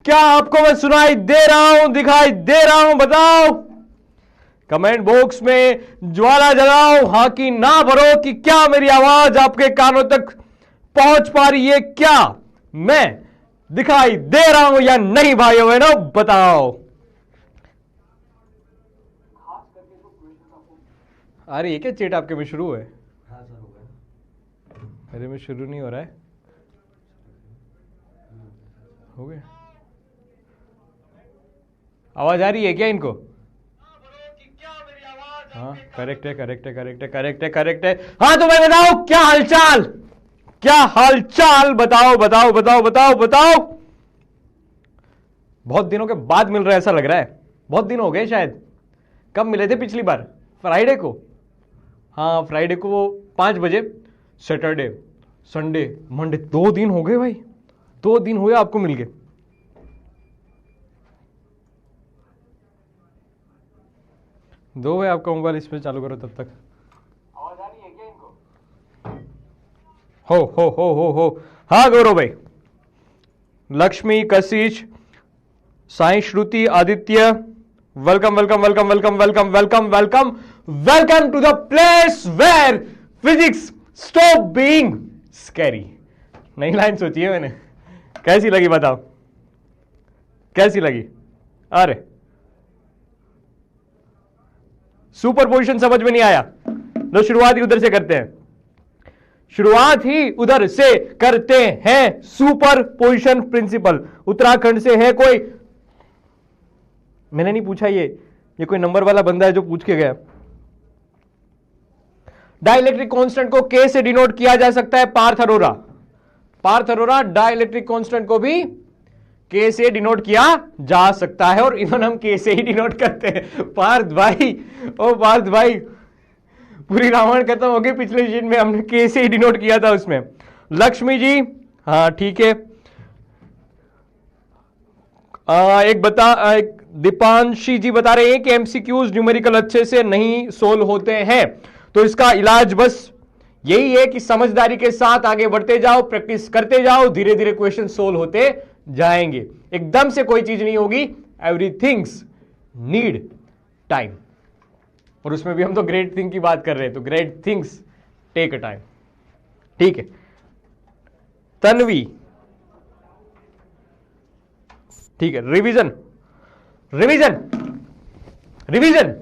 क्या आपको मैं सुनाई दे रहा हूं, दिखाई दे रहा हूं? बताओ कमेंट बॉक्स में ज्वाला जलाओ, हां की ना भरो कि क्या मेरी आवाज आपके कानों तक पहुंच पा रही है, क्या मैं दिखाई दे रहा हूं या नहीं भाइयों बहनों? बताओ। अरे ये क्या चेट आपके में शुरू है? हाँ सर हो गया, मेरे में शुरू नहीं हो रहा है। हो गया, आवाज आ रही है क्या इनको? हाँ करेक्ट है, करेक्ट है, करेक्ट है, करेक्ट है, करेक्ट है। हाँ तो मैं बताओ क्या हालचाल, क्या हालचाल? बताओ बताओ बताओ बताओ बताओ। बहुत दिनों के बाद मिल रहा है ऐसा लग रहा है, बहुत दिन हो गए शायद। कब मिले थे पिछली बार? फ्राइडे को। हाँ फ्राइडे को 5 बजे। सैटरडे, संडे, मंडे, 2 दिन हो गए भाई, 2 दिन हुए आपको मिल गए। दो भाई आपका मोबाइल इस पे चालू करो तब तक। आवाज आ रही है क्या इनको? हो। हाँ गौरव भाई, Lakshmi, Kashish, Sai, Shruti, Aditya, welcome welcome welcome welcome welcome welcome welcome welcome to the place where physics stop being scary. नई लाइन सोची है मैंने, कैसी लगी बताओ, कैसी लगी? अरे सुपरपोजिशन समझ में नहीं आया? लो शुरुआत ही उधर से करते हैं, शुरुआत ही उधर से करते हैं। सुपरपोजिशन प्रिंसिपल उत्तराखंड से है कोई? मैंने नहीं पूछा, ये कोई नंबर वाला बंदा है जो पूछ के गया। डाइलेक्ट्रिक कांस्टेंट को के से डिनोट किया जा सकता है, पार्थ अरोरा। पार्थ अरोरा, डाइलेक्ट्रिक कांस्टेंट को भी के से डिनोट किया जा सकता है, और इवन हम के से ही डिनोट करते हैं। पार्थ भाई, ओ पार्थ भाई, पूरी रामायण खत्म हो गई, पिछले शीट में हमने के से ही डिनोट किया था उसमें। लक्ष्मी जी, हाँ ठीक है। एक दीपांशी जी बता रहे हैं कि एमसीक्यूज न्यूमेरिकल अच्छे से नहीं सोल्व होते हैं, तो इसका इलाज बस यही है कि समझदारी के साथ आगे बढ़ते जाओ, प्रैक्टिस करते जाओ, धीरे धीरे क्वेश्चन सोल्व होते जाएंगे। एकदम से कोई चीज नहीं होगी, एवरीथिंग्स नीड टाइम। और उसमें भी हम तो ग्रेट थिंग की बात कर रहे हैं, तो great things take a time. ठीक है तन्वी, ठीक है। रिवीजन रिवीजन रिवीजन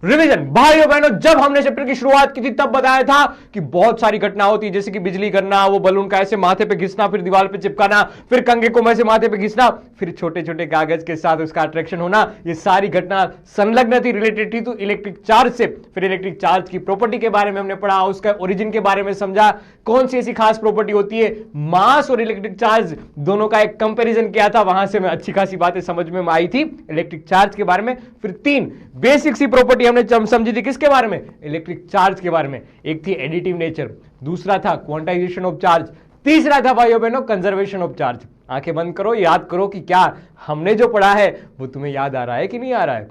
रिवीजन भाइयों बहनों, जब हमने चैप्टर की शुरुआत की थी तब बताया था कि बहुत सारी घटना होती है, जैसे कि बिजली करना, वो बलून का ऐसे माथे पे घिसना, फिर दीवार पे चिपकाना, फिर कंघे को ऐसे माथे पे घिसना, फिर छोटे छोटे कागज के साथ उसका अट्रैक्शन होना। ये सारी घटना संलग्न थी, रिलेटेड थी तो इलेक्ट्रिक चार्ज से। फिर इलेक्ट्रिक चार्ज की प्रॉपर्टी के बारे में हमने पढ़ा, उसका ओरिजिन के बारे में समझा, कौन सी ऐसी खास प्रॉपर्टी होती है। मास और इलेक्ट्रिक चार्ज दोनों का एक कंपेरिजन किया था, वहां से हमें अच्छी खासी बातें समझ में आई थी इलेक्ट्रिक चार्ज के बारे में। फिर 3 बेसिक सी प्रॉपर्टी हमने समझी थी, किसके बारे में? इलेक्ट्रिक चार्ज के बारे में। एक थी एडिटिव नेचर, दूसरा था क्वांटाइजेशन ऑफ चार्ज, तीसरा था भाइयों बहनों कंजर्वेशन ऑफ चार्ज। आंखें बंद करो, याद करो कि क्या हमने जो पढ़ा है वो तुम्हें याद आ रहा है कि नहीं आ रहा है।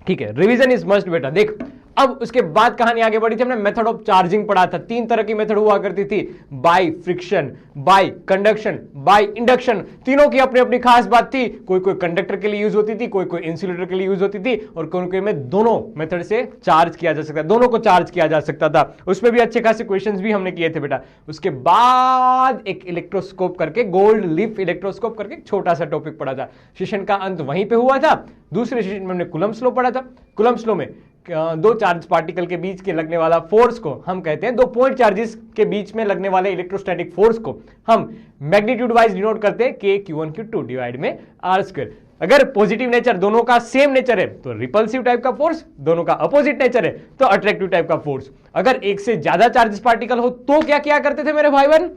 ठीक है, रिवीजन इज मस्ट बेटा। देख अब उसके बाद कहानी आगे बढ़ी थी, हमने मेथड ऑफ चार्जिंग पढ़ा था। 3 तरह की मेथड हुआ करती थी, by friction, bye conduction, by induction. तीनों की अपनी अपनी खास बात थी, कोई कोई कंडक्टर के लिए यूज होती थी, कोई कोई इंसुलेटर के लिए यूज होती थी, और कोई कोई में दोनों मेथड से चार्ज किया जा सकता है, दोनों को चार्ज किया जा सकता था। उसमें भी अच्छे खासे क्वेश्चंस भी हमने किए थे बेटा। उसके बाद एक इलेक्ट्रोस्कोप करके, गोल्ड लीफ इलेक्ट्रोस्कोप करके एक छोटा सा टॉपिक पढ़ा था। सेशन का अंत वहीं पे हुआ था। दूसरे सेशन में हमने कूलम्ब्स लॉ पढ़ा था। कूलम्ब्स लॉ में 2 चार्ज पार्टिकल के बीच के लगने वाला फोर्स को हम कहते हैं, 2 पॉइंट चार्जेस के बीच में लगने वाले इलेक्ट्रोस्टैटिक फोर्स को हम मैग्नीट्यूड वाइज डिनोट करते हैं के Q1 Q2 डिवाइड में R²। अगर पॉजिटिव नेचर दोनों का सेम नेचर है तो रिपल्सिव टाइप का फोर्स, दोनों का अपोजिट नेचर है तो अट्रैक्टिव टाइप का फोर्स। अगर एक से ज्यादा चार्जेस पार्टिकल हो तो क्या किया करते थे मेरे भाई बहन?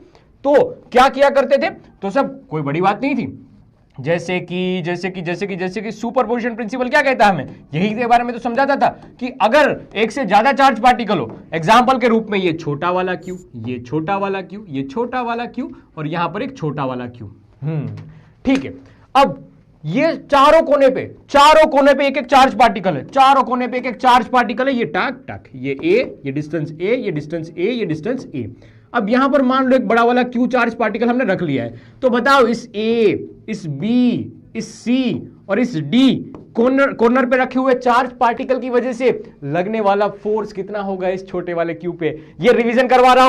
तो क्या किया करते थे? तो सब कोई बड़ी बात नहीं थी। जैसे कि सुपरपोजिशन प्रिंसिपल क्या कहता है हमें, यही के बारे में तो समझाता था कि अगर एक से ज्यादा चार्ज पार्टिकल हो, एग्जांपल के रूप में ये छोटा वाला Q, ये छोटा वाला Q, ये छोटा वाला Q और यहां पर एक छोटा वाला Q। ठीक है, अब ये चारों कोने पे एक एक चार्ज पार्टिकल है, चारों कोने पे एक एक चार्ज पार्टिकल है। ये टक टक, ये A, ये डिस्टेंस A, ये डिस्टेंस A, ये डिस्टेंस A। अब यहां पर मान लो एक बड़ा वाला Q चार्ज पार्टिकल हमने रख लिया है, तो बताओ इस A, इस B, इस सी और इस डी कॉर्नर पे रखे हुए चार्ज पार्टिकल की वजह से लगने वाला फोर्स कितना होगा इस छोटे वाले क्यूब पे। ये रिवीजन करवा रहा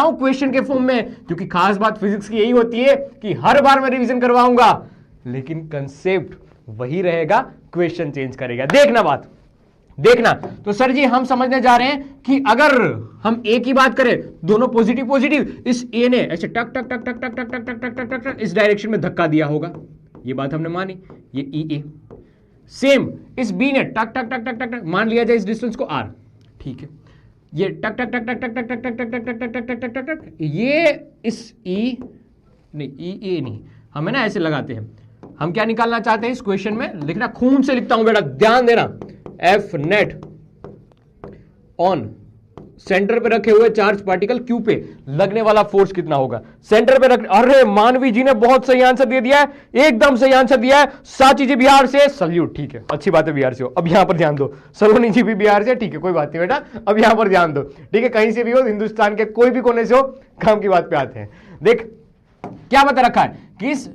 हूं क्वेश्चन के फॉर्म में, क्योंकि खास बात फिजिक्स की यही होती है कि हर बार मैं रिवीजन करवाऊंगा लेकिन कंसेप्ट वही रहेगा, क्वेश्चन चेंज करेगा। देखना तो सर जी हम समझने जा रहे हैं कि अगर हम ए की बात करें, दोनों पॉजिटिव, इस ए ने ऐसे टक टक टक टक टक टक टक टक टक टक टक इस डायरेक्शन में धक्का दिया होगा, ये बात हमने मानी, ये ई ए। सेम इस बी ने टक टक टक टक टक मान लिया जाए इस डिस्टेंस को आर, ठीक है, ये टक टक टक टक टक टक टक टक टक टक टक टक टक टक टक ये इस ई नहीं, ई ए नहीं, हमें ना ऐसे लगाते हैं, हम क्या निकालना चाहते हैं इस क्वेश्चन में, लिखना खून से लिखता हूं बेटा, ध्यान देना, एफ नेट ऑन सेंटर पे रखे हुए चार्ज पार्टिकल क्यू पे लगने वाला फोर्स कितना होगा। सेंटर पे अरे मानवी जी ने बहुत सही आंसर दे दिया है, एकदम सही आंसर दिया है। साची जी बिहार से, सल्यूट, ठीक है, अच्छी बात है बिहार से हो। अब यहां पर ध्यान दो, सलोनी जी भी बिहार से, ठीक है, कोई बात नहीं बेटा, अब यहां पर ध्यान दो, ठीक है, कहीं से भी हो, हिंदुस्तान के कोई भी कोने से हो, काम की बात पे आते हैं। देख क्या बता रखा है कि इस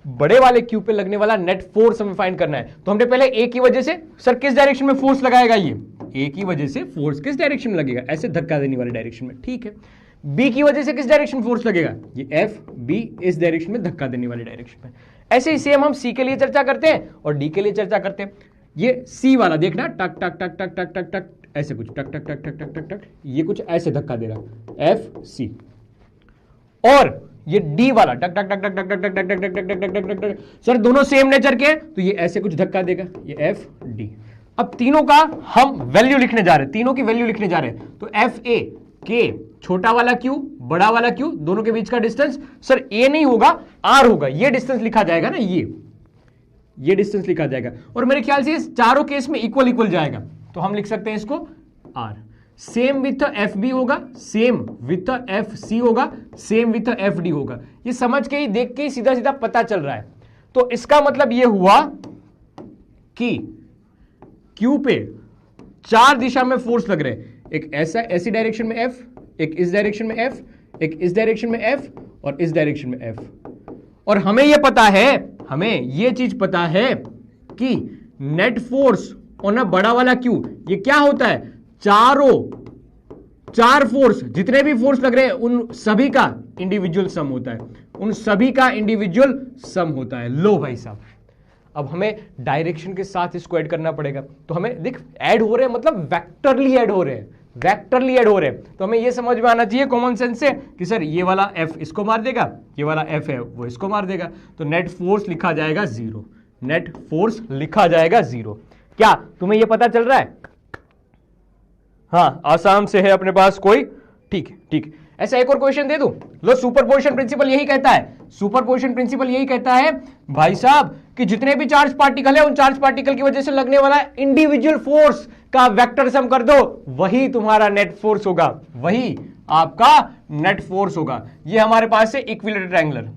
बड़े वाले क्यूब पे लगने वाला नेट फोर्स हमें फाइंड करना है। तो हमने पहले ए की वजह से, सर किस डायरेक्शन में फोर्स लगाएगा, ये ए की वजह से फोर्स किस डायरेक्शन में लगेगा, ऐसे धक्का देने वाले डायरेक्शन में, ठीक है। बी की वजह से किस डायरेक्शन फोर्स लगेगा, ये एफ बी इस डायरेक्शन में धक्का देने वाले डायरेक्शन में। ऐसे ही सेम हम सी के लिए चर्चा करते हैं और डी के लिए चर्चा करते हैं। ये सी वाला देखना, टक टक टक टक टक टक टक ऐसे कुछ टक टक टक टक टक टक टक, ये कुछ ऐसे धक्का दे रहा, एफ सी। और ये डी वाला टक टक टक टक टक टक टक टक टक टक टक टक टक, सर दोनों सेम नेचर के, तो ये ऐसे कुछ धक्का देगा, ये एफ डी। अब तीनों का हम वैल्यू लिखने जा रहे हैं, तीनों की वैल्यू लिखने जा रहे हैं। तो एफ ए के, छोटा वाला क्यू बड़ा वाला क्यू, दोनों के बीच का डिस्टेंस, सर ए नहीं होगा आर होगा, ये डिस्टेंस लिखा जाएगा ना, ये डिस्टेंस लिखा जाएगा, और मेरे ख्याल से इस चारों केस में इक्वल जाएगा, तो हम लिख सकते हैं इसको R. Same with F B होगा, सेम विथ एफ सी होगा, सेम विथ एफ डी होगा। ये समझ के ही, देख के ही सीधा सीधा पता चल रहा है। तो इसका मतलब ये हुआ कि क्यू पे चार दिशा में फोर्स लग रहे हैं, एक ऐसी डायरेक्शन में एफ, एक इस डायरेक्शन में एफ, एक इस डायरेक्शन में एफ और इस डायरेक्शन में एफ। और हमें यह पता है, हमें यह चीज पता है कि नेट फोर्स ऑन अ बड़ा वाला क्यू, ये क्या होता है, चार फोर्स, जितने भी फोर्स लग रहे हैं उन सभी का इंडिविजुअल सम होता है, उन सभी का इंडिविजुअल सम होता है। लो भाई साहब, अब हमें डायरेक्शन के साथ इसको ऐड करना पड़ेगा। तो हमें देख ऐड हो रहे हैं, मतलब वेक्टरली ऐड हो रहे हैं, तो हमें यह समझ में आना चाहिए कॉमन सेंस से कि सर ये वाला एफ इसको मार देगा, ये वाला एफ है वो इसको मार देगा, तो नेट फोर्स लिखा जाएगा जीरो, नेट फोर्स लिखा जाएगा जीरो। क्या तुम्हें यह पता चल रहा है? हाँ, आसाम से है अपने पास कोई, ठीक है। ऐसा एक और क्वेश्चन दे दूं, लो। सुपरपोजिशन प्रिंसिपल यही कहता है भाई साहब कि जितने भी चार्ज पार्टिकल है, उन चार्ज पार्टिकल की वजह से लगने वाला इंडिविजुअल फोर्स का वेक्टर सम कर दो, वही तुम्हारा नेट फोर्स होगा, वही आपका नेट फोर्स होगा। ये हमारे पास है इक्विलेटरल ट्रायंगुलर,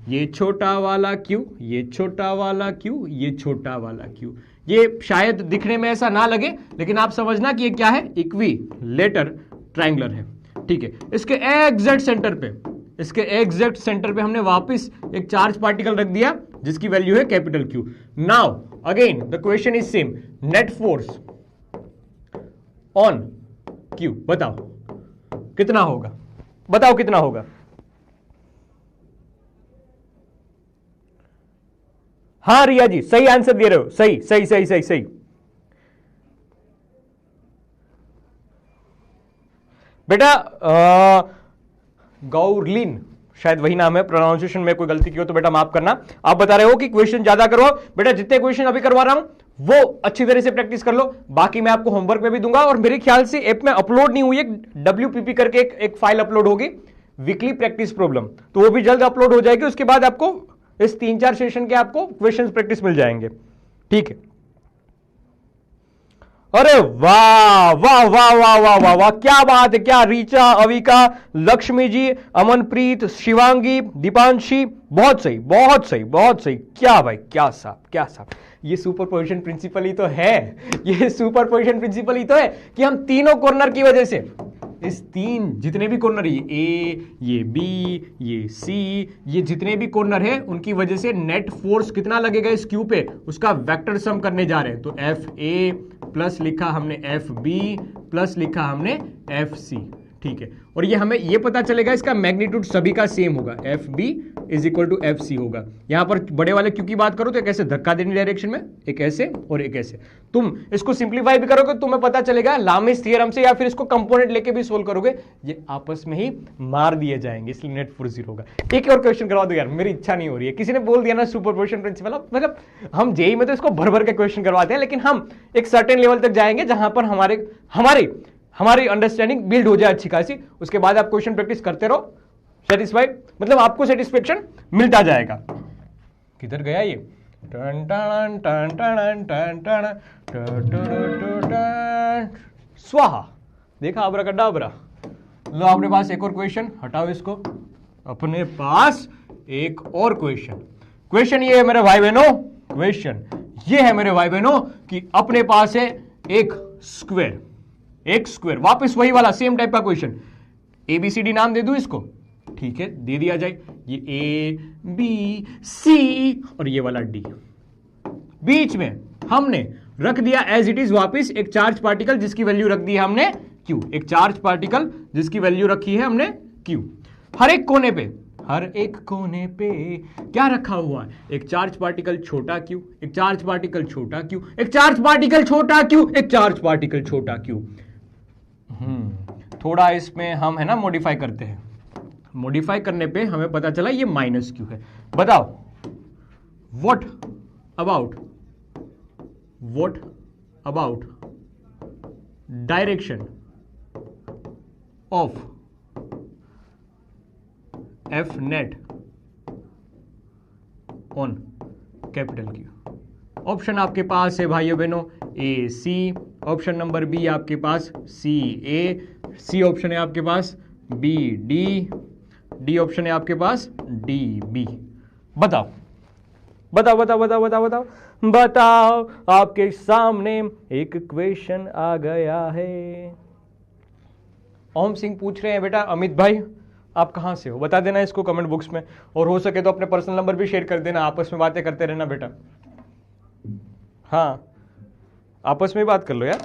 ये छोटा वाला क्यू, ये छोटा वाला क्यू, ये छोटा वाला क्यू। ये शायद दिखने में ऐसा ना लगे, लेकिन आप समझना कि ये क्या है, इक्विलेटरल ट्रायंगुलर है, ठीक है। इसके एग्जैक्ट सेंटर पे हमने वापस एक चार्ज पार्टिकल रख दिया जिसकी वैल्यू है capital Q. Now again the question is same, net force on Q, बताओ कितना होगा, हाँ रिया जी सही आंसर दे रहे हो, सही। बेटा गौरलीन, शायद वही नाम है, प्रोनाउंसिएशन में कोई गलती की हो तो बेटा माफ करना। आप बता रहे हो कि क्वेश्चन ज्यादा करो, बेटा जितने क्वेश्चन अभी करवा रहा हूं वो अच्छी तरह से प्रैक्टिस कर लो, बाकी मैं आपको होमवर्क में भी दूंगा। और मेरे ख्याल से ऐप में अपलोड नहीं हुई है, WPP करके एक फाइल अपलोड होगी, वीकली प्रैक्टिस प्रॉब्लम, तो वो भी जल्द अपलोड हो जाएगी। उसके बाद आपको इस 3-4 सेशन के आपको क्वेश्चंस प्रैक्टिस मिल जाएंगे, ठीक है। अरे वाह वाह वाह वाह वाह वाह वाह, क्या बात है, क्या रीचा, अविका, लक्ष्मी जी, अमनप्रीत, शिवांगी, दीपांशी, बहुत सही, क्या भाई, क्या साहब, ये सुपरपोजिशन प्रिंसिपल ही तो है कि हम तीनों कॉर्नर की वजह से इस तीन जितने भी कॉर्नर, ये ए, ये बी, ये सी, ये जितने भी कॉर्नर है उनकी वजह से नेट फोर्स कितना लगेगा इस क्यू पे, उसका वेक्टर सम करने जा रहे हैं। तो एफ ए प्लस लिखा हमने एफ बी प्लस लिखा हमने एफ सी, ठीक है। और ये हमें ये पता चलेगा इसका मैग्नीट्यूड सभी का सेम होगा, F B is equal to F C होगा। यहां पर बड़े वाले क्यू की बात करो तो एक ऐसे धक्का देने डायरेक्शन में, एक ऐसे और एक ऐसे। तुम इसको सिंप्लीफाई भी करोगे तुम्हें पता चलेगा लामिस थ्योरम से, या फिर इसको कंपोनेंट लेके भी सोल्व करोगे, ये आपस में ही मार दिए जाएंगे, इसलिए नेट फोर्स 0 होगा। एक और क्वेश्चन करवा दो यार, मेरी इच्छा नहीं हो रही है। किसी ने बोल दिया ना सुपरपोजिशन प्रिंसिपल, मतलब हम जेई में तो इसको भर भर के क्वेश्चन करवाते हैं, लेकिन हम एक सर्टेन लेवल तक जाएंगे जहां पर हमारी अंडरस्टैंडिंग बिल्ड हो जाए अच्छी खासी, उसके बाद आप क्वेश्चन प्रैक्टिस करते रहो, सेटिस्फाइड, मतलब आपको सेटिस्फेक्शन मिलता जाएगा। किधर गया ये, टन टन टन टन टन टन, स्वाहा, देखा अब्राकडाब्रा। लो अपने पास एक और क्वेश्चन, हटाओ इसको, अपने पास एक और क्वेश्चन ये है मेरे भाई बहनों, क्वेश्चन ये है मेरे भाई बहनों कि अपने पास है एक स्क्वायर, वापस वही वाला सेम टाइप का क्वेश्चन, ABCD नाम दे दूं इसको, ठीक है, दे दिया जाए, ये A B C और ये वाला D, बीच में हमने रख दिया एज इट इज वापस एक चार्ज पार्टिकल जिसकी वैल्यू रख दी है हमने Q, एक चार्ज पार्टिकल जिसकी वैल्यू रखी है हमने Q। हर एक कोने पे क्या रखा हुआ है, एक चार्ज पार्टिकल छोटा q, एक चार्ज पार्टिकल छोटा q, एक चार्ज पार्टिकल छोटा q, एक चार्ज पार्टिकल छोटा q। थोड़ा इसमें हम है ना मॉडिफाई करते हैं, मॉडिफाई करने पे हमें पता चला ये माइनस q है। बताओ what about direction of F net on capital Q। Option आपके पास है भाइयों बहनों ए सी, ऑप्शन नंबर बी आपके पास सी ए, सी ऑप्शन है आपके पास बी डी, डी ऑप्शन है आपके पास डी बी। बताओ आपके सामने एक क्वेश्चन आ गया है। ओम सिंह पूछ रहे हैं बेटा अमित भाई आप कहां से हो, बता देना इसको कमेंट बॉक्स में, और हो सके तो अपने पर्सनल नंबर भी शेयर कर देना, आपस में बातें करते रहना बेटा। हाँ आपस में बात कर लो यार।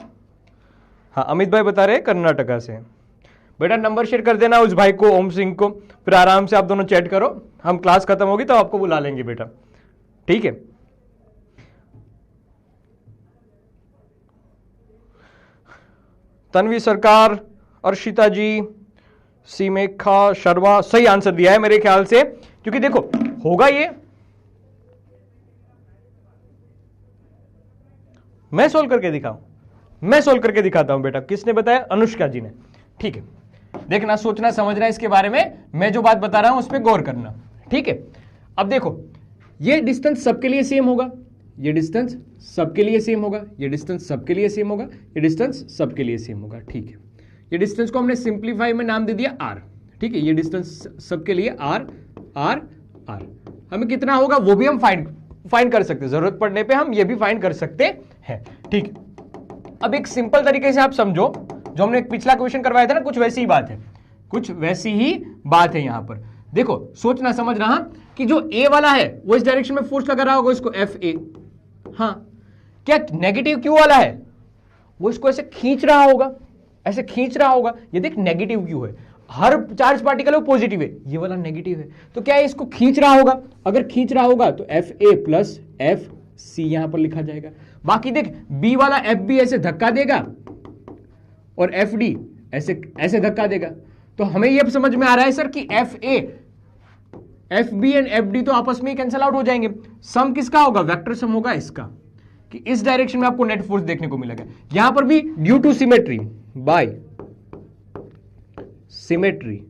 हाँ अमित भाई बता रहे हैं कर्नाटका से, बेटा नंबर शेयर कर देना उस भाई को, ओम सिंह को, फिर आराम से आप दोनों चैट करो, हम क्लास खत्म होगी तो आपको बुला लेंगे बेटा, ठीक है। तन्वी सरकार, अर्शिता जी, सीमेखा शर्मा सही आंसर दिया है मेरे ख्याल से, क्योंकि देखो होगा ये, मैं सोल्व करके दिखाता हूं बेटा। किसने बताया, अनुष्का जी ने, ठीक है। देखना सोचना समझना इसके बारे में, मैं जो बात बता रहा हूं उस पर गौर करना, ठीक है। अब देखो ये डिस्टेंस सबके लिए सेम होगा, ये डिस्टेंस सबके लिए सेम होगा, ये डिस्टेंस सबके लिए सेम होगा, ये डिस्टेंस सबके लिए सेम होगा, ठीक है। ये डिस्टेंस को हमने सिंप्लीफाई में नाम दे दिया r, ठीक है। ये डिस्टेंस सबके लिए r r r, हमें कितना होगा वो भी हम फाइंड कर सकते हैं, जरूरत पड़ने पे हम ये भी फाइंड कर सकते हैं, ठीक है। अब एक सिंपल तरीके से आप समझो, जो हमने पिछला क्वेश्चन करवाया था ना, कुछ वैसी ही बात है यहां पर। देखो सोचना समझना कि जो ए वाला है वो इस डायरेक्शन में फोर्स लगा रहा होगा इसको एफ ए, हाँ क्या नेगेटिव क्यू वाला है वो इसको ऐसे खींच रहा होगा, ये देख नेगेटिव क्यू है, हर चार्ज पार्टिकल वो पॉजिटिव है, ये वाला नेगेटिव है, तो क्या है इसको खींच रहा होगा, अगर खींच रहा होगा तो F A plus F C यहां पर लिखा जाएगा। बाकी देख बी वाला एफ बी ऐसे धक्का देगा और एफ डी ऐसे धक्का देगा, तो हमें यह समझ में आ रहा है सर कि F A F B and F D तो आपस में ही कैंसल आउट हो जाएंगे, सम किसका होगा, वेक्टर सम होगा इसका, कि इस डायरेक्शन में आपको नेट फोर्स देखने को मिलेगा। यहां पर भी due to symmetry, by symmetry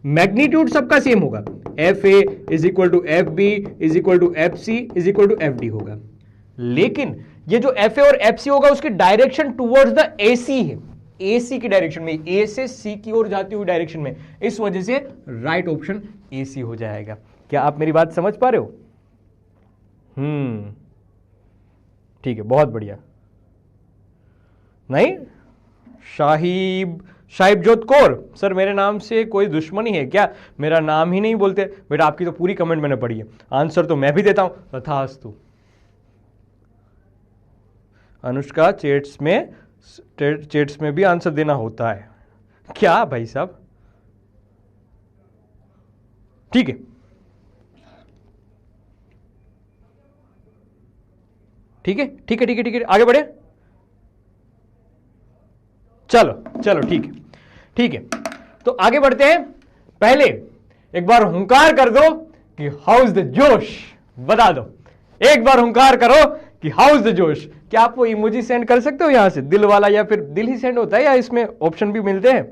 magnitude सबका सेम होगा, F A is equal to F B is equal to F C is equal to F D होगा। लेकिन ये जो एफ ए और एफ सी होगा उसकी डायरेक्शन टुवर्ड्स द ए सी है, ए सी की डायरेक्शन में, ए से सी की ओर जाती हुई डायरेक्शन में, इस वजह से राइट ऑप्शन ए सी हो जाएगा। क्या आप मेरी बात समझ पा रहे हो? ठीक है, बहुत बढ़िया। नहीं शाहिब साहिबजोत कौर, सर मेरे नाम से कोई दुश्मनी है क्या? मेरा नाम ही नहीं बोलते। बेटा आपकी तो पूरी कमेंट मैंने पढ़ी है, आंसर तो मैं भी देता हूं। तथास्तु। अनुष्का चेट्स में भी आंसर देना होता है क्या भाई साहब? ठीक है, ठीक है, ठीक है, ठीक है, ठीक है, आगे बढ़े। चलो चलो, ठीक है, ठीक है, तो आगे बढ़ते हैं। पहले एक बार हुंकार कर दो कि हाउ इज द जोश, बता दो। एक बार हुंकार करो कि हाउ इज द जोश। क्या आप वो इमोजी सेंड कर सकते हो यहां से, दिल वाला, या फिर दिल ही सेंड होता है, या इसमें ऑप्शन भी मिलते हैं?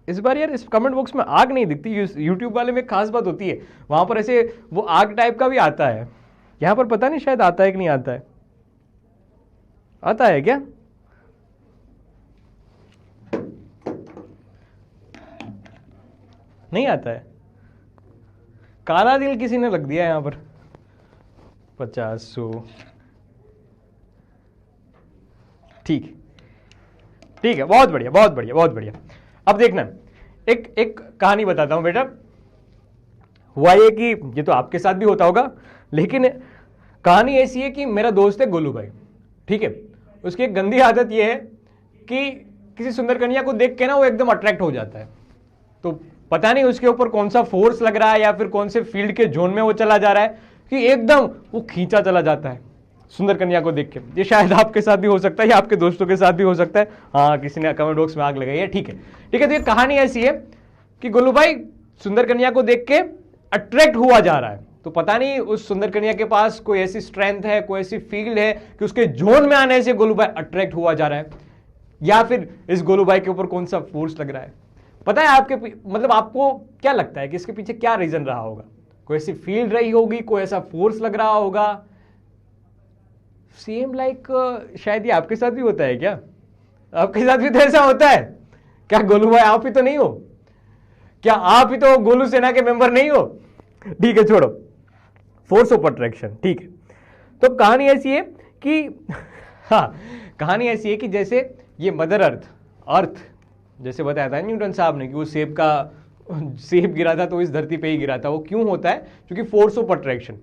इस बार यार इस कमेंट बॉक्स में आग नहीं दिखती। यूट्यूब वाले में खास बात होती है, वहां पर ऐसे वो आग टाइप का भी आता है। यहां पर पता नहीं शायद आता है कि नहीं आता है। आता है क्या? नहीं आता है। काला दिल किसी ने लग दिया यहां पर 50-100। ठीक, ठीक है, बहुत बढ़िया, बहुत बढ़िया, बहुत बढ़िया। अब देखना, एक कहानी बताता हूं बेटा। हुआ ये कि ये तो आपके साथ भी होता होगा, लेकिन कहानी ऐसी है कि मेरा दोस्त है गोलू भाई, ठीक है। उसकी एक गंदी आदत ये है कि किसी सुंदर कन्या को देख के ना वो एकदम अट्रैक्ट हो जाता है। तो पता नहीं उसके ऊपर कौन सा फोर्स लग रहा है या फिर कौन से फील्ड के जोन में वो चला जा रहा है कि एकदम वो खींचा चला जाता है सुंदर कन्या को देख के। ये शायद आपके साथ भी हो सकता है या आपके दोस्तों के साथ भी हो सकता है। हाँ, किसी ने कमेंट बॉक्स में आग लगाई है। ठीक है, ठीक है। तो ये कहानी ऐसी है कि गोलू भाई सुंदर कन्या को देख के अट्रैक्ट हुआ जा रहा है। तो पता नहीं उस सुंदर कन्या के पास कोई ऐसी स्ट्रेंथ है, कोई ऐसी फील्ड है कि उसके जोन में आने से गोलू भाई अट्रैक्ट हुआ जा रहा है, या फिर इस गोलू भाई के ऊपर कौन सा फोर्स लग रहा है। पता है आपके, मतलब आपको क्या लगता है कि इसके पीछे क्या रीजन रहा होगा? कोई ऐसी फील्ड रही होगी, कोई ऐसा फोर्स लग रहा होगा। सेम लाइक शायद ये आपके साथ भी होता है क्या? आपके साथ भी तो ऐसा होता है क्या? गोलू भाई आप ही तो नहीं हो क्या? आप ही तो गोलू सेना के मेंबर नहीं हो? ठीक है, छोड़ो, फोर्स ऑफ अट्रैक्शन। ठीक है, तो कहानी ऐसी है कि हाँ, कहानी ऐसी है कि जैसे ये मदर अर्थ जैसे बताया था न्यूटन साहब ने कि वो सेब गिरा था तो इस धरती पे ही गिरा था। वो क्यों होता है? क्योंकि फोर्स ऑफ अट्रैक्शन,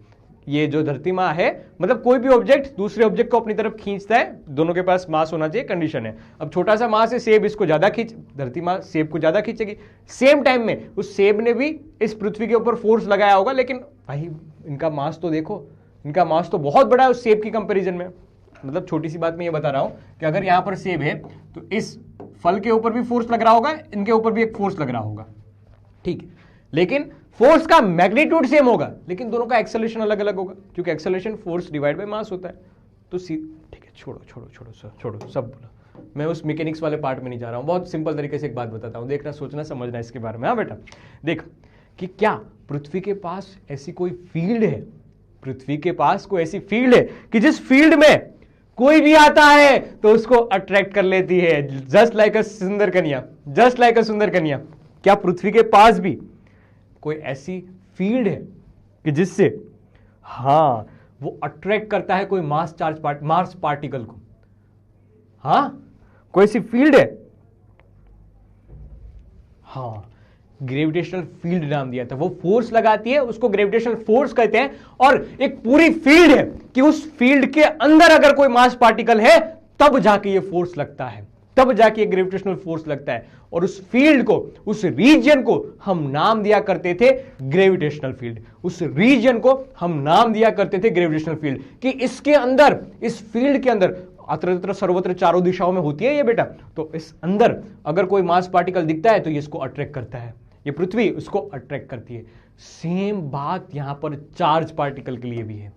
ये जो धरती माँ है, मतलब कोई भी ऑब्जेक्ट दूसरे ऑब्जेक्ट को अपनी तरफ खींचता है, दोनों के पास मास होना चाहिए, कंडीशन है। अब छोटा सा मास है, सेब इसको ज्यादा धरती माँ सेब को ज्यादा खींचेगी। सेम टाइम में उस सेब ने भी इस पृथ्वी के ऊपर फोर्स लगाया होगा, लेकिन भाई इनका मास तो देखो, इनका मास तो बहुत बड़ा है उस सेब की कंपेरिजन में। मतलब छोटी सी बात मैं ये बता रहा हूं कि अगर यहां पर सेब है तो इस फल के ऊपर भी फोर्स लग रहा होगा, इनके ऊपर भी एक फोर्स लग रहा होगा, ठीक है। लेकिन फोर्स का मैग्नीट्यूड सेम होगा, लेकिन दोनों का एक्सेलरेशन अलग अलग होगा, क्योंकि acceleration force divide by mass होता है। तो ठीक है, छोड़ो छोड़ो छोड़ो सर, छोड़ो सब बोला। मैं उस मैकेनिक्स वाले पार्ट में नहीं जा रहा हूं। बहुत सिंपल तरीके से एक बात बताता हूं, देखना, सोचना, समझना इसके बारे में। हाँ बेटा, देख कि क्या पृथ्वी के पास ऐसी कोई फील्ड है, पृथ्वी के पास कोई ऐसी फील्ड है कि जिस फील्ड में कोई भी आता है तो उसको अट्रैक्ट कर लेती है, जस्ट लाइक अ सुंदर कन्या, जस्ट लाइक अ सुंदर कन्या। क्या पृथ्वी के पास भी कोई ऐसी फील्ड है कि जिससे, हाँ, वो अट्रैक्ट करता है कोई मास पार्टिकल को? हाँ, कोई ऐसी फील्ड है? हाँ, ग्रेविटेशनल फील्ड नाम दिया था। वो फोर्स लगाती है, उसको ग्रेविटेशनल फोर्स कहते हैं। और एक पूरी फील्ड है कि उस फील्ड के अंदर अगर कोई मास पार्टिकल है तब जाके ये फोर्स लगता है, तब जाके ग्रेविटेशनल फोर्स लगता है। और उस फील्ड को, उस रीजन को हम नाम दिया करते थे ग्रेविटेशनल फील्ड। उस रीजन को हम नाम दिया करते थे ग्रेविटेशनल फील्ड, कि इसके अंदर, इस फील्ड के अंदर, अत्र सर्वत्र चारों दिशाओं में होती है ये बेटा, तो इस अंदर अगर कोई मास पार्टिकल दिखता है तो ये इसको अट्रैक्ट करता है, ये पृथ्वी उसको अट्रैक्ट करती है। सेम बात यहां पर चार्ज पार्टिकल के लिए भी है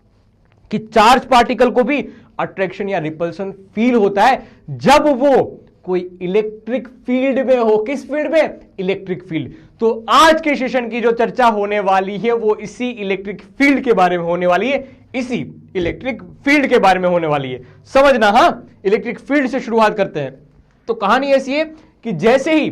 कि चार्ज पार्टिकल को भी अट्रैक्शन या रिपल्सन फील होता है जब वो कोई इलेक्ट्रिक फील्ड में हो। किस फील्ड में? Electric field. तो आज के सेशन की जो चर्चा होने वाली है वो इसी इलेक्ट्रिक फील्ड के बारे में होने वाली है, इसी इलेक्ट्रिक फील्ड के बारे में होने वाली है, समझना। हाँ, इलेक्ट्रिक फील्ड से शुरुआत करते हैं। तो कहानी ऐसी है कि जैसे ही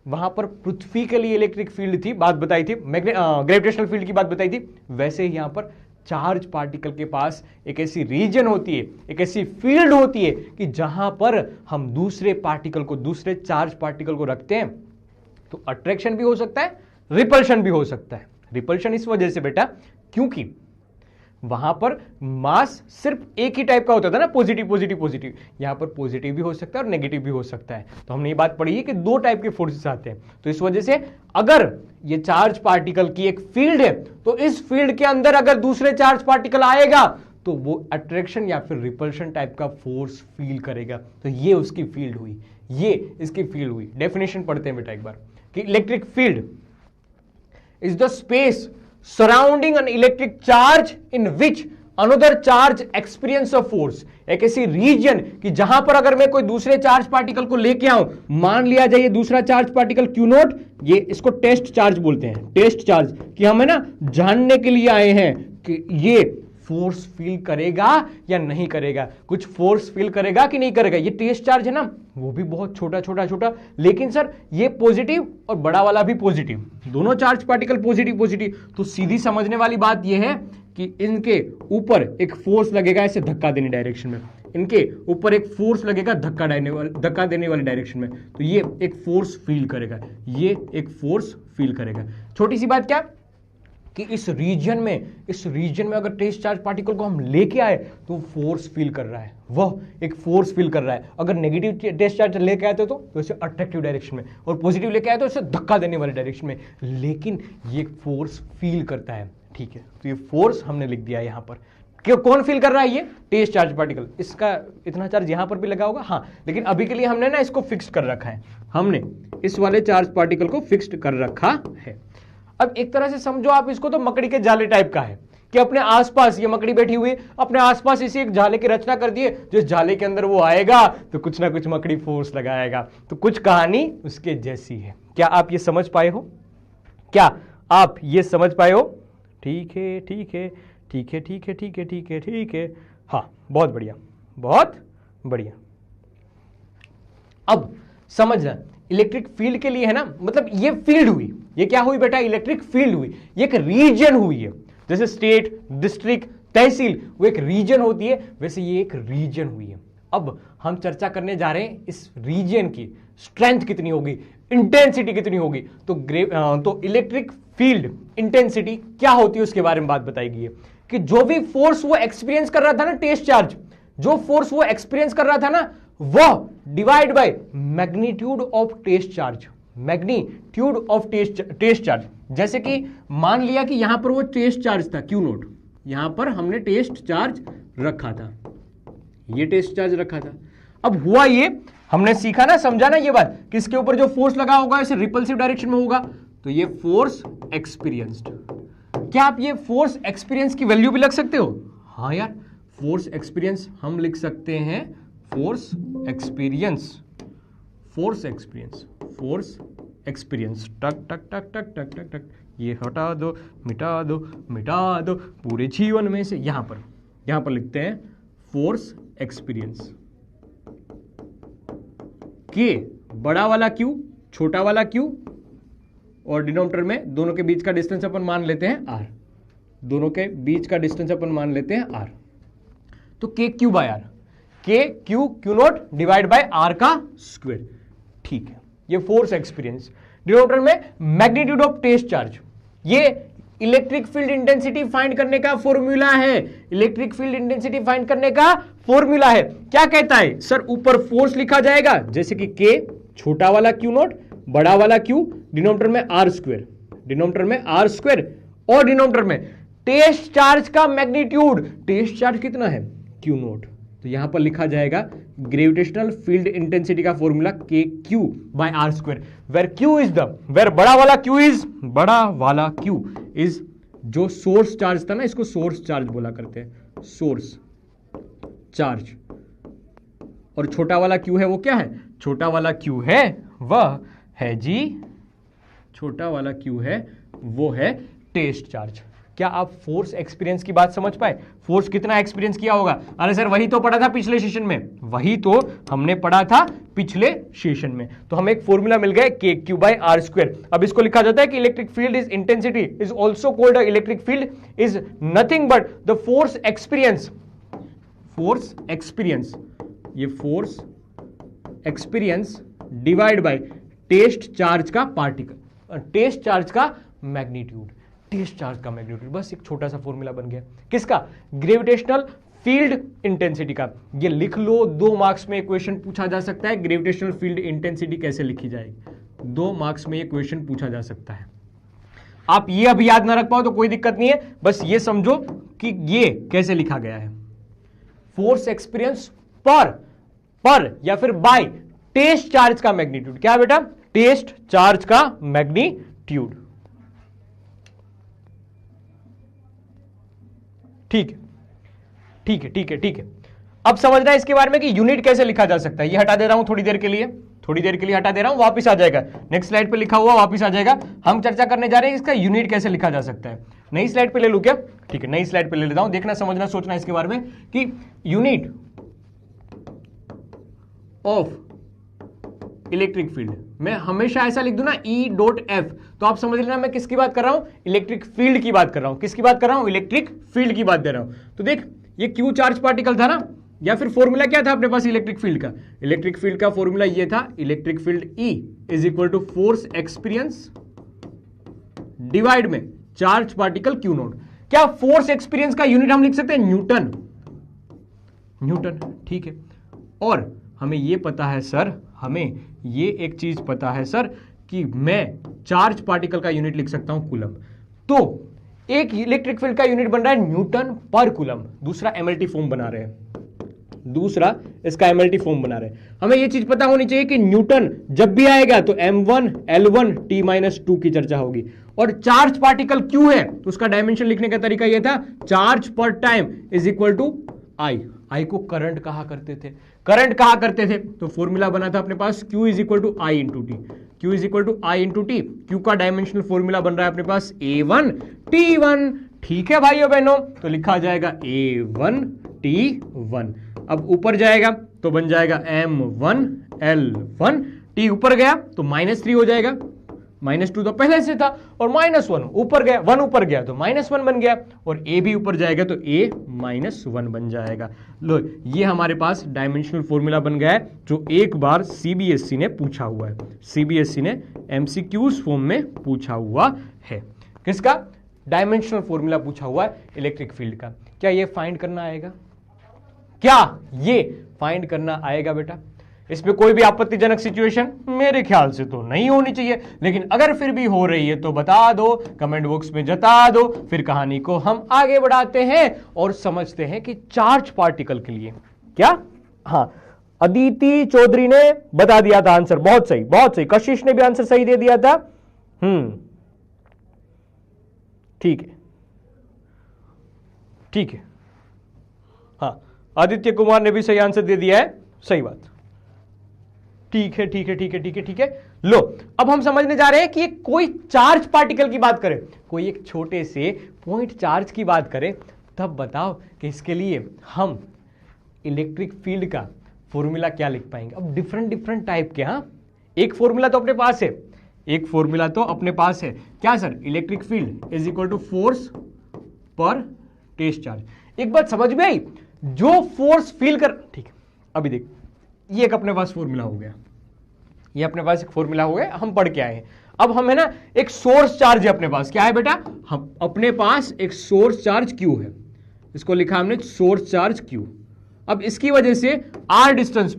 वहां पर पृथ्वी के लिए इलेक्ट्रिक फील्ड थी, बात बताई थी, ग्रेविटेशनल फील्ड की बात बताई थी, वैसे ही यहां पर चार्ज पार्टिकल के पास एक ऐसी रीजन होती है, एक ऐसी फील्ड होती है कि जहां पर हम दूसरे पार्टिकल को, दूसरे चार्ज पार्टिकल को रखते हैं तो अट्रैक्शन भी हो सकता है, रिपल्शन भी हो सकता है। रिपल्शन इस वजह से बेटा क्योंकि वहां पर मास सिर्फ एक ही टाइप का होता था ना, पॉजिटिव पॉजिटिव पॉजिटिव। यहां पर पॉजिटिव भी हो सकता है और नेगेटिव भी हो सकता है। तो हमने ये बात पढ़ी है कि दो टाइप के फोर्सेस आते हैं। तो इस वजह से अगर ये चार्ज पार्टिकल की एक फील्ड है तो इस फील्ड के अंदर अगर दूसरे चार्ज पार्टिकल आएगा तो वो अट्रैक्शन या फिर रिपल्शन टाइप का फोर्स फील करेगा। तो ये उसकी फील्ड हुई, ये इसकी फील्ड हुई। डेफिनेशन पढ़ते हैं बेटा एक बार कि electric field is the space surrounding an electric charge in which another charge experience of force। एक ऐसी रीजन कि जहां पर अगर मैं कोई दूसरे चार्ज पार्टिकल को लेके आऊं, मान लिया जाए दूसरा चार्ज पार्टिकल Q नोट, ये इसको टेस्ट चार्ज बोलते हैं, टेस्ट चार्ज, कि हम है ना जानने के लिए आए हैं कि ये फोर्स फील करेगा या नहीं करेगा, कुछ फोर्स फील करेगा कि नहीं करेगा। ये टेस्ट चार्ज है ना, वो भी बहुत छोटा छोटा छोटा, लेकिन सर ये पॉजिटिव और बड़ा वाला भी पॉजिटिव, दोनों चार्ज पार्टिकल पॉजिटिव पॉजिटिव। तो सीधी समझने वाली बात ये है कि इनके ऊपर एक फोर्स लगेगा ऐसे धक्का देने डायरेक्शन में, इनके ऊपर एक फोर्स लगेगा धक्का देने वाले डायरेक्शन में। तो ये एक फोर्स फील करेगा, ये एक फोर्स फील करेगा। छोटी सी बात क्या कि इस रीजन में अगर टेस्ट चार्ज पार्टिकल को हम लेके आए तो फोर्स फील कर रहा है, वह एक फोर्स फील कर रहा है। अगर नेगेटिव टेस्ट चार्ज लेके आए तो इसे अट्रैक्टिव डायरेक्शन में, और पॉजिटिव लेके आए तो इसे धक्का देने वाले डायरेक्शन में, लेकिन ये फोर्स फील करता है। ठीक है, तो ये फोर्स हमने लिख दिया यहां पर। क्यों, कौन फील कर रहा है? ये टेस्ट चार्ज पार्टिकल। इसका इतना चार्ज यहां पर भी लगा होगा, हाँ, लेकिन अभी के लिए हमने ना इसको फिक्स कर रखा है, हमने इस वाले चार्ज पार्टिकल को फिक्स्ड कर रखा है। अब एक तरह से समझो आप इसको, तो मकड़ी के जाले टाइप का है कि अपने आसपास ये मकड़ी बैठी हुई, अपने आसपास इसी एक जाले की रचना कर दिए, जिस जाले के अंदर वो आएगा तो कुछ ना कुछ मकड़ी फोर्स लगाएगा। तो कुछ कहानी उसके जैसी है। क्या आप ये समझ पाए हो? क्या आप ये समझ पाए हो? ठीक है ठीक है ठीक है ठीक है ठीक है ठीक है ठीक है, हाँ, बहुत बढ़िया बहुत बढ़िया। अब समझना, इलेक्ट्रिक फील्ड के लिए है ना, मतलब ये फील्ड हुई, ये क्या हुई बेटा? इलेक्ट्रिक फील्ड हुई, ये एक रीजन हुई है। जैसे स्टेट, डिस्ट्रिक्ट, तहसील वो एक रीजन होती है, वैसे ये एक रीजन हुई है। अब हम चर्चा करने जा रहे हैं इस रीजन की स्ट्रेंथ कितनी होगी, इंटेंसिटी कितनी होगी। तो इलेक्ट्रिक फील्ड इंटेंसिटी क्या होती है उसके बारे में बात बताएगी ये, कि जो भी फोर्स वो एक्सपीरियंस कर रहा था ना, टेस्ट चार्ज, जो फोर्स वो एक्सपीरियंस कर रहा था ना, वह divide by magnitude of test charge, magnitude of test charge. जैसे कि मान लिया कि यहां पर वो टेस्ट चार्ज था Q नोट, यहां पर हमने टेस्ट चार्ज रखा था, ये टेस्ट चार्ज रखा था। अब हुआ ये, हमने सीखा ना, समझा ना ये बात, कि इसके ऊपर जो फोर्स लगा होगा इसे रिपल्सिव डायरेक्शन में होगा, तो ये फोर्स एक्सपीरियंस्ड। क्या आप ये फोर्स एक्सपीरियंस की वैल्यू भी लग सकते हो? हाँ यार, फोर्स एक्सपीरियंस हम लिख सकते हैं, force experience, force experience, force experience, टक टक टक टक टक टक टक, ये हटा दो, मिटा दो, मिटा दो, पूरे जीवन में से यहां पर लिखते हैं फोर्स एक्सपीरियंस। के बड़ा वाला Q, छोटा वाला Q, और डिनोमिनेटर में दोनों के बीच का डिस्टेंस अपन मान लेते हैं R, दोनों के बीच का डिस्टेंस अपन मान लेते हैं R। तो के Q बाय R, के Q note divide by R का स्क्वायर। ठीक है, ये फोर्स एक्सपीरियंस। डिनोमिनेटर में मैग्नीट्यूड ऑफ टेस्ट चार्ज, ये इलेक्ट्रिक फील्ड इंटेंसिटी फाइंड करने का फॉर्मूला है, इलेक्ट्रिक फील्ड इंटेंसिटी फाइंड करने का फॉर्मूला है। क्या कहता है सर? ऊपर फोर्स लिखा जाएगा, जैसे कि के छोटा वाला Q नोट, बड़ा वाला Q, डिनोमिनेटर में R स्क्वायर, डिनोमिनेटर में R स्क्वायर, और डिनोमिनेटर में टेस्ट चार्ज का मैग्नीट्यूड, टेस्ट चार्ज कितना है? Q naught. तो यहां पर लिखा जाएगा ग्रेविटेशनल फील्ड इंटेंसिटी का formula k Q by R square, where बड़ा वाला Q इज जो सोर्स चार्ज था ना, इसको सोर्स चार्ज बोला करते हैं, सोर्स चार्ज, और छोटा वाला Q है वो क्या है? छोटा वाला Q है वह है जी, छोटा वाला Q है वो है टेस्ट चार्ज। क्या आप फोर्स एक्सपीरियंस की बात समझ पाए? फोर्स कितना एक्सपीरियंस किया होगा? अरे सर वही तो पढ़ा था पिछले सेशन में, वही तो हमने पढ़ा था पिछले सेशन में। तो हमें एक फॉर्मूला मिल गया KQ/R²। अब इसको लिखा जाता है कि electric field is intensity is also called electric field is nothing but the force experience, force experience, ये force experience divide by test charge का पार्टिकल, टेस्ट चार्ज का मैग्नीट्यूड, टेस्ट चार्ज का मैग्नीट्यूड। बस एक छोटा सा फॉर्मूला बन गया किसका? ग्रेविटेशनल फील्ड इंटेंसिटी का। ये लिख लो, 2 मार्क्स में क्वेश्चन पूछा जा सकता है, ग्रेविटेशनल फील्ड इंटेंसिटी कैसे लिखी जाएगी। 2 मार्क्स में ये क्वेश्चन पूछा जा सकता है। आप ये अभी याद ना रख पाओ तो कोई दिक्कत नहीं है, बस ये समझो कि ये कैसे लिखा गया है। फोर्स एक्सपीरियंस पर या फिर बाय टेस्ट चार्ज का मैग्नीट्यूड। क्या बेटा? टेस्ट चार्ज का मैग्नीट्यूड। ठीक है, ठीक है, ठीक है, ठीक है। अब समझना है इसके बारे में कि यूनिट कैसे लिखा जा सकता है। ये हटा दे रहा हूं थोड़ी देर के लिए, हटा दे रहा हूं, वापस आ जाएगा, नेक्स्ट स्लाइड पे लिखा हुआ वापस आ जाएगा। हम चर्चा करने जा रहे हैं इसका यूनिट कैसे लिखा जा सकता है। नई स्लाइड पे ले लूं क्या? ठीक है, नई स्लाइड पे ले लेता हूं। देखना, समझना, सोचना इसके बारे में कि यूनिट ऑफ इलेक्ट्रिक फील्ड मैं हमेशा ऐसा लिख दूं ना E.F, तो आप समझ लेना मैं किसकी बात कर रहा हूं? इलेक्ट्रिक फील्ड की बात कर रहा हूं। किसकी बात कर रहा हूं? इलेक्ट्रिक फील्ड की बात दे रहा हूं। तो देख, ये Q चार्ज पार्टिकल था ना, या फिर फॉर्मूला क्या था अपने पास इलेक्ट्रिक फील्ड का? इलेक्ट्रिक फील्ड का फॉर्मूला ये था, electric field E is equal to force experience divide में चार्ज पार्टिकल Q0। क्या फोर्स एक्सपीरियंस का यूनिट हम लिख सकते हैं? न्यूटन, न्यूटन, ठीक है। और हमें ये पता है सर, हमें ये एक चीज पता है सर कि मैं चार्ज पार्टिकल का यूनिट लिख सकता हूं कूलम। तो एक इलेक्ट्रिक फील्ड का यूनिट बन रहा है न्यूटन पर कूलम, दूसरा एमएलटी फॉर्म बना रहे हैं, दूसरा इसका एमएलटी फॉर्म बना रहे हैं। हमें ये चीज पता होनी चाहिए कि न्यूटन जब भी आएगा तो M1 L1 T-2 की चर्चा होगी। और चार्ज पार्टिकल Q है तो उसका डायमेंशन लिखने का तरीका यह था, चार्ज पर time is equal to I को करंट कहा करते थे, करंट कहा करते थे। तो फॉर्मूला बना था अपने पास Q is equal to I into t, Q is equal to I into t. Q का डायमेंशनल फॉर्मूला बन रहा है अपने पास A1 T1। ठीक है भाइयों बहनों, तो लिखा जाएगा A1 T1। अब ऊपर जाएगा तो बन जाएगा M1 L1, T ऊपर गया तो -3 हो जाएगा, -2 तो पहले से था, और -1 ऊपर गया, 1 ऊपर गया तो -1 बन गया, और A भी ऊपर जाएगा तो A-1 बन जाएगा। लो, ये हमारे पास डायमेंशनल फॉर्मूला बन गया है जो एक बार CBSE ने पूछा हुआ है, CBSE ने MCQs फॉर्म में पूछा हुआ है। किसका? डायमेंशनल फॉर्मूला पूछा हुआ है इलेक्ट्रिक फील्ड का। क्या ये फाइंड करना आएगा? क्या ये फाइंड करना आएगा बेटा? इसमें कोई भी आपत्तिजनक सिचुएशन मेरे ख्याल से तो नहीं होनी चाहिए, लेकिन अगर फिर भी हो रही है तो बता दो, कमेंट बॉक्स में जता दो। फिर कहानी को हम आगे बढ़ाते हैं और समझते हैं कि चार्ज पार्टिकल के लिए क्या। हाँ, अदिति चौधरी ने बता दिया था आंसर, बहुत सही, बहुत सही। कशिश ने भी आंसर सही दे दिया था। ठीक है, ठीक है। हाँ, आदित्य कुमार ने भी सही आंसर दे दिया है, सही बात। ठीक है, ठीक है, ठीक है, ठीक है, ठीक है। लो, अब हम समझने जा रहे हैं कि कोई चार्ज पार्टिकल की बात करें, कोई एक छोटे से पॉइंट चार्ज की बात करें, तब बताओ कि इसके लिए हम इलेक्ट्रिक फील्ड का फॉर्मूला क्या लिख पाएंगे। अब डिफरेंट टाइप के, हाँ, एक फॉर्मूला तो अपने पास है, एक फॉर्मूला तो अपने पास है। क्या sir? Electric field is equal to force पर टेस्ट चार्ज। एक बात समझ में आई, जो फोर्स फील कर, ठीक है, अभी देख, ये एक अपने पास फॉर्मूला हो गया, ये अपने पास एक फॉर्मूला हो गया, हम पढ़ के आए हैं। अब हम है ना, एक सोर्स चार्ज है अपने पास। क्या है बेटा? हम अपने पास एक सोर्स चार्ज Q है, इसको लिखा हमने सोर्स चार्ज Q। अब इसकी वजह से R डिस्टेंस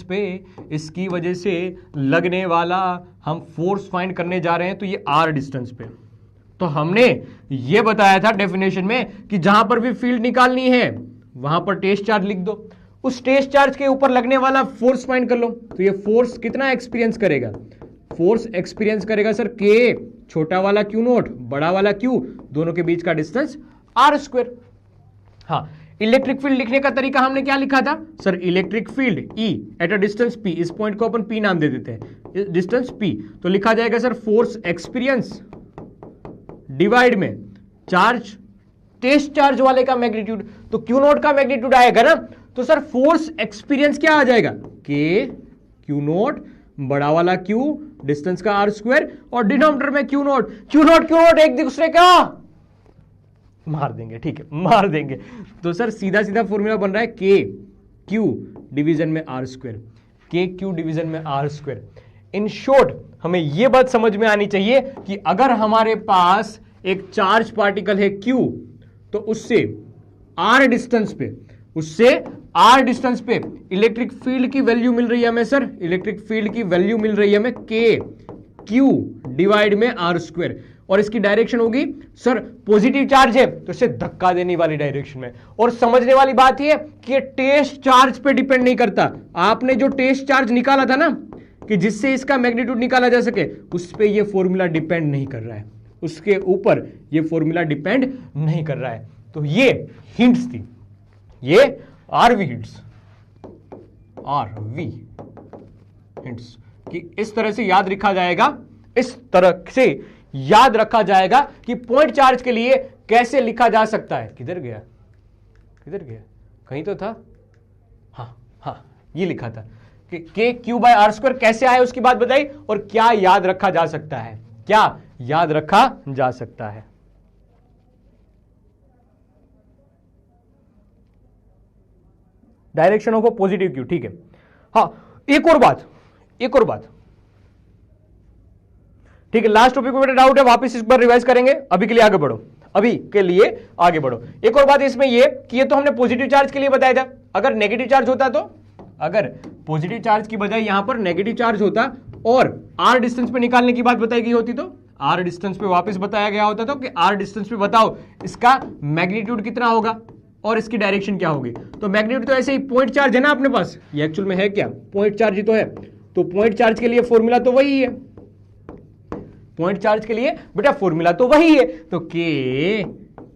पे इसकी वजह से लगने वाला हम फोर्स फाइंड करने जा रहे हैं, तो ये R डिस्टेंस पे। तो हमने ये बताया था डेफिनेशन में कि जहां पर भी फील्ड निकालनी है वहां पर टेस्ट चार्ज लिख दो, उस टेस्ट चार्ज के ऊपर लगने वाला फोर्स फाइंड कर लो। तो ये फोर्स कितना एक्सपीरियंस करेगा? फोर्स एक्सपीरियंस करेगा सर K, छोटा वाला Q0, बड़ा वाला Q, दोनों के बीच का डिस्टेंस R²। हाँ, इलेक्ट्रिक फील्ड लिखने का तरीका हमने क्या लिखा था sir? Electric field E at a distance P, इस पॉइंट को अपन P नाम दे देते हैं, डिस्टेंस P। तो लिखा जाएगा सर फोर्स एक्सपीरियंस डिवाइड में चार्ज, टेस्ट चार्ज वाले का मैग्नीट्यूड, तो क्यू नॉट का मैग्नीट्यूड आएगा ना, तो सर फोर्स एक्सपीरियंस क्या आ जाएगा, के क्यू नॉट बड़ा वाला क्यू, डिस्टेंस का आर स्क्वायर, और डिनोमिनेटर में Q not, Q not Q not एक दूसरे का मार देंगे, ठीक है, मार देंगे। तो सर सीधा सीधा फॉर्मूला बन रहा है के क्यू डिवीजन में आर स्क्वायर, के क्यू डिवीजन में आर स्क्वायर। इन शॉर्ट हमें यह बात समझ में आनी चाहिए कि अगर हमारे पास एक चार्ज पार्टिकल है Q, तो उससे R डिस्टेंस पे इलेक्ट्रिक फील्ड की वैल्यू मिल रही है हमें सर, इलेक्ट्रिक फील्ड की वैल्यू मिल रही है हमें के क्यू डिवाइड में आर स्क्वायर, और इसकी डायरेक्शन होगी सर, पॉजिटिव चार्ज है तो इसे धक्का देने वाली डायरेक्शन में। और समझने वाली बात यह कि टेस्ट चार्ज पे डिपेंड नहीं करता, आपने जो टेस्ट चार्ज निकाला था ना कि जिससे इसका मैग्नीट्यूड निकाला जा सके, उस पे ये फॉर्मूला डिपेंड नहीं कर रहा है, उसके ऊपर ये फॉर्मूला डिपेंड नहीं कर रहा है। तो ये हिंट्स थी, ये आरवी हिंट्स, आरवी हिंट्स कि इस तरह से याद रखा जाएगा, इस तरह से याद रखा जाएगा कि पॉइंट चार्ज के लिए कैसे लिखा जा सकता है। किधर गया, किधर गया, कहीं तो था, हाँ ये लिखा था कि के क्यू बाय आर स्क्वायर कैसे आए उसकी बात बताई, और क्या याद रखा जा सकता है, क्या याद रखा जा सकता है। डायरेक्शन ऑफ पॉजिटिव क्यू, ठीक है। हाँ एक और बात, ठीक है, लास्ट टॉपिक में डाउट है, वापस इस बार रिवाइज करेंगे, अभी के लिए आगे बढ़ो, अभी के लिए आगे बढ़ो। एक और बात इसमें ये कि ये तो हमने पॉजिटिव चार्ज के लिए बताया था, अगर नेगेटिव चार्ज होता तो, अगर पॉजिटिव चार्ज की बजाय यहां पर नेगेटिव चार्ज होता और आर डिस्टेंस पे निकालने की बात बताई गई होती, तो आर डिस्टेंस पे वापस बताया गया होता तो कि आर डिस्टेंस पे बताओ इसका मैग्नीट्यूड कितना होगा और इसकी डायरेक्शन क्या होगी। तो मैग्नीट्यूड तो ऐसे ही पॉइंट चार्ज है ना अपने पास, ये एक्चुअल में है क्या, पॉइंट चार्ज ही तो है, तो पॉइंट चार्ज के लिए फॉर्मूला तो वही है, पॉइंट चार्ज के लिए बेटा फॉर्मूला तो वही है, तो के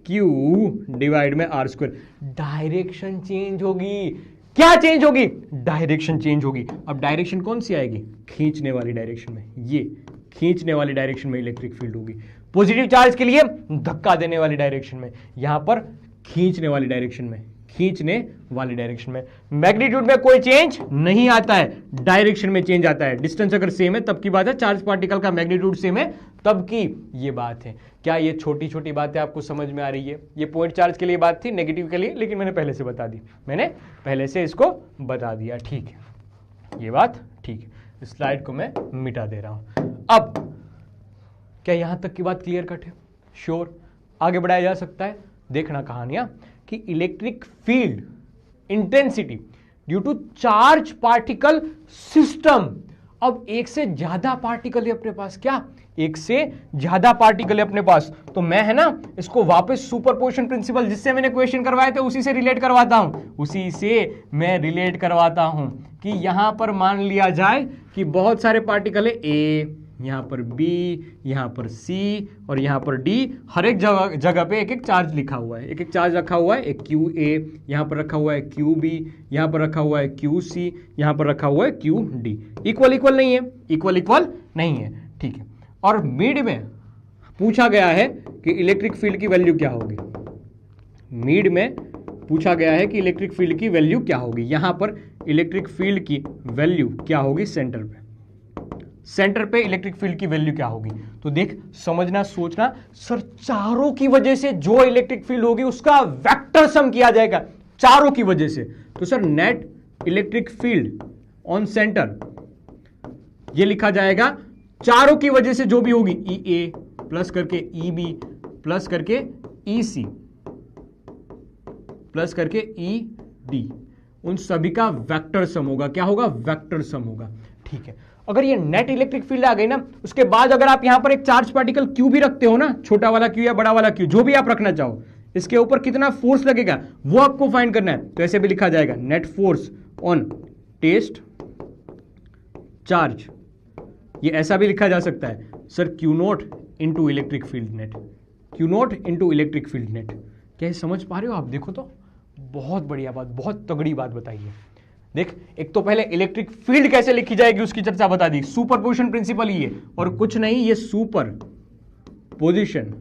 क्यू डिवाइड में आर स्क्वायर। डायरेक्शन चेंज होगी, क्या चेंज होगी, डायरेक्शन चेंज होगी। अब डायरेक्शन कौन सी आएगी, खींचने वाली डायरेक्शन में, ये खींचने वाली डायरेक्शन में इलेक्ट्रिक फील्ड होगी। पॉजिटिव चार्ज के लिए धक्का देने वाली डायरेक्शन में, यहां पर खींचने वाली डायरेक्शन में, खींचने वाली डायरेक्शन में। मैग्नीट्यूड में कोई चेंज नहीं आता है, डायरेक्शन में चेंज आता है। डिस्टेंस अगर सेम है तब की बात है, चार्ज पार्टिकल का मैग्नीट्यूड सेम है तब की ये बात है। क्या ये छोटी छोटी बातें आपको समझ में आ रही है? ये पॉइंट चार्ज के लिए बात थी, नेगेटिव के लिए, लेकिन मैंने पहले से बता दी, मैंने पहले से इसको बता दिया, ठीक है, ये बात ठीक है। स्लाइड को मैं मिटा दे रहा हूं। अब क्या यहां तक की बात क्लियर कट है? श्योर, आगे बढ़ाया जा सकता है। देखना कहानियां कि electric field intensity due to charge particle system. अब एक से ज्यादा पार्टिकल है अपने पास, क्या एक से ज्यादा पार्टिकल है अपने पास, तो मैं है ना इसको वापस सुपरपोजिशन प्रिंसिपल जिससे मैंने क्वेश्चन करवाए थे उसी से रिलेट करवाता हूं, उसी से मैं रिलेट करवाता हूं कि यहां पर मान लिया जाए कि बहुत सारे पार्टिकल है, ए, यहां पर बी, यहां पर सी और यहां पर डी, हर एक जगह पे एक एक चार्ज लिखा हुआ है, एक एक चार्ज रखा हुआ है, एक क्यू ए, यहां पर रखा हुआ है क्यू बी, यहां पर रखा हुआ है क्यू सी, यहां पर रखा हुआ है क्यू डी। इक्वल इक्वल नहीं है, इक्वल इक्वल नहीं है, ठीक है। और मिड में पूछा गया है कि इलेक्ट्रिक फील्ड की वैल्यू क्या होगी, मिड में पूछा गया है कि इलेक्ट्रिक फील्ड की वैल्यू क्या होगी। यहां पर इलेक्ट्रिक फील्ड की वैल्यू क्या होगी, सेंटर पे, सेंटर पे इलेक्ट्रिक फील्ड की वैल्यू क्या होगी। तो देख समझना सोचना, सर चारों की वजह से जो इलेक्ट्रिक फील्ड होगी उसका वेक्टर सम किया जाएगा, चारों की वजह से। तो sir net electric field on centre ये लिखा जाएगा चारों की वजह से जो भी होगी, ई ए प्लस करके ई बी प्लस करके ई सी प्लस करके ई डी, उन सभी का वेक्टर सम होगा। क्या होगा, वेक्टर सम होगा, ठीक है। अगर ये नेट इलेक्ट्रिक फील्ड आ गई ना, उसके बाद अगर आप यहां पर एक चार्ज पार्टिकल क्यू भी रखते हो ना, छोटा वाला क्यू या बड़ा वाला क्यू, जो भी आप रखना चाहो, इसके ऊपर कितना फोर्स लगेगा वो आपको फाइंड करना है। तो ऐसे भी लिखा जाएगा net force on test charge, ये ऐसा भी लिखा जा सकता है sir Q naught into electric field net, Q naught into electric field net. क्या समझ पा रहे हो आप? देखो तो बहुत बढ़िया बात, बहुत तगड़ी बात बताइए। देख, एक तो पहले इलेक्ट्रिक फील्ड कैसे लिखी जाएगी उसकी चर्चा बता दी, सुपरपोजिशन प्रिंसिपल ही है और कुछ नहीं, ये सुपर पोजिशन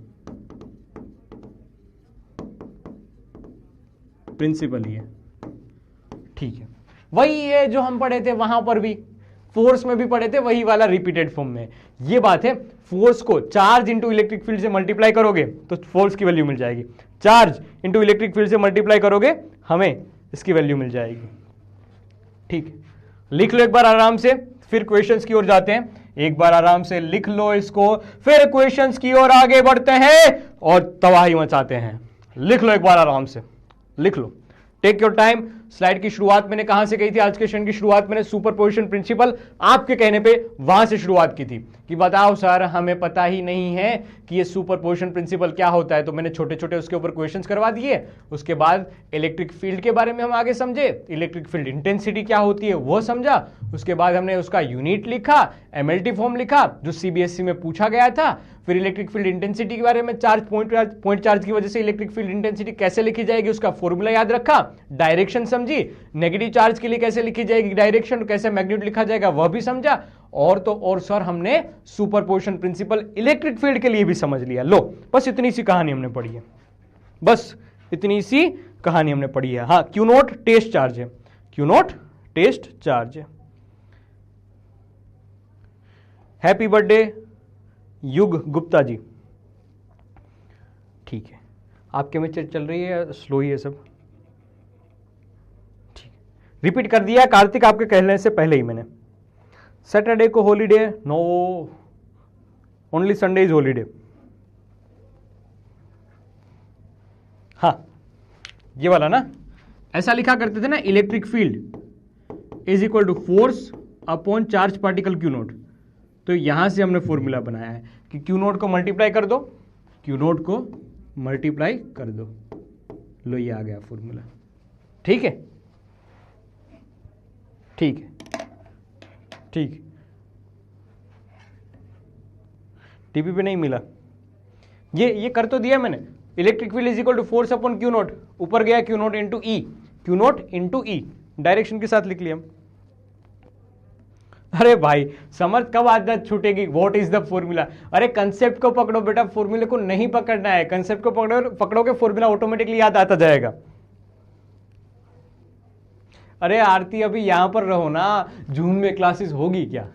प्रिंसिपल ही है। ठीक है, वही है जो हम पढ़े थे वहां पर भी, फोर्स में भी पढ़े थे, वही वाला रिपीटेड फॉर्म में। ये बात है, फोर्स को चार्ज इंटू इलेक्ट्रिक फील्ड से मल्टीप्लाई करोगे तो फोर्स की वैल्यू मिल जाएगी, चार्ज इंटू इलेक्ट्रिक फील्ड से मल्टीप्लाई करोगे हमें इसकी वैल्यू मिल जाएगी। ठीक है, लिख लो एक बार आराम से, फिर क्वेश्चंस की ओर जाते हैं। एक बार आराम से लिख लो इसको, फिर क्वेश्चंस की ओर आगे बढ़ते हैं और तबाही मचाते हैं। लिख लो एक बार आराम से, लिख लो, टेक योर टाइम। स्लाइड की शुरुआत मैंने कहां से कही थी? आज के सेशन की शुरुआत मैंने सुपरपोजिशन प्रिंसिपल आपके कहने पे वहां से शुरुआत की थी कि बताओ सर हमें पता ही नहीं है कि ये सुपरपोजिशन प्रिंसिपल क्या होता है। तो मैंने छोटे छोटे उसके ऊपर क्वेश्चंस करवा दिए। उसके बाद इलेक्ट्रिक फील्ड के बारे में हम आगे समझे, इलेक्ट्रिक फील्ड इंटेंसिटी क्या होती है वो समझा। उसके बाद हमने उसका यूनिट लिखा, एमएलटी फॉर्म लिखा जो सीबीएसई में पूछा गया था। फिर इलेक्ट्रिक फील्ड इंटेंसिटी के बारे में, चार्ज पॉइंट चार्ज की वजह से इलेक्ट्रिक फील्ड इंटेंसिटी कैसे लिखी जाएगी उसका फॉर्मूला याद रखा, डायरेक्शन समझी, नेगेटिव चार्ज के लिए कैसे लिखी जाएगी डायरेक्शन, कैसे मैग्नीट्यूड लिखा जाएगा वह भी समझा। और तो और सर हमने सुपरपोजिशन प्रिंसिपल इलेक्ट्रिक फील्ड के लिए भी समझ लिया। लो बस इतनी सी कहानी हमने पढ़ी है, बस इतनी सी कहानी हमने पढ़ी है। हाँ, क्यू नॉट टेस्ट चार्ज है, क्यू नॉट टेस्ट चार्ज है। हैप्पी बर्थडे युग गुप्ता जी। ठीक है, आपके में चल रही है, स्लो ही है सब। ठीक, रिपीट कर दिया कार्तिक आपके कहने से पहले ही मैंने। सैटरडे को holiday? No, only Sunday is holiday. हाँ, ये वाला ना, ऐसा लिखा करते थे ना, electric field is equal to force upon charge particle Q naught. तो यहां से हमने फॉर्मूला बनाया है कि क्यू नोट को मल्टीप्लाई कर दो, क्यू नोट को मल्टीप्लाई कर दो, लो ये आ गया फॉर्मूला। ठीक है, ठीक है, ठीक। टीपी पे नहीं मिला, ये कर तो दिया मैंने। Electric field is equal to force upon Q naught, ऊपर गया Q naught into E, Q naught into E, direction के साथ लिख लिया हम। अरे भाई समझ कब आदत छूटेगी? What is the formula? अरे कंसेप्ट को पकड़ो बेटा, फॉर्मूले को नहीं पकड़ना है। कंसेप्ट को पकड़ोगे फॉर्मूला ऑटोमेटिकली याद आता जाएगा। अरे आरती अभी यहां पर रहो ना, जून में क्लासेस होगी क्या?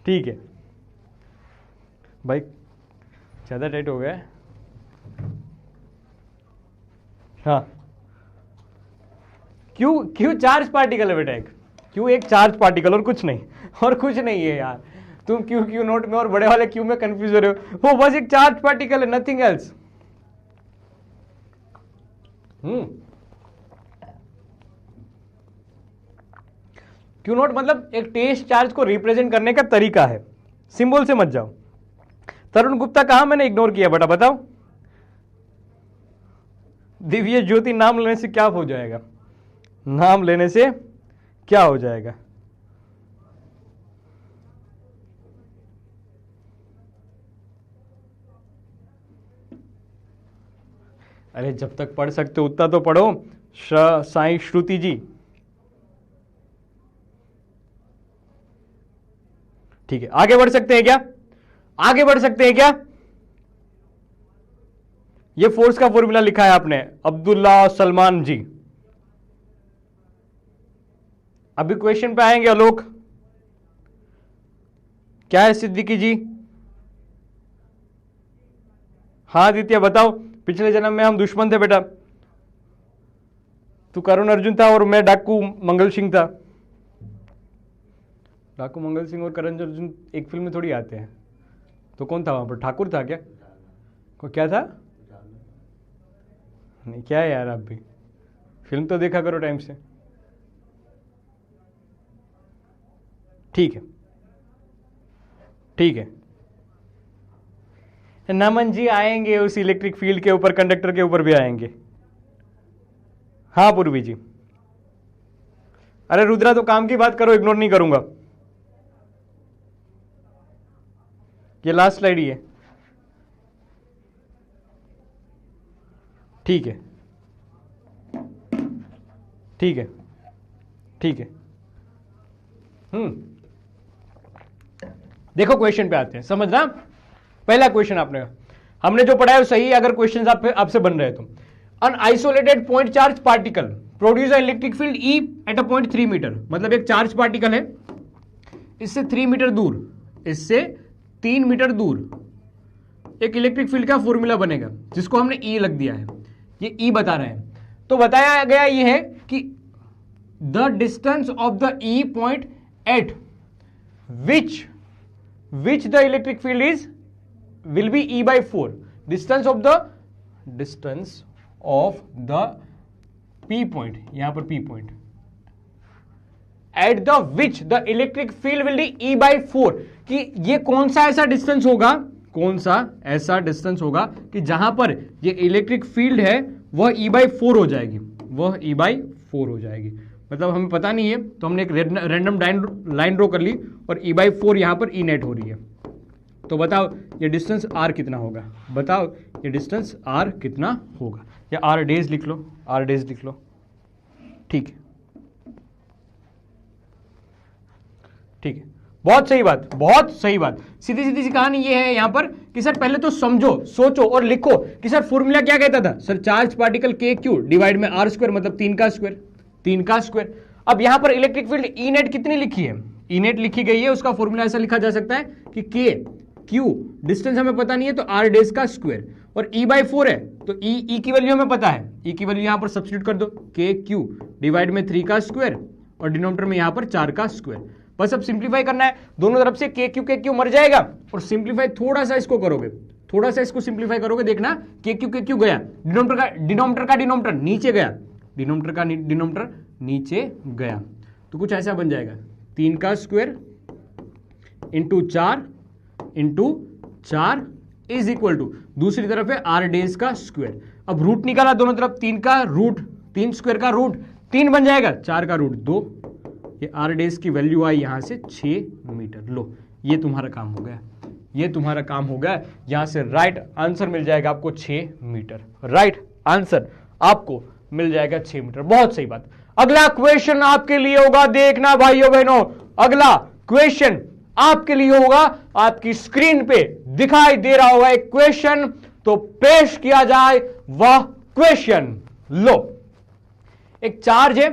ठीक है भाई, ज्यादा टाइट हो गया। हाँ, क्यों चार्ज पार्टिकल है बेटा, क्यों एक चार्ज पार्टिकल और कुछ नहीं, और कुछ नहीं है यार। तुम क्यू नोट में और बड़े वाले क्यू में कंफ्यूज हो रहे हो, वो बस एक चार्ज पार्टिकल है, नथिंग एल्स। क्यू नोट मतलब एक टेस्ट चार्ज को रिप्रेजेंट करने का तरीका है, सिंबल से मत जाओ। तरुण गुप्ता कहां मैंने इग्नोर किया बेटा, बताओ। दिव्य ज्योति नाम लेने से क्या हो जाएगा? नाम लेने से क्या हो जाएगा? अरे जब तक पढ़ सकते हो उतना तो पढ़ो। साई श्रुति जी, ठीक है, आगे बढ़ सकते हैं क्या? आगे बढ़ सकते हैं क्या? ये फोर्स का फॉर्मूला लिखा है आपने, अब्दुल्ला सलमान जी। अभी क्वेश्चन पे आएंगे आलोक। क्या है सिद्दीकी जी? हाँ आदित्य बताओ। पिछले जन्म में हम दुश्मन थे बेटा, तू करुण अर्जुन था और मैं डाकू मंगल सिंह था। डाकू मंगल सिंह और करण अर्जुन एक फिल्म में थोड़ी आते हैं, तो कौन था वहां पर? ठाकुर था क्या? को क्या था? नहीं, क्या है यार, आप भी फिल्म तो देखा करो टाइम से। ठीक है, ठीक है। नमन जी आएंगे उस इलेक्ट्रिक फील्ड के ऊपर, कंडक्टर के ऊपर भी आएंगे। हाँ पूर्वी जी। अरे रुद्रा तो काम की बात करो, इग्नोर नहीं करूंगा। ये लास्ट स्लाइड ही है। ठीक है, ठीक है, ठीक है। देखो क्वेश्चन पे आते हैं, समझना। पहला क्वेश्चन हमने जो पढ़ा है वो सही है अगर क्वेश्चन आपसे बन रहे तो। An isolated point charge particle produce an electric field E at a point 3 metre, मतलब एक चार्ज पार्टिकल है, इससे 3 मीटर दूर, इससे 3 मीटर दूर एक इलेक्ट्रिक फील्ड का फॉर्मूला बनेगा जिसको हमने E लग दिया है, ये E बता रहे हैं। तो बताया गया ये है कि the distance of the E point eight which the electric field is will be E by 4, distance of the P point, यहां पर P point at the which the electric field will be E by 4, कि ये कौन सा ऐसा distance होगा कि जहां पर ये इलेक्ट्रिक फील्ड है वह E by 4 हो जाएगी, मतलब हमें पता नहीं है तो हमने एक रैंडम लाइन ड्रॉ कर ली और E by 4 यहां पर E नेट हो रही है। तो बताओ ये डिस्टेंस R कितना होगा, या R डेज लिख लो, ठीक है, बहुत सही बात। सीधी सी कहानी ये है यहां पर कि सर पहले तो समझो, सोचो और लिखो कि सर फॉर्मूला क्या कहता था sir, charge particle KQ divide में R स्क्वायर, मतलब 3 का स्क्वायर। अब यहां पर इलेक्ट्रिक फील्ड E नेट कितनी लिखी है, E नेट लिखी गई है, उसका फॉर्मूला ऐसा लिखा जा सकता है कि KQ डिस्टेंस हमें पता नहीं है तो R डेज का स्क्वायर, और E by 4 है तो E की वैल्यू हमें पता है, E की वैल्यू यहां पर सब्स्टिट्यूट कर दो, KQ डिवाइड में 3 का स्क्वायर और डिनोमिनेटर में यहां पर 4 का स्क्वायर। बस अब सिंप्लीफाई करना है, दोनों तरफ से KQ मर जाएगा और सिंप्लीफाई थोड़ा सा इसको सिंप्लीफाई करोगे, देखना KQ गया, डिनोमिनेटर का डिनोमिनेटर नीचे गया, तो कुछ ऐसा बन जाएगा 3 का square into 4 is equal to, दूसरी तरफ है R डेज का स्क्वायर। अब रूट निकाला दोनों तरफ, 3 का रूट 3 स्क्वायर का रूट 3 बन जाएगा, 4 का रूट 2, ये R डेज की वैल्यू आई यहां से 6 मीटर। लो ये तुम्हारा काम हो गया, यहां से राइट आंसर मिल जाएगा आपको 6 मीटर, बहुत सही बात। अगला क्वेश्चन आपके लिए होगा, देखना भाइयों बहनों, अगला क्वेश्चन आपके लिए होगा, आपकी स्क्रीन पे दिखाई दे रहा होगा एक क्वेश्चन, तो पेश किया जाए वह क्वेश्चन। लो एक चार्ज है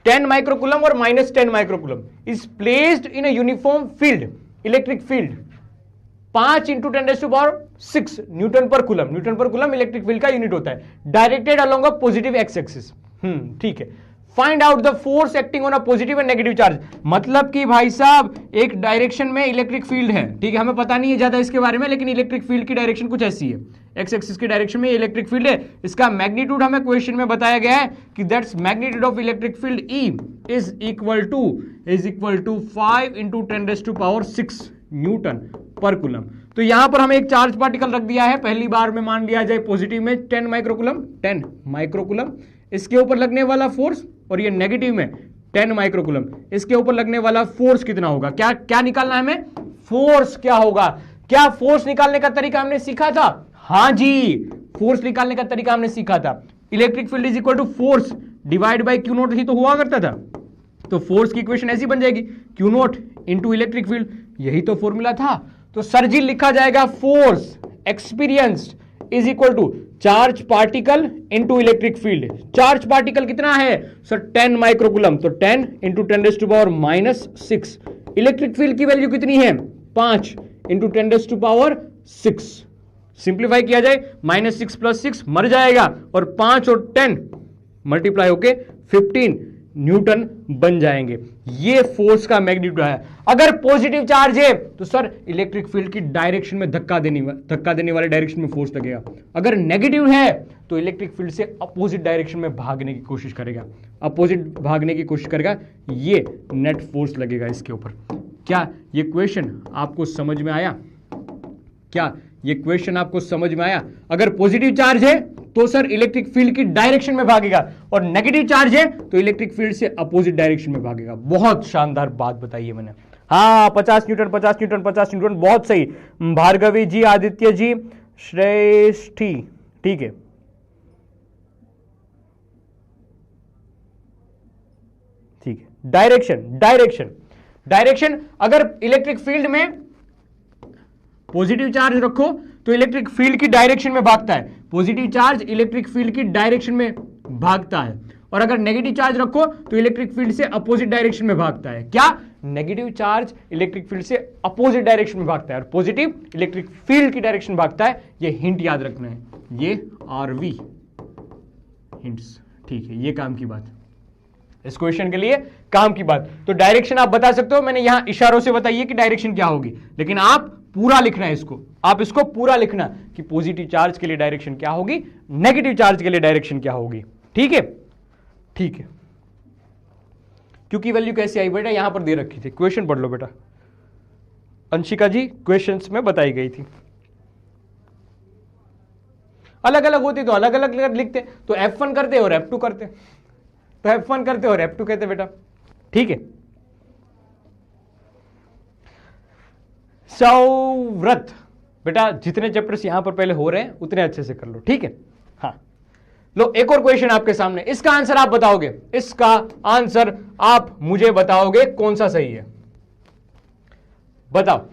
10 माइक्रोकूलम और -10 microcoulomb is placed in a uniform field, electric field 5 × 10⁶ newton पर कूलम इलेक्ट्रिक फील्ड का यूनिट होता है, directed along a positive x axis. ठीक है, find out the force acting on a positive and negative charge, मतलब कि भाई साहब एक डायरेक्शन में इलेक्ट्रिक फील्ड है, ठीक है, हमें पता नहीं है ज्यादा इसके बारे में, लेकिन इलेक्ट्रिक फील्ड की डायरेक्शन कुछ ऐसी है, एक्स एक्सिस की डायरेक्शन में इलेक्ट्रिक फील्ड है, इसका मैग्नीट्यूड हमें क्वेश्चन में बताया गया है कि that's magnitude of electric field E is equal to 5 × 10⁶ newton पर कूलम। तो यहां पर हमें एक चार्ज पार्टिकल रख दिया है, पहली बार में मान लिया जाए पॉजिटिव में 10 माइक्रोकूलम, इसके ऊपर लगने वाला फोर्स, और ये नेगेटिव में 10 माइक्रोकूलम, इसके ऊपर लगने वाला फोर्स कितना होगा, क्या निकालना है हमें, फोर्स क्या होगा। क्या फोर्स निकालने का तरीका हमने सीखा था, हां जी, फोर्स निकालने का तरीका हमने सीखा था, electric field is equal to force divide by Q naught ही तो हुआ करता था, तो फोर्स की इक्वेशन ऐसी बन जाएगी Q naught into electric field, यही तो फॉर्मूला था। तो सर जी लिखा जाएगा force experienced is equal to charge particle into electric field. Charge particle कितना है सर 10 माइक्रोकूलम, तो 10 × 10⁻⁶। इलेक्ट्रिक फील्ड की वैल्यू कितनी है 5 × 10⁻⁶। सिंप्लीफाई किया जाए -6 + 6 मर जाएगा, और 5 और 10 मल्टीप्लाई होके 15 न्यूटन बन जाएंगे। ये फोर्स का मैग्नीट्यूड है। अगर पॉजिटिव चार्ज है तो सर इलेक्ट्रिक फील्ड की डायरेक्शन में धक्का देने वाले डायरेक्शन में फोर्स लगेगा, अगर नेगेटिव है तो इलेक्ट्रिक फील्ड से अपोजिट डायरेक्शन में भागने की कोशिश करेगा, ये नेट फोर्स लगेगा इसके ऊपर। क्या ये क्वेश्चन आपको समझ में आया? अगर पॉजिटिव चार्ज है तो सर इलेक्ट्रिक फील्ड की डायरेक्शन में भागेगा, और नेगेटिव चार्ज है तो इलेक्ट्रिक फील्ड से अपोजिट डायरेक्शन में भागेगा। बहुत शानदार बात बताई है मैंने। हाँ 50 न्यूटन, बहुत सही भार्गवी जी, आदित्य जी, श्रेष्ठी, ठीक है, डायरेक्शन अगर इलेक्ट्रिक फील्ड में पॉजिटिव चार्ज रखो तो इलेक्ट्रिक फील्ड की डायरेक्शन में भागता है, पॉजिटिव चार्ज इलेक्ट्रिक फील्ड की डायरेक्शन में भागता है, और अगर नेगेटिव चार्ज रखो तो इलेक्ट्रिक फील्ड से अपोजिट डायरेक्शन में भागता है। क्या? नेगेटिव चार्ज इलेक्ट्रिक फील्ड से अपोजिट डायरेक्शन में भागता है और पॉजिटिव इलेक्ट्रिक फील्ड की डायरेक्शन भागता है। ये हिंट याद रखना है, ये आरवी हिंट्स, ठीक है, ये काम की बात, इस क्वेश्चन के लिए काम की बात। तो डायरेक्शन आप बता सकते हो, मैंने यहां इशारों से बताइए कि डायरेक्शन क्या होगी, लेकिन आप पूरा लिखना है इसको, आप इसको पूरा लिखना कि पॉजिटिव चार्ज के लिए डायरेक्शन क्या होगी, नेगेटिव चार्ज के लिए डायरेक्शन क्या होगी। ठीक है, ठीक है। क्योंकि वैल्यू कैसे आई बेटा, यहां पर दे रखी थी, क्वेश्चन पढ़ लो बेटा, अंशिका जी क्वेश्चंस में बताई गई थी। अलग अलग होती तो अलग अलग लिखते, तो F1 करते और F2 करते, तो F1 करते और F2 कहते बेटा। ठीक है, सौव्रत बेटा, जितने चैप्टर्स यहां पर पहले हो रहे हैं उतने अच्छे से कर लो। ठीक है, हाँ लो, एक और क्वेश्चन आपके सामने, इसका आंसर आप बताओगे, इसका आंसर आप मुझे बताओगे कौन सा सही है, बताओ,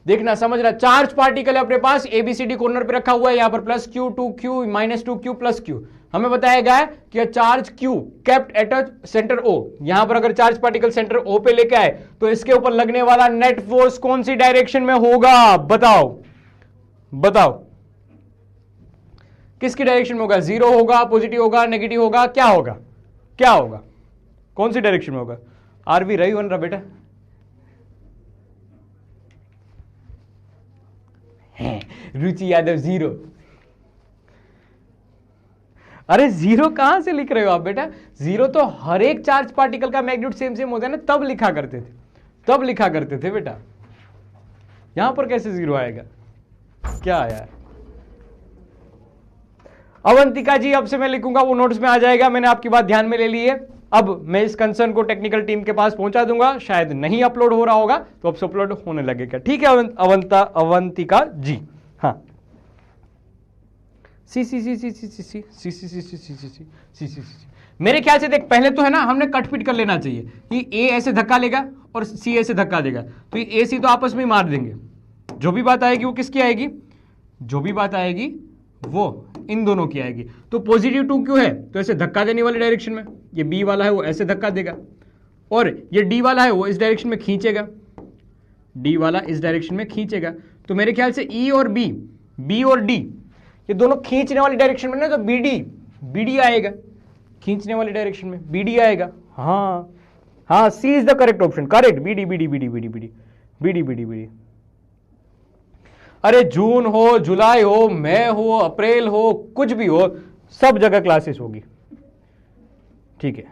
देखना समझना। चार्ज पार्टिकल है अपने पास, एबीसीडी कॉर्नर पे रखा हुआ है, यहां पर +q 2q -2q +q, हमें बताया गया है कि charge q kept at a centre O, यहां पर अगर चार्ज पार्टिकल सेंटर O पे लेके आए तो इसके ऊपर लगने वाला नेट फोर्स कौन सी डायरेक्शन में होगा, बताओ, बताओ किसकी डायरेक्शन में होगा, जीरो होगा, पॉजिटिव होगा, नेगेटिव होगा, क्या होगा, क्या होगा, कौन सी डायरेक्शन में होगा। आरवी रही बन रहा बेटा, रुचि यादव जीरो, अरे जीरो कहां से लिख रहे हो आप बेटा, जीरो तो हर एक चार्ज पार्टिकल का मैग्नीट्यूड सेम सेम होता है ना, तब लिखा करते थे, तब लिखा करते थे बेटा, यहां पर कैसे जीरो आएगा, क्या आया। अवंतिका जी, अब से मैं लिखूंगा वो नोट्स में आ जाएगा, मैंने आपकी बात ध्यान में ले ली है, अब मैं इस कंसर्न को टेक्निकल टीम के पास पहुंचा दूंगा, शायद नहीं अपलोड हो रहा होगा तो अब से अपलोड होने लगेगा। ठीक है अवंतिका जी, हाँ, सी सी सी सी सी सी सी सी सी सी सी सी सी सी सी सी, मेरे ख्याल से देख, पहले तो है ना हमने कट पिट कर लेना चाहिए कि ए ऐसे धक्का लेगा और सी ऐसे धक्का देगा, तो ये ए सी तो आपस में मार देंगे, जो भी बात आएगी वो किसकी आएगी, जो भी बात आएगी वो इन दोनों की आएगी। तो पॉजिटिव 2q है तो ऐसे धक्का देने वाले डायरेक्शन में, ये बी वाला है वो ऐसे धक्का देगा, और ये डी वाला है वो इस डायरेक्शन में खींचेगा, डी वाला इस डायरेक्शन में खींचेगा, तो मेरे ख्याल से ई और बी, बी और डी ये दोनों खींचने वाली डायरेक्शन में ना, तो बीडी आएगा, खींचने वाली डायरेक्शन में बीडी आएगा। हाँ हाँ, C is the correct option, correct, BD BD BD BD BD BD BD BD. अरे जून हो, जुलाई हो, मई हो, अप्रैल हो, कुछ भी हो, सब जगह क्लासेस होगी। ठीक है,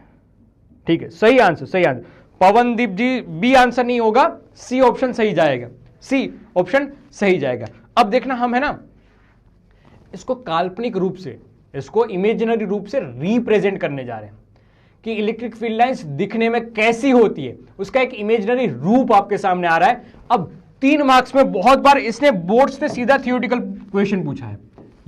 ठीक है, सही आंसर, सही आंसर। पवनदीप जी, बी आंसर नहीं होगा, सी ऑप्शन सही जाएगा, सी ऑप्शन सही जाएगा। अब देखना, हम है ना इसको काल्पनिक रूप से, इसको इमेजिनरी रूप से रिप्रेजेंट करने जा रहे हैं कि इलेक्ट्रिक फील्ड लाइंस दिखने में कैसी होती है, उसका एक इमेजिनरी रूप आपके सामने आ रहा है। अब 3 मार्क्स में बहुत बार इसने बोर्ड से सीधा थियोरेटिकल क्वेश्चन पूछा है,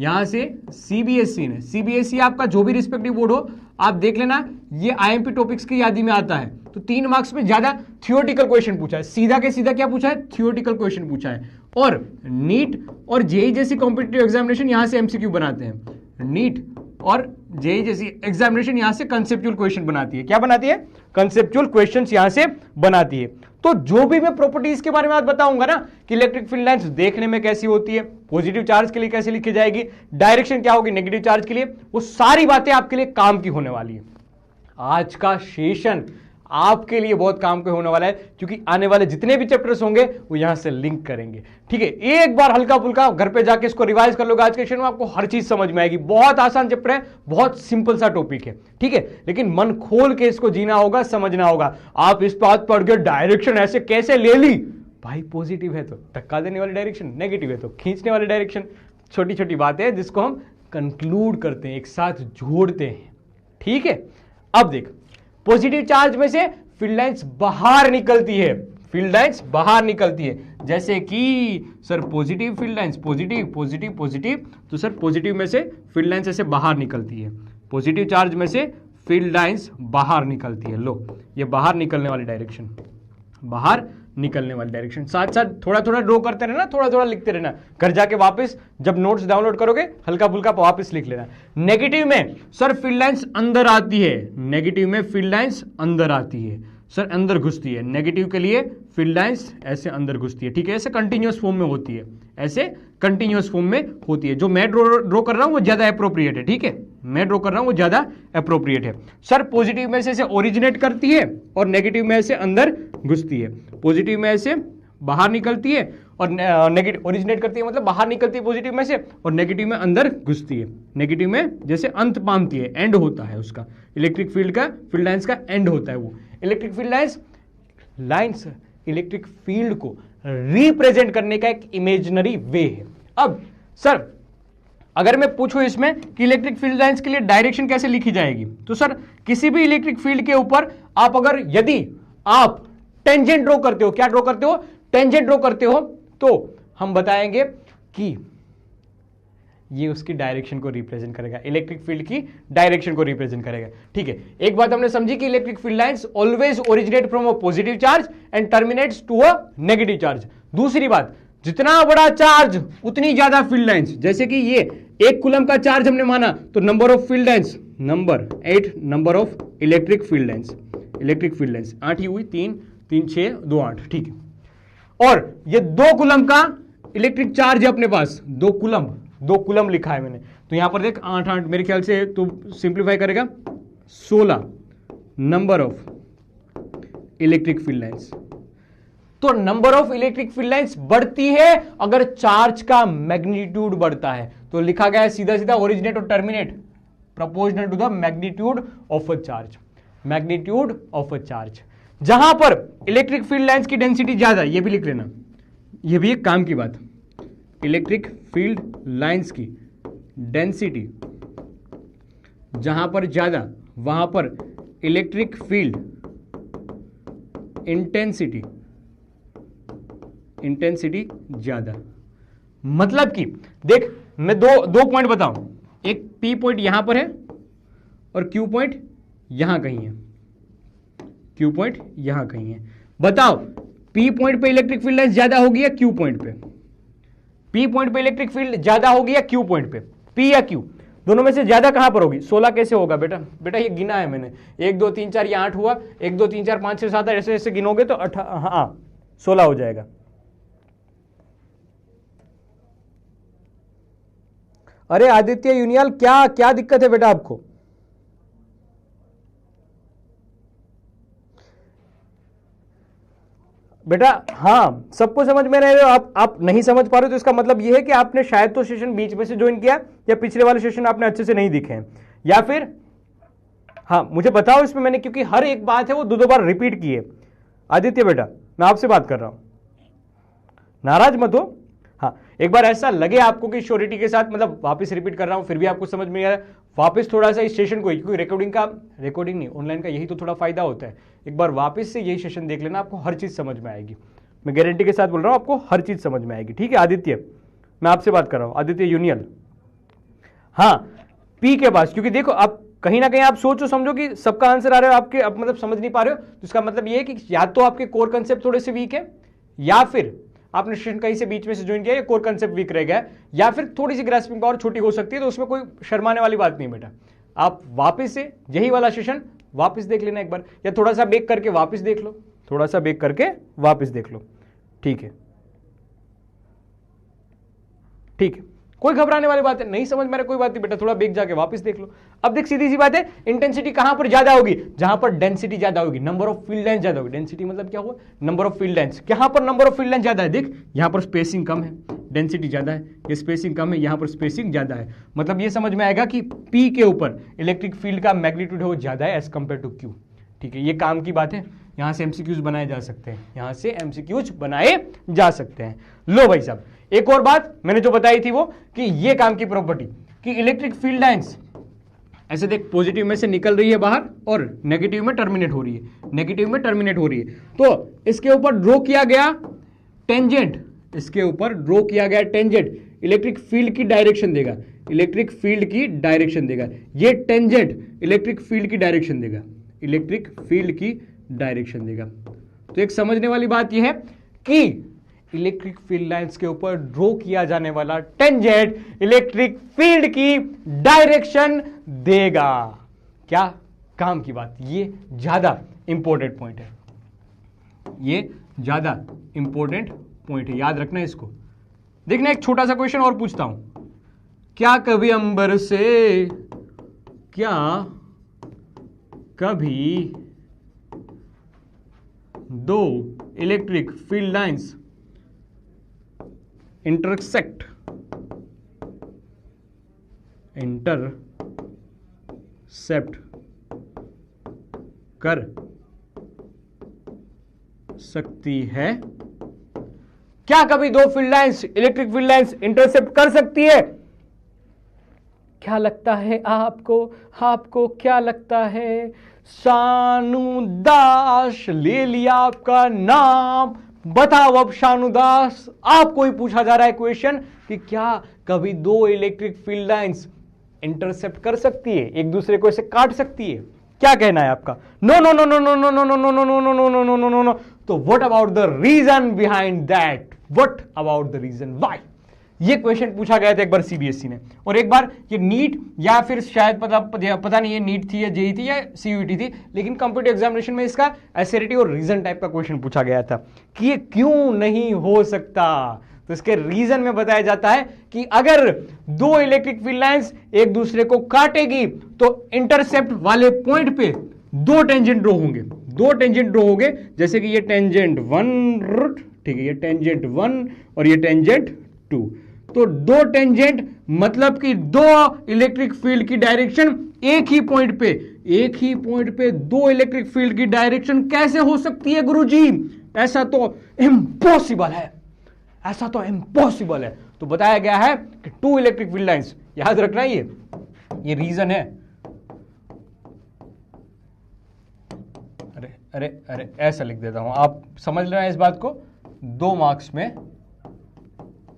यहां से सीबीएसई ने, सीबीएसई आपका जो भी रिस्पेक्टिव बोर्ड हो आप देख लेना, ये आईएमपी टॉपिक्स की यादी में आता है, तो 3 मार्क्स में ज्यादा थियोरेटिकल क्वेश्चन पूछा है, सीधा के सीधा क्या पूछा है, थियोरेटिकल क्वेश्चन पूछा है। और नीट और जेई जैसी कॉम्पिटिटिव एग्जामिनेशन यहां से एमसीक्यू बनाते हैं, नीट और जेई जैसी एग्जामिनेशन यहां से कंसेप्चुअल क्वेश्चन बनाती है, क्या बनाती है, कंसेप्चुअल क्वेश्चंस यहां से बनाती है। तो जो भी मैं प्रॉपर्टीज के बारे में आज बताऊंगा ना कि इलेक्ट्रिक फील्ड लाइंस देखने में कैसी होती है, पॉजिटिव चार्ज के लिए कैसे लिखी जाएगी, डायरेक्शन क्या होगी नेगेटिव चार्ज के लिए, वो सारी बातें आपके लिए काम की होने वाली है। आज का सेशन आपके लिए बहुत काम का होने वाला है, क्योंकि आने वाले जितने भी चैप्टर्स होंगे वो यहां से लिंक करेंगे। ठीक है, एक बार हल्का फुल्का घर पे जाके इसको रिवाइज कर लोगे, आज के सेशन में आपको हर चीज समझ में आएगी। बहुत आसान चैप्टर है, बहुत सिंपल सा टॉपिक है, ठीक है, लेकिन मन खोल के इसको जीना होगा, समझना होगा। आप इस बात पढ़ के डायरेक्शन ऐसे कैसे ले ली, भाई पॉजिटिव है तो धक्का देने वाली डायरेक्शन, नेगेटिव है तो खींचने वाली डायरेक्शन, छोटी छोटी बातें हैं जिसको हम कंक्लूड करते हैं, एक साथ जोड़ते हैं। ठीक है, अब देख, पॉजिटिव चार्ज में से फील्ड लाइंस बाहर निकलती है, फील्ड लाइंस बाहर निकलती है, जैसे कि sir positive field lines, positive positive positive, तो सर पॉजिटिव में से फील्ड लाइंस ऐसे बाहर निकलती है, पॉजिटिव चार्ज में से फील्ड लाइंस बाहर निकलती है। लो, ये बाहर निकलने वाली डायरेक्शन, बाहर निकलने वाली डायरेक्शन। साथ साथ थोड़ा थोड़ा ड्रॉ करते रहना, थोड़ा थोड़ा लिखते रहना, घर जाके वापस जब नोट्स डाउनलोड करोगे हल्का फुल्का वापस लिख लेना। नेगेटिव में सर फील्ड लाइंस अंदर आती है, नेगेटिव में फील्ड लाइंस अंदर आती है सर, अंदर घुसती है। नेगेटिव के लिए फील्ड लाइंस ऐसे अंदर घुसती है, ठीक है, ऐसे कंटिन्यूअस फॉर्म में होती है, ऐसे कंटिन्यूअस फॉर्म में होती है। जो मैं ड्रॉ कर रहा हूं वो ज्यादा अप्रोप्रिएट है, ठीक है, मैं ड्रॉ कर रहा हूं वो ज्यादा अप्रोप्रिएट है। सर पॉजिटिव में से ऐसे ओरिजिनेट करती है और नेगेटिव में ऐसे अंदर घुसती है, पॉजिटिव में ऐसे बाहर निकलती है और नेगेटिव ओरिजिनेट करती है, मतलब बाहर निकलती है पॉजिटिव में से, और नेगेटिव में अंदर घुसती है। नेगेटिव में जैसे अंत पामती है, एंड होता है उसका, इलेक्ट्रिक फील्ड का, फील्ड लाइंस का एंड होता है वो। Electric field lines electric field को रिप्रेजेंट करने का एक इमेजिनरी वे है। अब सर अगर मैं पूछूं इसमें कि इलेक्ट्रिक फील्ड लाइंस के लिए डायरेक्शन कैसे लिखी जाएगी, तो सर किसी भी इलेक्ट्रिक फील्ड के ऊपर आप अगर यदि आप टेंजेंट ड्रॉ करते हो, क्या ड्रॉ करते हो, टेंजेंट ड्रॉ करते हो, तो हम बताएंगे कि ये उसकी डायरेक्शन को रिप्रेजेंट करेगा, इलेक्ट्रिक फील्ड की डायरेक्शन को रिप्रेजेंट करेगा, ठीक है। एक बात हमने समझी कि electric field lines always originate from a positive charge and terminates to a negative charge. दूसरी बात, जितना बड़ा चार्ज उतनी ज्यादा फील्ड लाइंस, जैसे कि ये 1 कूलम का चार्ज हमने माना तो number of field lines number 8, number of electric field lines, electric field lines 8 ही हुई, 3 3 6 2 8, ठीक है। और ये 2 कूलम का इलेक्ट्रिक चार्ज है अपने पास, 2 कूलम लिखा है मैंने, तो यहां पर देख 8 8 मेरे ख्याल से तो सिंप्लीफाई करेगा 16 number of electric field lines. तो number of electric field lines बढ़ती है अगर चार्ज का मैग्नीट्यूड बढ़ता है, तो लिखा गया है सीधा सीधा ओरिजिनेट और terminate proportional to the magnitude of a charge, magnitude of a charge. जहां पर इलेक्ट्रिक फील्ड लाइंस की डेंसिटी ज्यादा, ये भी लिख लेना, ये भी एक काम की बात, इलेक्ट्रिक फील्ड लाइंस की डेंसिटी जहां पर ज्यादा वहां पर इलेक्ट्रिक फील्ड इंटेंसिटी ज्यादा। मतलब कि देख मैं दो पॉइंट बताऊं, एक P पॉइंट यहां पर है और Q पॉइंट यहां कहीं है, Q पॉइंट यहां कहीं है। बताओ P पॉइंट पे इलेक्ट्रिक फील्ड लाइंस ज्यादा होगी या Q पॉइंट पे? P पॉइंट पे इलेक्ट्रिक फील्ड ज्यादा होगी या Q पॉइंट पे? P या Q दोनों में से ज्यादा कहां पर होगी? 16 कैसे होगा बेटा? बेटा ये गिना है मैंने, 1 2 3 4 ये 8 हुआ, 1 2 3 4 5 6 7 ऐसे ऐसे गिनोगे तो 16 हो जाएगा। अरे आदित्य यूनियल क्या क्या दिक्कत है बेटा आपको? बेटा हाँ सबको समझ में रहे हो, आप नहीं समझ पा रहे हो तो इसका मतलब यह है कि आपने शायद तो सेशन बीच में से ज्वाइन किया या पिछले वाले सेशन आपने अच्छे से नहीं दिखे हैं, या फिर हाँ मुझे बताओ इसमें मैंने, क्योंकि हर एक बात है वो 2 बार रिपीट की है। आदित्य बेटा मैं आपसे बात कर रहा हूं, नाराज मत हो। हाँ एक बार ऐसा लगे आपको कि श्योरिटी के साथ, मतलब वापस रिपीट कर रहा हूं फिर भी आपको समझ में आ रहा है, वापस थोड़ा सा इस सेशन को, क्योंकि रिकॉर्डिंग नहीं ऑनलाइन का यही तो थोड़ा फायदा होता है, एक बार वापस से यही सेशन देख लेना, आपको हर चीज समझ में आएगी। मैं गारंटी के साथ बोल रहा हूं आपको हर चीज समझ में आएगी, ठीक है। आदित्य मैं आपसे बात कर रहा हूं, आदित्य यूनियल। हाँ पी के पास, क्योंकि देखो आप कहीं ना कहीं आप सोचो समझो कि सबका आंसर आ रहा है आपके, आप मतलब समझ नहीं पा रहे हो, तो इसका मतलब ये है कि या तो आपके कोर कंसेप्ट थोड़े से वीक है, या फिर आपने सेशन कहीं से बीच में से ज्वाइन किया, कोर कंसेप्ट वीक रह गया, या फिर थोड़ी सी ग्रास्पिंग पावर छोटी हो सकती है, तो उसमें कोई शर्माने वाली बात नहीं बेटा। आप वापस से यही वाला सेशन वापस देख लेना एक बार, या थोड़ा सा बेक करके वापस देख लो, थोड़ा सा बेक करके वापस देख लो, ठीक है ठीक है, कोई घबराने वाली बात है नहीं, समझ में आ रहा कोई बात नहीं बेटा, थोड़ा बेक जाके वापस देख लो। अब देख सीधी सी बात है, इंटेंसिटी कहां पर ज्यादा होगी? जहां पर डेंसिटी ज्यादा होगी, नंबर ऑफ फील्ड लाइंस ज्यादा होगी। डेंसिटी मतलब क्या हुआ? Number of field lines. यहां पर नंबर ऑफ फील्ड लाइंस ज्यादा है, देख यहां पर स्पेसिंग कम है, डेंसिटी ज्यादा है, ये स्पेसिंग कम है, यहां पर स्पेसिंग ज्यादा है। मतलब ये समझ में आएगा कि P के ऊपर इलेक्ट्रिक फील्ड का मैग्नीट्यूड है वो ज्यादा है एज कंपेयर टू Q, ठीक है। ये काम की बात है, यहां से एमसीक्यूज बनाए जा सकते हैं, यहां से एमसीक्यूज बनाए जा सकते हैं। लो भाई साहब एक और बात मैंने जो बताई थी वो कि ये काम की प्रॉपर्टी कि इलेक्ट्रिक फील्ड लाइंस ऐसे देख पॉजिटिव में से निकल रही है बाहर और नेगेटिव में टर्मिनेट हो रही है, नेगेटिव में टर्मिनेट हो रही है, तो इसके ऊपर ड्रॉ किया गया टेंजेंट, इसके ऊपर ड्रॉ किया गया टेंजेंट इलेक्ट्रिक फील्ड की डायरेक्शन देगा, इलेक्ट्रिक फील्ड की डायरेक्शन देगा। ये टेंजेंट इलेक्ट्रिक फील्ड की डायरेक्शन देगा, इलेक्ट्रिक फील्ड की डायरेक्शन देगा। तो एक समझने वाली बात यह है कि इलेक्ट्रिक फील्ड लाइंस के ऊपर ड्रॉ किया जाने वाला टेंजेंट इलेक्ट्रिक फील्ड की डायरेक्शन देगा। क्या काम की बात, ये ज्यादा इंपॉर्टेंट पॉइंट है, ये ज्यादा इंपॉर्टेंट पॉइंट है, याद रखना इसको। देखना एक छोटा सा क्वेश्चन और पूछता हूं, क्या कभी अंबर से, क्या कभी दो इलेक्ट्रिक फील्ड लाइंस इंटरसेक्ट कर सकती है? क्या कभी दो field lines, electric field lines intercept कर सकती है? क्या लगता है आपको, आपको क्या लगता है? शानू दास, ले लिया आपका नाम, बताओ अब शानू दास, आपको ही पूछा जा रहा है क्वेश्चन कि क्या कभी दो इलेक्ट्रिक फील्ड लाइंस इंटरसेप्ट कर सकती है, एक दूसरे को ऐसे काट सकती है? क्या कहना है आपका? No no no no no no no no no no no no no no no no no no. तो what about the reason behind that? What about the reason why? ये क्वेश्चन पूछा गया था एक बार सीबीएसई ने, और एक बार ये नीट या फिर शायद पता नहीं ये नीट थी या जेई थी या सीयूईटी थी, लेकिन कंप्यूटर एग्जामिनेशन में इसका एसिडिटी और रीजन टाइप का क्वेश्चन पूछा गया था कि ये क्यों नहीं हो सकता। तो इसके रीजन में बताया जाता है कि अगर दो इलेक्ट्रिक फील्ड लाइंस एक दूसरे को काटेगी तो इंटरसेप्ट वाले पॉइंट पे दो टेंजेंट ड्रॉ होंगे, दो टेंजेंट ड्रॉ होंगे, जैसे कि ये टेंजेंट 1, ठीक है, ये टेंजेंट 1 और ये टेंजेंट 2। तो दो टेंजेंट मतलब कि दो इलेक्ट्रिक फील्ड की डायरेक्शन एक ही पॉइंट पे दो इलेक्ट्रिक फील्ड की डायरेक्शन कैसे हो सकती है गुरुजी? ऐसा तो इम्पॉसिबल है, ऐसा तो इम्पॉसिबल है। तो बताया गया है कि टू इलेक्ट्रिक फील्ड लाइंस, याद रखना ये रीजन है। अरे अरे अरे ऐसा लिख देता हूं, आप समझ रहे हैं इस बात को, 2 मार्क्स में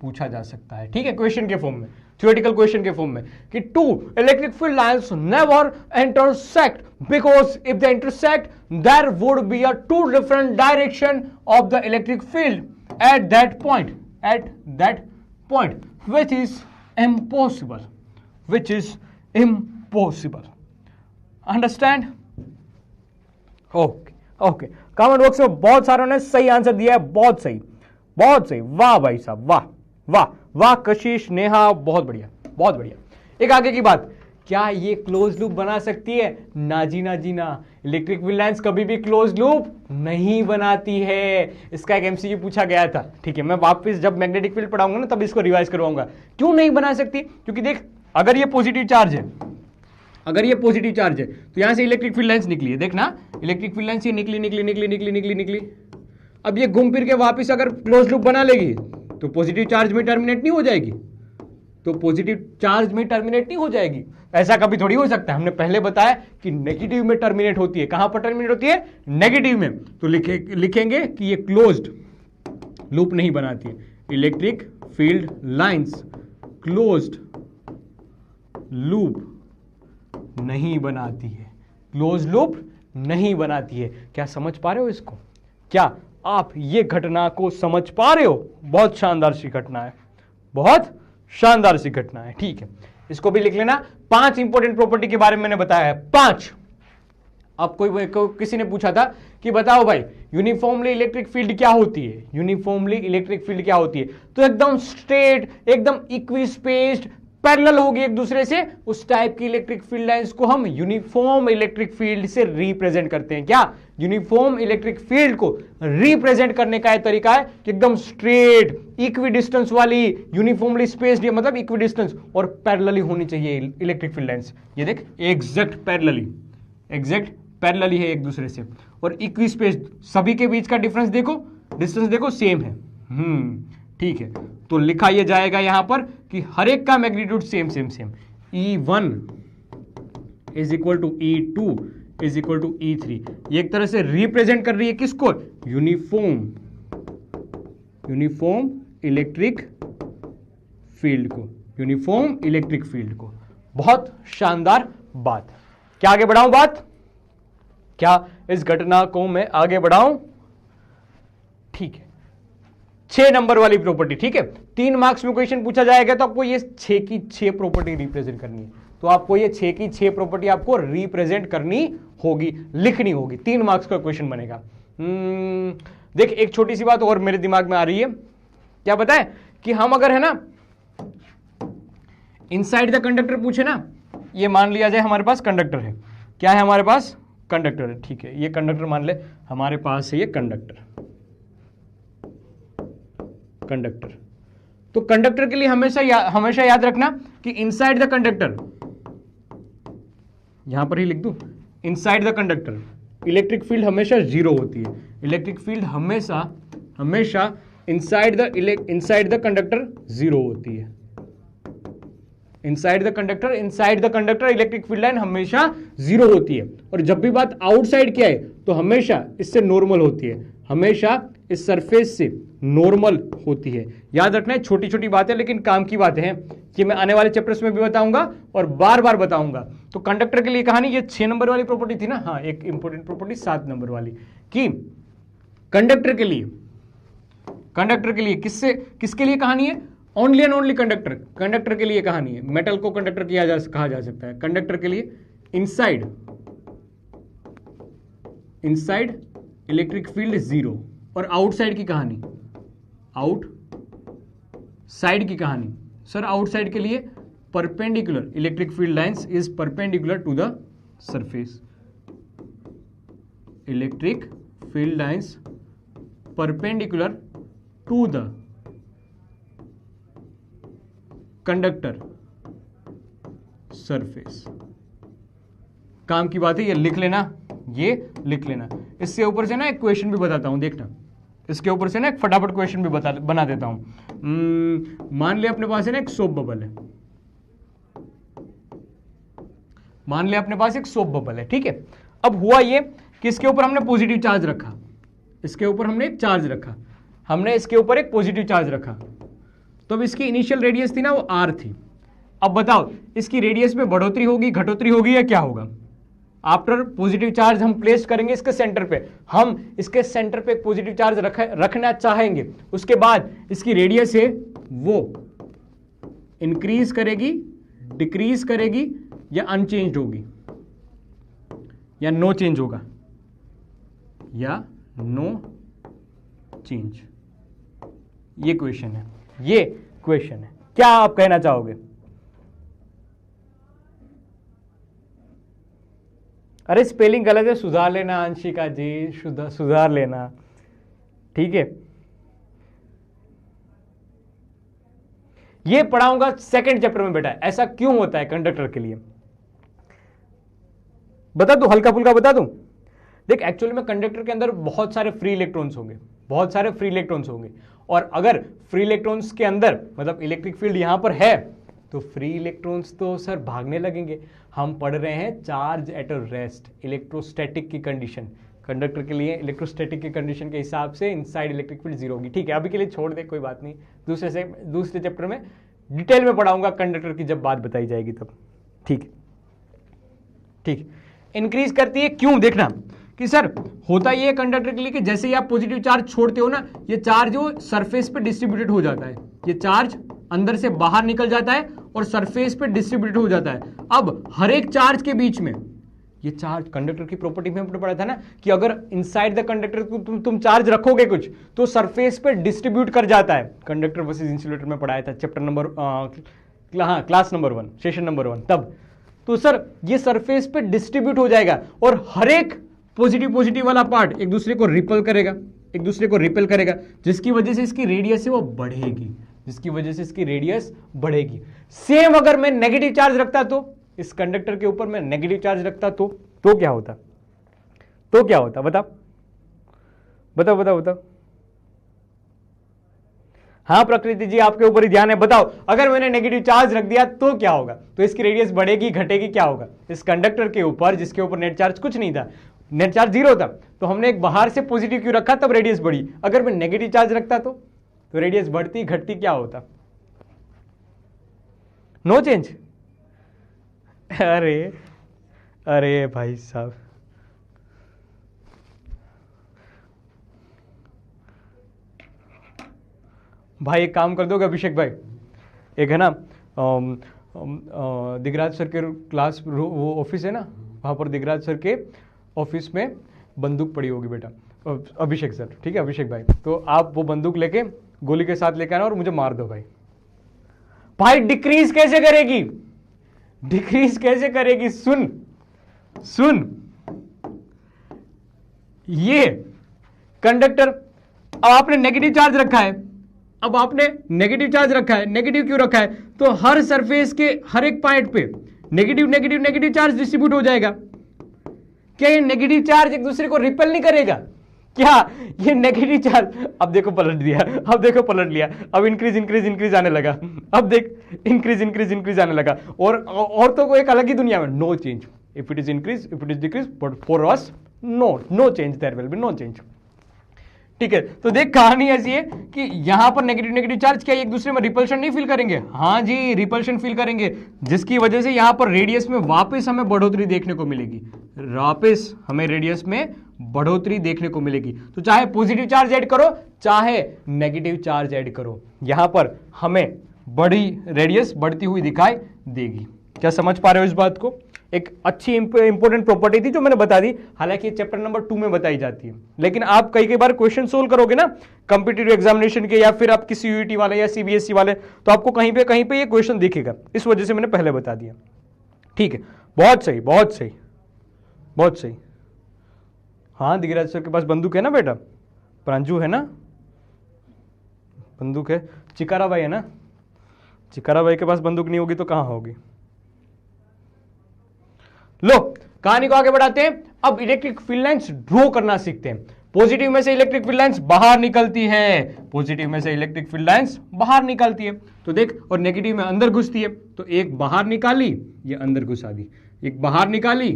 पूछा जा सकता है, ठीक है, क्वेश्चन के फॉर्म में, थ्योरेटिकल क्वेश्चन के फॉर्म में, कि two electric field lines never intersect because if they intersect there would be a two different direction of the electric field at that point which is impossible, understand? Okay comment box में बहुत सारों ने सही answer दिया है, बहुत सही, वाह भाई साहब, वाह कशिश, नेहा, बहुत बढ़िया। एक आगे की बात, क्या ये क्लोज लूप बना सकती है? ना जी ना, इलेक्ट्रिक फील्ड लाइंस कभी भी क्लोज लूप नहीं बनाती है। इसका एक एमसीक्यू पूछा गया था, ठीक है, मैं वापस जब मैग्नेटिक फील्ड पढ़ाऊंगा ना तब इसको रिवाइज करवाऊंगा। क्यों नहीं बना सकती? क्योंकि देख, अगर ये पॉजिटिव चार्ज है, तो यहां से इलेक्ट्रिक फील्ड लाइंस निकली है, देखना, इलेक्ट्रिक फील्ड लाइंस ये निकली। अब ये घूम फिर के वापस अगर क्लोज लूप बना लेगी तो पॉजिटिव चार्ज में टर्मिनेट नहीं हो जाएगी, ऐसा कभी थोड़ी हो सकता है। हमने पहले बताया कि नेगेटिव में टर्मिनेट होती है। कहां पर टर्मिनेट होती है? नेगेटिव में। तो लिखेंगे कि ये क्लोज्ड लूप नहीं बनाती है। Electric field lines closed loop नहीं बनाती है, क्लोज लूप नहीं बनाती है। क्या समझ पा रहे हो इसको? क्या आप ये घटना को समझ पा रहे हो? बहुत शानदार सी घटना है, ठीक है, इसको भी लिख लेना। 5 इंपॉर्टेंट प्रॉपर्टी के बारे में मैंने बताया है, 5। अब किसी ने पूछा था कि बताओ भाई यूनिफॉर्मली इलेक्ट्रिक फील्ड क्या होती है? तो एकदम स्ट्रेट, एकदम इक्विस्पेस्ड, पैरेलल होगी एक दूसरे से, उस टाइप की इलेक्ट्रिक फील्ड लाइंस को हम यूनिफॉर्म इलेक्ट्रिक फील्ड से रिप्रेजेंट करते हैं। क्या? यूनिफॉर्म इलेक्ट्रिक फील्ड को रिप्रेजेंट करने का तरीका है कि एकदम स्ट्रेट, इक्वी डिस्टेंस वाली, यूनिफॉर्मली स्पेस्ड, मतलब इक्वी डिस्टेंस, और पैरेलली होनी चाहिए इलेक्ट्रिक फील्ड लाइंस। ये देख, एग्जैक्ट पैरेलली है एक दूसरे से, और इक्वी स्पेस्ड, सभी के बीच का डिफरेंस देखो, डिस्टेंस देखो, सेम है। ठीक है, तो लिखा यह जाएगा यहां पर कि हर एक का magnitude same. E1 is equal to E2 is equal to E3। ये एक तरह से रिप्रेजेंट कर रही है किसको? यूनिफॉर्म इलेक्ट्रिक फील्ड को। बहुत शानदार बात। क्या आगे बढ़ाऊं बात? क्या इस घटना को मैं आगे बढ़ाऊं? ठीक है, 6 नंबर वाली प्रॉपर्टी। ठीक है, 3 मार्क्स में क्वेश्चन पूछा जाएगा तो आपको ये 6 की 6 प्रॉपर्टी रिप्रेजेंट करनी है। तो आपको ये 6 की 6 प्रॉपर्टी आपको रिप्रेजेंट करनी होगी, लिखनी होगी। 3 मार्क्स का क्वेश्चन बनेगा। देख, एक छोटी सी बात और मेरे दिमाग में आ रही है, क्या बताएं कि हम अगर है ना इनसाइड द कंडक्टर पूछे ना, ये मान लिया जाए हमारे पास कंडक्टर है। क्या है हमारे पास? कंडक्टर है। ठीक है, ये कंडक्टर मान ले हमारे पास है, ये कंडक्टर। तो कंडक्टर के लिए हमेशा याद रखना कि इनसाइड द कंडक्टर, यहां पर ही लिख दूं, inside the conductor electric field हमेशा 0 होती है। इलेक्ट्रिक फील्ड हमेशा इनसाइड द कंडक्टर 0 होती है। Inside the conductor electric field line हमेशा 0 होती है। और जब भी बात आउटसाइड की आए तो हमेशा इससे नॉर्मल होती है, हमेशा इस सरफेस से नॉर्मल होती है। याद रखना है, छोटी छोटी बातें लेकिन काम की बातें हैं, कि मैं आने वाले चैप्टर्स में भी बताऊंगा और बार बार बताऊंगा। तो कंडक्टर के लिए कहानी ये 6 नंबर वाली प्रॉपर्टी थी ना। हाँ, एक इंपॉर्टेंट प्रॉपर्टी 7 नंबर वाली, कि कंडक्टर के लिए किसके लिए कहानी है? ओनली एंड ओनली कंडक्टर के लिए कहानी है। मेटल को कंडक्टर कहा जा सकता है। कंडक्टर के लिए इनसाइड इलेक्ट्रिक फील्ड 0। और आउटसाइड की कहानी, सर आउटसाइड के लिए perpendicular, electric field lines is perpendicular to the surface. Electric field lines perpendicular to the conductor surface. काम की बात है, ये लिख लेना। इससे ऊपर से ना एक क्वेश्चन भी बताता हूं, देखना। इसके ऊपर से ना एक फटाफट क्वेश्चन भी बना देता हूं। मान ले अपने पास है ना एक सोप बबल है। ठीक है, अब हुआ ये कि इसके ऊपर हमने पॉजिटिव चार्ज रखा, इसके ऊपर हमने एक पॉजिटिव चार्ज रखा। तो अब इसकी इनिशियल रेडियस थी ना, वो r थी। अब बताओ इसकी रेडियस में बढ़ोतरी होगी, घटोतरी होगी, या क्या होगा? आफ्टर पॉजिटिव चार्ज हम प्लेस करेंगे इसके सेंटर पे, हम इसके सेंटर पे एक पॉजिटिव चार्ज रखना चाहेंगे। उसके बाद इसकी रेडियस है वो इंक्रीज करेगी, डिक्रीज करेगी, या अनचेंज होगी, या नो चेंज होगा, या नो चेंज। ये क्वेश्चन है। क्या आप कहना चाहोगे? अरे स्पेलिंग गलत है, सुधार लेना अंशिका जी, सुधार लेना, ठीक है। ये पढ़ाऊंगा सेकंड चैप्टर में बेटा, ऐसा क्यों होता है कंडक्टर के लिए। बता दूं, हल्का फुल्का बता दूं। देख, एक्चुअली में कंडक्टर के अंदर बहुत सारे फ्री इलेक्ट्रॉन्स होंगे, और अगर फ्री इलेक्ट्रॉन्स के अंदर मतलब इलेक्ट्रिक फील्ड यहां पर है तो फ्री इलेक्ट्रॉन्स तो सर भागने लगेंगे। हम पढ़ रहे हैं charge at a rest, electrostatic की कंडीशन। कंडक्टर के लिए इलेक्ट्रोस्टैटिक की कंडीशन के हिसाब से इनसाइड इलेक्ट्रिक फील्ड 0 होगी। ठीक है, अभी के लिए छोड़ दे, कोई बात नहीं, दूसरे चैप्टर में डिटेल में पढ़ाऊंगा कंडक्टर की, जब बात बताई जाएगी तब। ठीक, इंक्रीज करती है क्यों? देखना कि सर होता ये कंडक्टर के लिए कि जैसे ही आप पॉजिटिव चार्ज छोड़ते हो ना, ये चार्ज जो सरफेस पे डिस्ट्रीब्यूटेड हो जाता है, ये चार्ज अंदर से बाहर निकल जाता है और सरफेस पे डिस्ट्रीब्यूटेड हो जाता है। अब हर एक चार्ज के बीच में ये चार्ज, कंडक्टर की प्रॉपर्टी में हमने पढ़ा था ना कि अगर इनसाइड द कंडक्टर तुम चार्ज रखोगे कुछ तो सरफेस पे डिस्ट्रीब्यूट कर जाता है। कंडक्टर वर्सेस इंसुलेटर में पढ़ाया था chapter number class number 1, session number 1 तब। तो सर ये सरफेस पे डिस्ट्रीब्यूट हो जाएगा और हर एक पॉजिटिव वाला पार्ट एक दूसरे को रिपेल करेगा, जिसकी वजह से इसकी रेडियस है वो बढ़ेगी। सेम अगर मैं नेगेटिव चार्ज रखता तो इस कंडक्टर के ऊपर मैं नेगेटिव चार्ज रखता तो क्या होता? बताओ। हाँ प्रकृति जी, आपके ऊपर ही ध्यान है, बताओ अगर मैंने नेगेटिव चार्ज रख दिया तो क्या होगा? तो इसकी रेडियस बढ़ेगी, घटेगी, क्या होगा? इस कंडक्टर के ऊपर जिसके ऊपर नेट चार्ज कुछ नहीं था, नेट चार्ज 0 था, तो हमने एक बाहर से पॉजिटिव क्यों रखा, तब रेडियस बढ़ी। अगर मैं नेगेटिव चार्ज रखता तो रेडियस बढ़ती, घटती, क्या होता? No change. अरे भाई साहब, भाई एक काम कर दोगे अभिषेक भाई, एक है ना दिगराज सर के क्लास वो ऑफिस है ना, वहाँ पर दिगराज सर के ऑफिस में बंदूक पड़ी होगी बेटा, अभिषेक सर, ठीक है अभिषेक भाई, तो आप वो बंदूक लेके गोली के साथ लेके आना और मुझे मार दो भाई। भाई डिक्रीज कैसे करेगी, डिक्रीज कैसे करेगी, सुन सुन, ये कंडक्टर, अब आपने नेगेटिव चार्ज रखा है, अब आपने नेगेटिव चार्ज रखा है, नेगेटिव क्यों रखा है, तो हर सरफेस के हर एक पॉइंट पे negative negative negative charge distribute हो जाएगा। क्या ये नेगेटिव चार्ज एक दूसरे को रिपेल नहीं करेगा क्या, ये नेगेटिव चार्ज, अब देखो पलट दिया, अब देखो पलट लिया, अब इंक्रीज इंक्रीज इंक्रीज आने लगा, अब देख इंक्रीज इंक्रीज इंक्रीज आने लगा, और तो कोई एक अलग ही दुनिया में, no change, if it is increase if it is decrease, but for us no change, there will be no change. ठीक है, तो देख कहानी ऐसी है कि यहां पर नेगेटिव नेगेटिव चार्ज क्या एक दूसरे में रिपल्शन नहीं फील करेंगे, हाँ जी रिपल्शन फील करेंगे, जिसकी वजह से यहां पर रेडियस में वापस हमें बढ़ोतरी देखने को मिलेगी, वापस हमें रेडियस में बढ़ोतरी देखने को मिलेगी। तो चाहे पॉजिटिव चार्ज ऐड करो चाहे नेगेटिव चार्ज ऐड करो, यहां पर हमें बड़ी रेडियस बढ़ती हुई दिखाई देगी। क्या समझ पा रहे हो इस बात को? एक अच्छी इंपॉर्टेंट प्रॉपर्टी थी जो मैंने बता दी, हालांकि चैप्टर नंबर 2 में बताई जाती है, लेकिन आप कई बार क्वेश्चन सोल्व करोगे ना कॉम्पिटिटिव एग्जामिनेशन के, या फिर आप किसी यूईटी वाले या सीबीएसई वाले, तो आपको कहीं पे ये क्वेश्चन दिखेगा, इस वजह से मैंने पहले बता दिया। ठीक है, बहुत सही बहुत सही बहुत सही। हाँ दिगराज सर के पास बंदूक है ना बेटा, प्रांजू है ना, बंदूक है, चिकारा भाई है ना, चिकारा भाई के पास बंदूक नहीं होगी तो कहां होगी। लो कहानी को आगे बढ़ाते हैं, अब इलेक्ट्रिक फील्ड लाइंस ड्रॉ करना सीखते हैं। पॉजिटिव में से इलेक्ट्रिक फील्ड लाइंस बाहर निकलती है, पॉजिटिव में से इलेक्ट्रिक फील्ड लाइंस बाहर निकलती है, तो देख, और नेगेटिव में अंदर घुसती है, तो एक बाहर निकाली ये अंदर घुसा दी, एक बाहर निकाली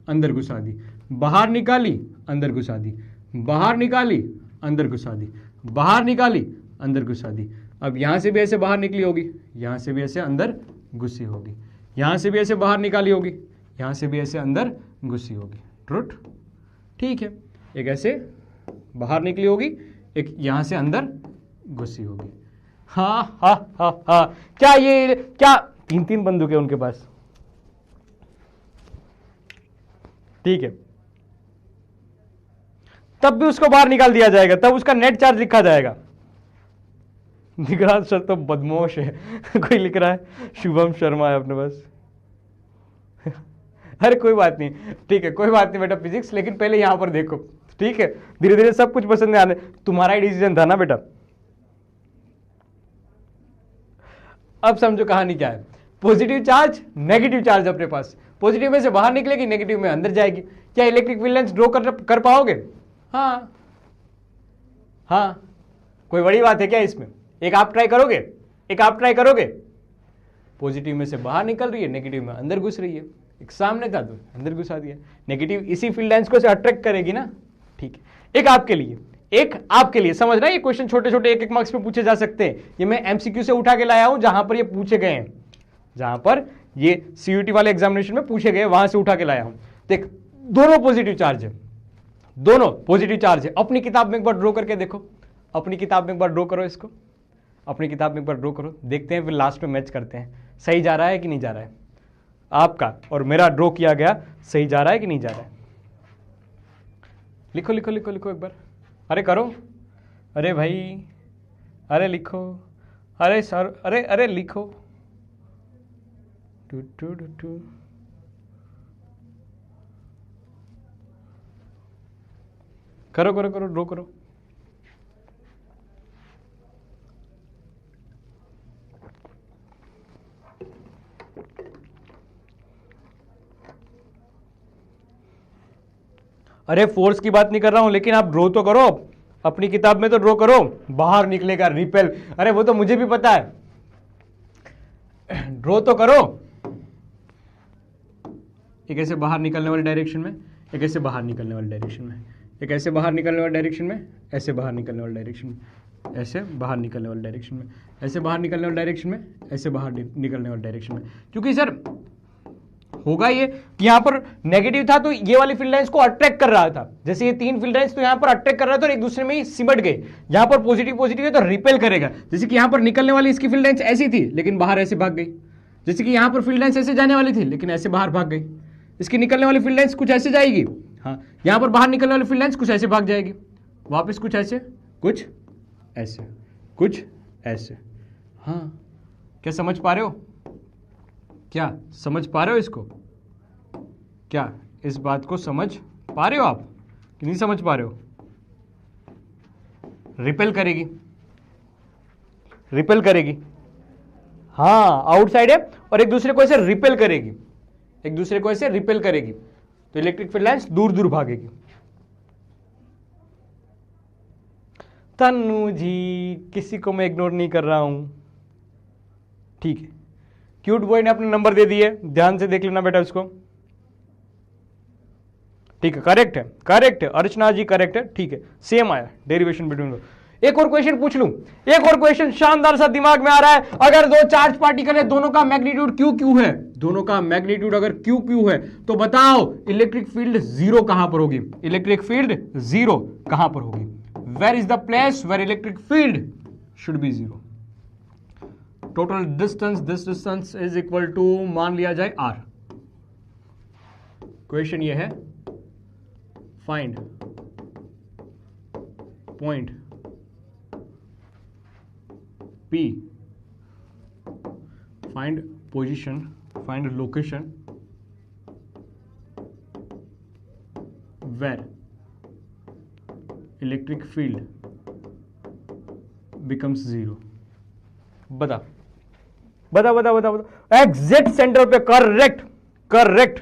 अंदर घुसा दी, बाहर निकाली अंदर घुसा दी, बाहर निकाली अंदर घुसा दी, बाहर निकाली अंदर घुसा दी। अब यहां से भी ऐसे बाहर निकली होगी, यहां से भी ऐसे अंदर घुसी होगी, यहां से भी ऐसे बाहर निकाली होगी, यहां से भी ऐसे अंदर घुसी होगी, ट्रुथ। ठीक है, एक ऐसे बाहर निकली होगी, एक यहां से अंदर घुसी होगी। हाँ हाँ हाँ हाँ, क्या ये क्या 3-3 बंदूक है उनके पास? ठीक है, तब भी उसको बाहर निकाल दिया जाएगा, तब उसका नेट चार्ज लिखा जाएगा। दिगराज सर तो बदमाश है कोई लिख रहा है शुभम शर्मा है अपने पास अरे कोई बात नहीं, ठीक है कोई बात नहीं बेटा फिजिक्स, लेकिन पहले यहां पर देखो, ठीक है धीरे धीरे सब कुछ पसंद आने, तुम्हारा ही डिसीजन था ना बेटा। अब समझो कहानी क्या है, पॉजिटिव चार्ज नेगेटिव चार्ज अपने पास, पॉजिटिव में से बाहर निकलेगी, नेगेटिव में अंदर जाएगी। क्या इलेक्ट्रिक फील्ड लाइंस ड्रॉ कर पाओगे? हाँ हाँ, कोई बड़ी बात है क्या इसमें? एक आप ट्राई करोगे, एक आप ट्राई करोगे, पॉजिटिव में से बाहर निकल रही है, नेगेटिव में अंदर घुस रही है, एक सामने था तो अंदर घुसा दिया, नेगेटिव इसी फील्ड लाइंस को से अट्रैक्ट करेगी ना। ठीक है, एक आपके लिए, एक आपके लिए, समझना ये क्वेश्चन छोटे छोटे एक एक मार्क्स में पूछे जा सकते हैं, ये मैं एमसीक्यू से उठा के लाया हूं जहां पर ये पूछे गए हैं, जहां पर ये सीयूटी वाले एग्जामिनेशन में पूछे गए वहां से उठा के लाया हूं। देख दोनों पॉजिटिव चार्ज है, दोनों पॉजिटिव चार्ज है। अपनी किताब में एक बार ड्रॉ करके देखो, अपनी किताब में एक बार ड्रॉ करो इसको, अपनी किताब में एक बार ड्रॉ करो, देखते हैं फिर लास्ट में मैच करते हैं सही जा रहा है कि नहीं जा रहा है, आपका और मेरा ड्रॉ किया गया सही जा रहा है कि नहीं जा रहा है। लिखो लिखो लिखो लिखो एक बार, अरे करो, अरे भाई, अरे लिखो, अरे सर, अरे अरे लिखो, टू टू टू टू, करो करो करो, ड्रॉ करो। अरे फोर्स की बात नहीं कर रहा हूं, लेकिन आप ड्रॉ तो करो, अपनी किताब में तो ड्रॉ करो, बाहर निकलेगा रिपेल, अरे वो तो मुझे भी पता है, ड्रॉ तो करो। एक ऐसे बाहर निकलने वाले डायरेक्शन में, एक ऐसे बाहर निकलने वाले डायरेक्शन में, एक ऐसे बाहर निकलने वाले डायरेक्शन में, ऐसे बाहर निकलने वाले डायरेक्शन में, ऐसे बाहर निकलने वाले डायरेक्शन में, ऐसे बाहर निकलने वाले डायरेक्शन में, ऐसे बाहर निकलने वाले डायरेक्शन में। क्योंकि सर होगा ये कि यहां पर नेगेटिव था तो ये वाली फील्ड लाइंस को अट्रैक्ट कर रहा था, जैसे ये 3 फील्ड लाइंस तो यहां पर अट्रैक्ट कर रहा था और एक दूसरे में ही सिमट गए। यहां पर पॉजिटिव पॉजिटिव है तो रिपेल करेगा, जैसे कि यहां पर निकलने वाली इसकी फील्ड लाइंस ऐसी थी लेकिन बाहर ऐसे भाग गई, जैसे कि यहां पर फील्ड लाइंस ऐसे जाने वाली थी लेकिन ऐसे बाहर भाग गई। इसकी निकलने वाली फील्ड लाइंस कुछ ऐसे जाएगी, हाँ यहां पर बाहर निकलने वाली फील्ड लाइंस कुछ ऐसे भाग जाएगी, वापस कुछ ऐसे, कुछ ऐसे, कुछ ऐसे। हाँ क्या समझ पा रहे हो? क्या समझ पा रहे हो इसको? क्या इस बात को समझ पा रहे हो आप कि नहीं समझ पा रहे हो? रिपेल करेगी, रिपेल करेगी, हाँ आउटसाइड है और एक दूसरे को ऐसे रिपेल करेगी, एक दूसरे को ऐसे रिपेल करेगी तो इलेक्ट्रिक फील्ड लाइंस दूर दूर भागेगी। तन्नू जी किसी को मैं इग्नोर नहीं कर रहा हूं, ठीक है। क्यूट बॉय ने अपने नंबर दे दिए, ध्यान से देख लेना बेटा उसको, ठीक है। करेक्ट है, करेक्ट है अर्चना जी, करेक्ट है, ठीक है। सेम आया डेरिवेशन बिटवीन। एक और क्वेश्चन पूछ लूं, एक और क्वेश्चन शानदार सा दिमाग में आ रहा है। अगर दो चार्ज पार्टिकल है, दोनों का मैग्नीट्यूड क्यू क्यू है, दोनों का मैग्नीट्यूड अगर क्यू क्यू है तो बताओ इलेक्ट्रिक फील्ड जीरो कहां पर होगी? इलेक्ट्रिक फील्ड जीरो कहां पर होगी? Where is the place where electric field should be zero? Total distance, this distance is equal to मान लिया जाए r। क्वेश्चन ये है, find point P, find position, find location where electric field becomes zero। बता बता बता बता बता एग्जैक्ट सेंटर पे, करेक्ट करेक्ट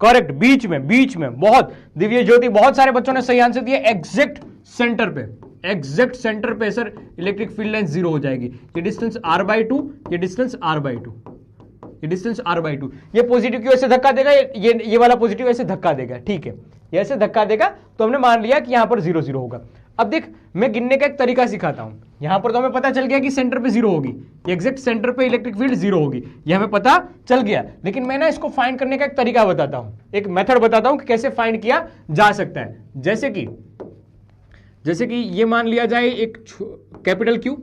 करेक्ट, बीच में, बीच में। बहुत दिव्य ज्योति, बहुत सारे बच्चों ने सही आंसर दिया, एग्जैक्ट सेंटर पे, एग्जैक्ट सेंटर पे sir electric field line zero हो जाएगी। ये डिस्टेंस r/2, ये डिस्टेंस r/2, ये डिस्टेंस r/2। ये पॉजिटिव क्यों ऐसे धक्का देगा, ये वाला पॉजिटिव ऐसे धक्का देगा, ठीक है, ये ऐसे धक्का देगा तो हमने मान लिया कि यहां पर 0 0 होगा। अब देख मैं गिनने का एक तरीका सिखाता हूं। यहां पर तो हमें पता चल गया कि सेंटर पे 0 होगी, एग्जैक्ट सेंटर पे इलेक्ट्रिक फील्ड 0 होगी, ये हमें पता चल गया। लेकिन मैं ना इसको फाइंड करने का एक तरीका बताता हूं, एक मेथड बताता हूं कि कैसे फाइंड किया जा सकता है। जैसे कि ये मान लिया जाए एक कैपिटल Q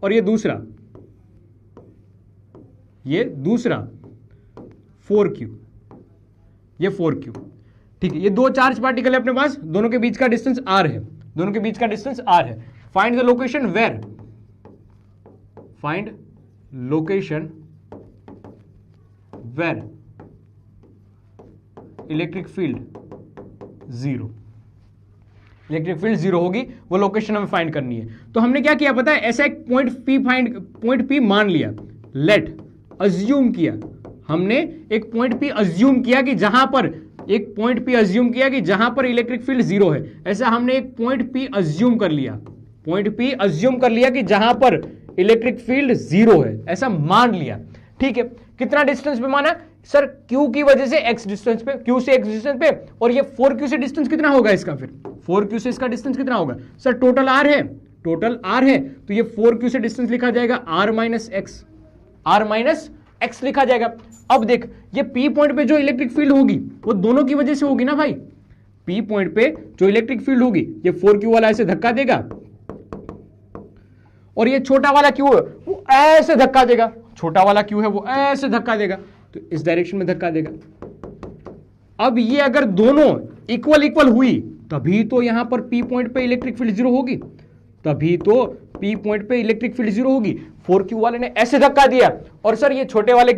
और ये दूसरा 4Q, ये 4Q, ठीक है। ये दो चार्ज पार्टिकल है अपने पास, दोनों के बीच का डिस्टेंस r है, दोनों के बीच का डिस्टेंस r है। Find the location where, find location where electric field zero, electric field zero होगी, वो लोकेशन हमें फाइंड करनी है। तो हमने क्या किया पता है, ऐसा एक पॉइंट P मान लिया, लेट अज्यूम किया, हमने एक पॉइंट P अज्यूम किया कि जहां पर एक पॉइंट P अज्यूम किया कि जहां पर इलेक्ट्रिक फील्ड जीरो है। ऐसा हमने एक पॉइंट P अज्यूम कर लिया, पॉइंट P अज्यूम कर लिया कि जहां पर इलेक्ट्रिक फील्ड जीरो है, ऐसा मान लिया, ठीक है। कितना डिस्टेंस पे माना सर? Q की वजह से x डिस्टेंस पे, Q से x डिस्टेंस पे, और ये 4Q से डिस्टेंस कितना होगा इसका? फिर 4Q से इसका डिस्टेंस कितना होगा सर? टोटल r है, टोटल r है, तो ये 4Q से डिस्टेंस लिखा जाएगा r माइनस x लिखा जाएगा। अब देख ये P पॉइंट पे जो इलेक्ट्रिक फील्ड होगी वो दोनों की वजह से होगी ना भाई। P पॉइंट पे जो इलेक्ट्रिक फील्ड होगी, ये 4Q वाला ऐसे धक्का देगा और ये छोटा वाला Q है वो ऐसे धक्का देगा, छोटा वाला Q है वो ऐसे धक्का देगा, तो इस डायरेक्शन में धक्का देगा। अब ये अगर दोनों इक्वल इक्वल हुई तभी तो यहां पर P पॉइंट पे इलेक्ट्रिक फील्ड जीरो होगी, तभी तो P पॉइंट पे इलेक्ट्रिक फील्ड जीरो होगी। 4Q वाले ने ऐसे धक्का दिया और सर ये छोटे वाले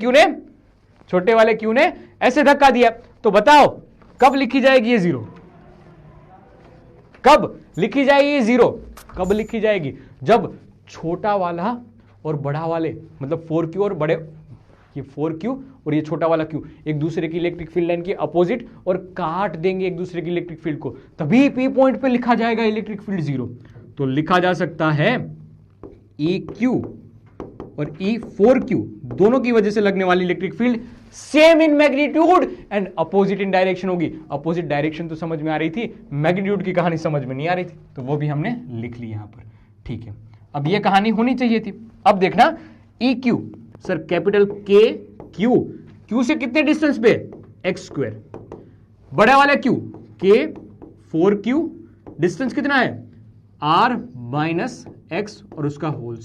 Q ने ऐसे धक्का दिया, तो बताओ कब लिखी जाएगी ये जीरो? कब लिखी जाएगी ये जीरो? कब लिखी जाएगी? जब छोटा वाला और बड़ा वाले, मतलब 4Q और बड़े, ये 4Q और ये छोटा वाला Q एक दूसरे की इलेक्ट्रिक फील्ड लाइन के अपोजिट और काट देंगे एक दूसरे की इलेक्ट्रिक फील्ड को, तभी P पॉइंट पे लिखा जाएगा इलेक्ट्रिक फील्ड जीरो। तो लिखा जा सकता है EQ और E4Q दोनों की वजह से लगने वाली electric field same in magnitude and opposite in direction होगी। अपोजिट डायरेक्शन तो समझ में आ रही थी, मैग्नीट्यूड की कहानी समझ में नहीं आ रही थी, तो वो भी हमने लिख ली यहां पर, ठीक है। अब ये कहानी होनी चाहिए थी। अब देखना EQ sir capital K Q Q से कितने डिस्टेंस पे, एक्स स्क्वायर, बड़ा वाला Q के 4Q, डिस्टेंस कितना है R माइनस एक्स और उसका होल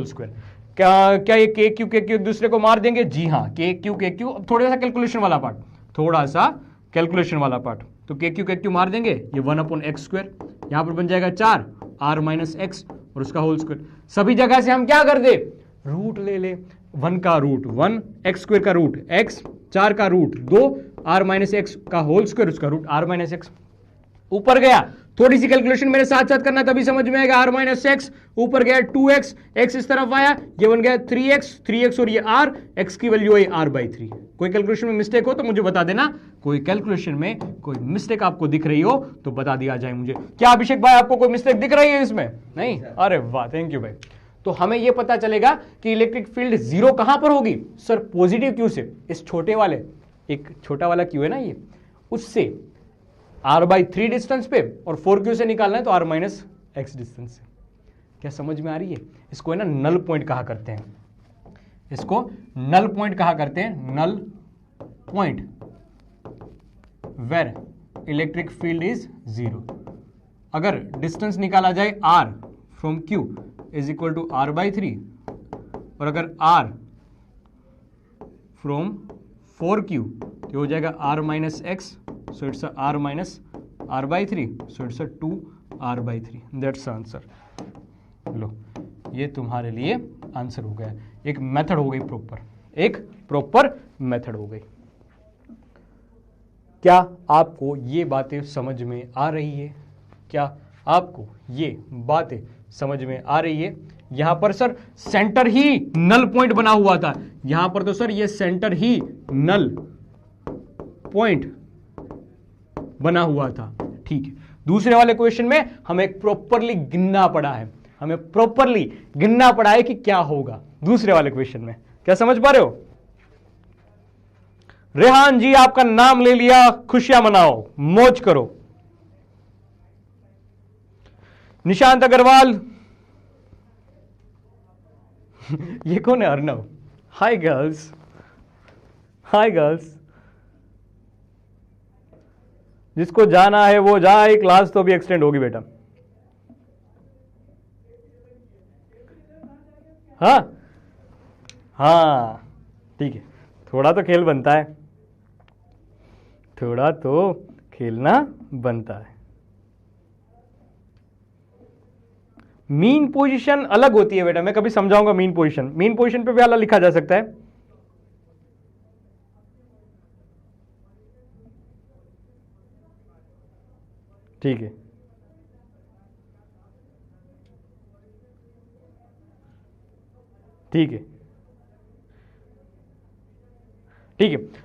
स्क्वायर, क्या ये के क्यू एक दूसरे को मार देंगे, जी हाँ, के क्यू अब थोड़ा सा कैलकुलेशन वाला पार्ट, तो के क्यू मार देंगे, ये 1/x², यहां पर बन जाएगा 4 R माइनस एक्स और उसका होल स्क्वायर। सभी जगह से हम क्या कर दे, रूट ले ले, 1 का रूट 1, x² का रूट x, 4 का रूट 2, R माइनस एक्स का होल स्क्वायर, उसका रूट R माइनस एक्स। ऊपर गया, थोड़ी सी कैलकुलेशन मेरे साथ साथ करना तभी समझ में आएगा। R माइनस एक्स ऊपर गया 2x, x इस तरफ आया, ये बन गया 3x और ये R, x की वैल्यू है R/3। कोई कैलकुलेशन में मिस्टेक हो तो मुझे बता देना, कोई कैलकुलेशन में कोई मिस्टेक आपको दिख रही हो तो बता दिया जाए मुझे। क्या अभिषेक भाई आपको कोई मिस्टेक दिख रही है इसमें? नहीं, अरे वाह, थैंक यू भाई। तो हमें यह पता चलेगा कि इलेक्ट्रिक फील्ड जीरो कहां पर होगी सर, पॉजिटिव क्यू से, इस छोटे वाले, एक छोटा वाला क्यू है ना ये, उससे R/3 डिस्टेंस पे, और 4Q से निकालना है तो R माइनस एक्स डिस्टेंस से। क्या समझ में आ रही है? इसको है ना नल पॉइंट कहा करते हैं, null point where electric field is zero. अगर डिस्टेंस निकाला जाए R from Q is equal to R/3, और अगर R फ्रॉम 4Q तो हो जाएगा R minus x, so it's a R minus R/3, so it's a 2 R/3, that's the answer। लो, ये तुम्हारे लिए आंसर हो गया, एक मेथड हो गई प्रॉपर मेथड हो गई। क्या आपको ये बातें समझ में आ रही है? यहां पर सर सेंटर ही नल पॉइंट बना हुआ था, यहां पर तो सर ये सेंटर ही नल पॉइंट बना हुआ था, ठीक है। दूसरे वाले क्वेश्चन में हमें प्रॉपरली गिनना पड़ा है कि क्या होगा दूसरे वाले क्वेश्चन में। क्या समझ पा रहे हो? रेहान जी आपका नाम ले लिया, खुशियां मनाओ, मौज करो। निशांत अग्रवाल ये कौन है? Arnav, hi girls. जिसको जाना है वो जाए, क्लास तो भी एक्सटेंड होगी बेटा। हाँ ठीक है, थोड़ा तो खेल बनता है, थोड़ा तो खेलना बनता है। मीन पोजीशन अलग होती है बेटा, मैं कभी समझाऊंगा मीन पोजीशन पे भी अलग लिखा जा सकता है। ठीक है,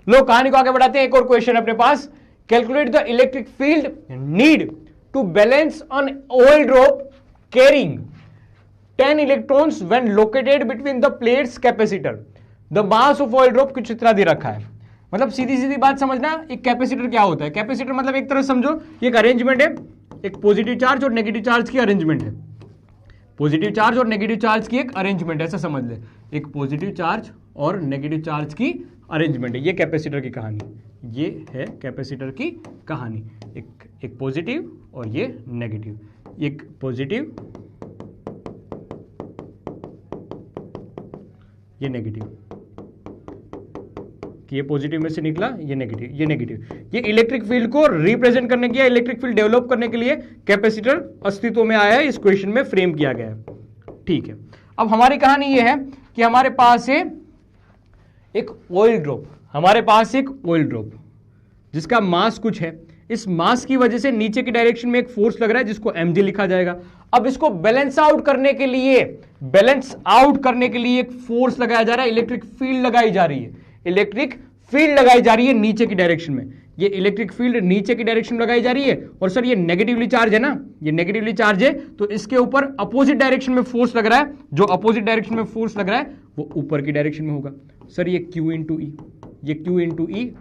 लो कहानी को आगे बढ़ाते हैं। एक और क्वेश्चन अपने पास, calculate the electric field need to balance on oil drop carrying 10 electrons when located between the plates capacitor. The mass of oil drop कुछ इतना दे रखा है, मतलब सीधी बात समझना, एक कैपेसिटर क्या होता है। कैपेसिटर मतलब एक तरह समझो ये एक अरेंजमेंट है, एक पॉजिटिव चार्ज और नेगेटिव चार्ज की अरेंजमेंट है, पॉजिटिव चार्ज और नेगेटिव चार्ज की एक अरेंजमेंट, ऐसा समझ ले, एक पॉजिटिव चार्ज और नेगेटिव चार्ज की अरेंजमेंट है। ये कैपेसिटर की कहानी, ये है कैपेसिटर की कहानी, एक पॉजिटिव और ये नेगेटिव, एक पॉजिटिव ये नेगेटिव, ये पॉजिटिव में से निकला, ये नेगेटिव। ये इलेक्ट्रिक फील्ड को रिप्रेजेंट करने के, इलेक्ट्रिक फील्ड डेवलप करने के लिए कैपेसिटर अस्तित्व में आया है, इस क्वेश्चन में फ्रेम किया गया है। ठीक है, अब हमारी कहानी ये है कि हमारे पास है एक ऑयल ड्रॉप, जिसका मास कुछ है। इस मास की वजह से नीचे की डायरेक्शन में एक फोर्स लग रहा है जिसको mg लिखा जाएगा। अब इसको बैलेंस आउट करने के लिए एक फोर्स लगाया जा रहा है, इलेक्ट्रिक फील्ड लगाई जा रही है नीचे की डायरेक्शन में। ये इलेक्ट्रिक फील्ड नीचे की डायरेक्शन में लगाई जा रही है, और सर ये नेगेटिवली चार्ज है ना, ये नेगेटिवली चार्ज है, तो इसके ऊपर अपोजिट डायरेक्शन में फोर्स लग रहा है। जो अपोजिट डायरेक्शन में फोर्स लग रहा है वो ऊपर की डायरेक्शन में होगा। सर ये Q इंटू ई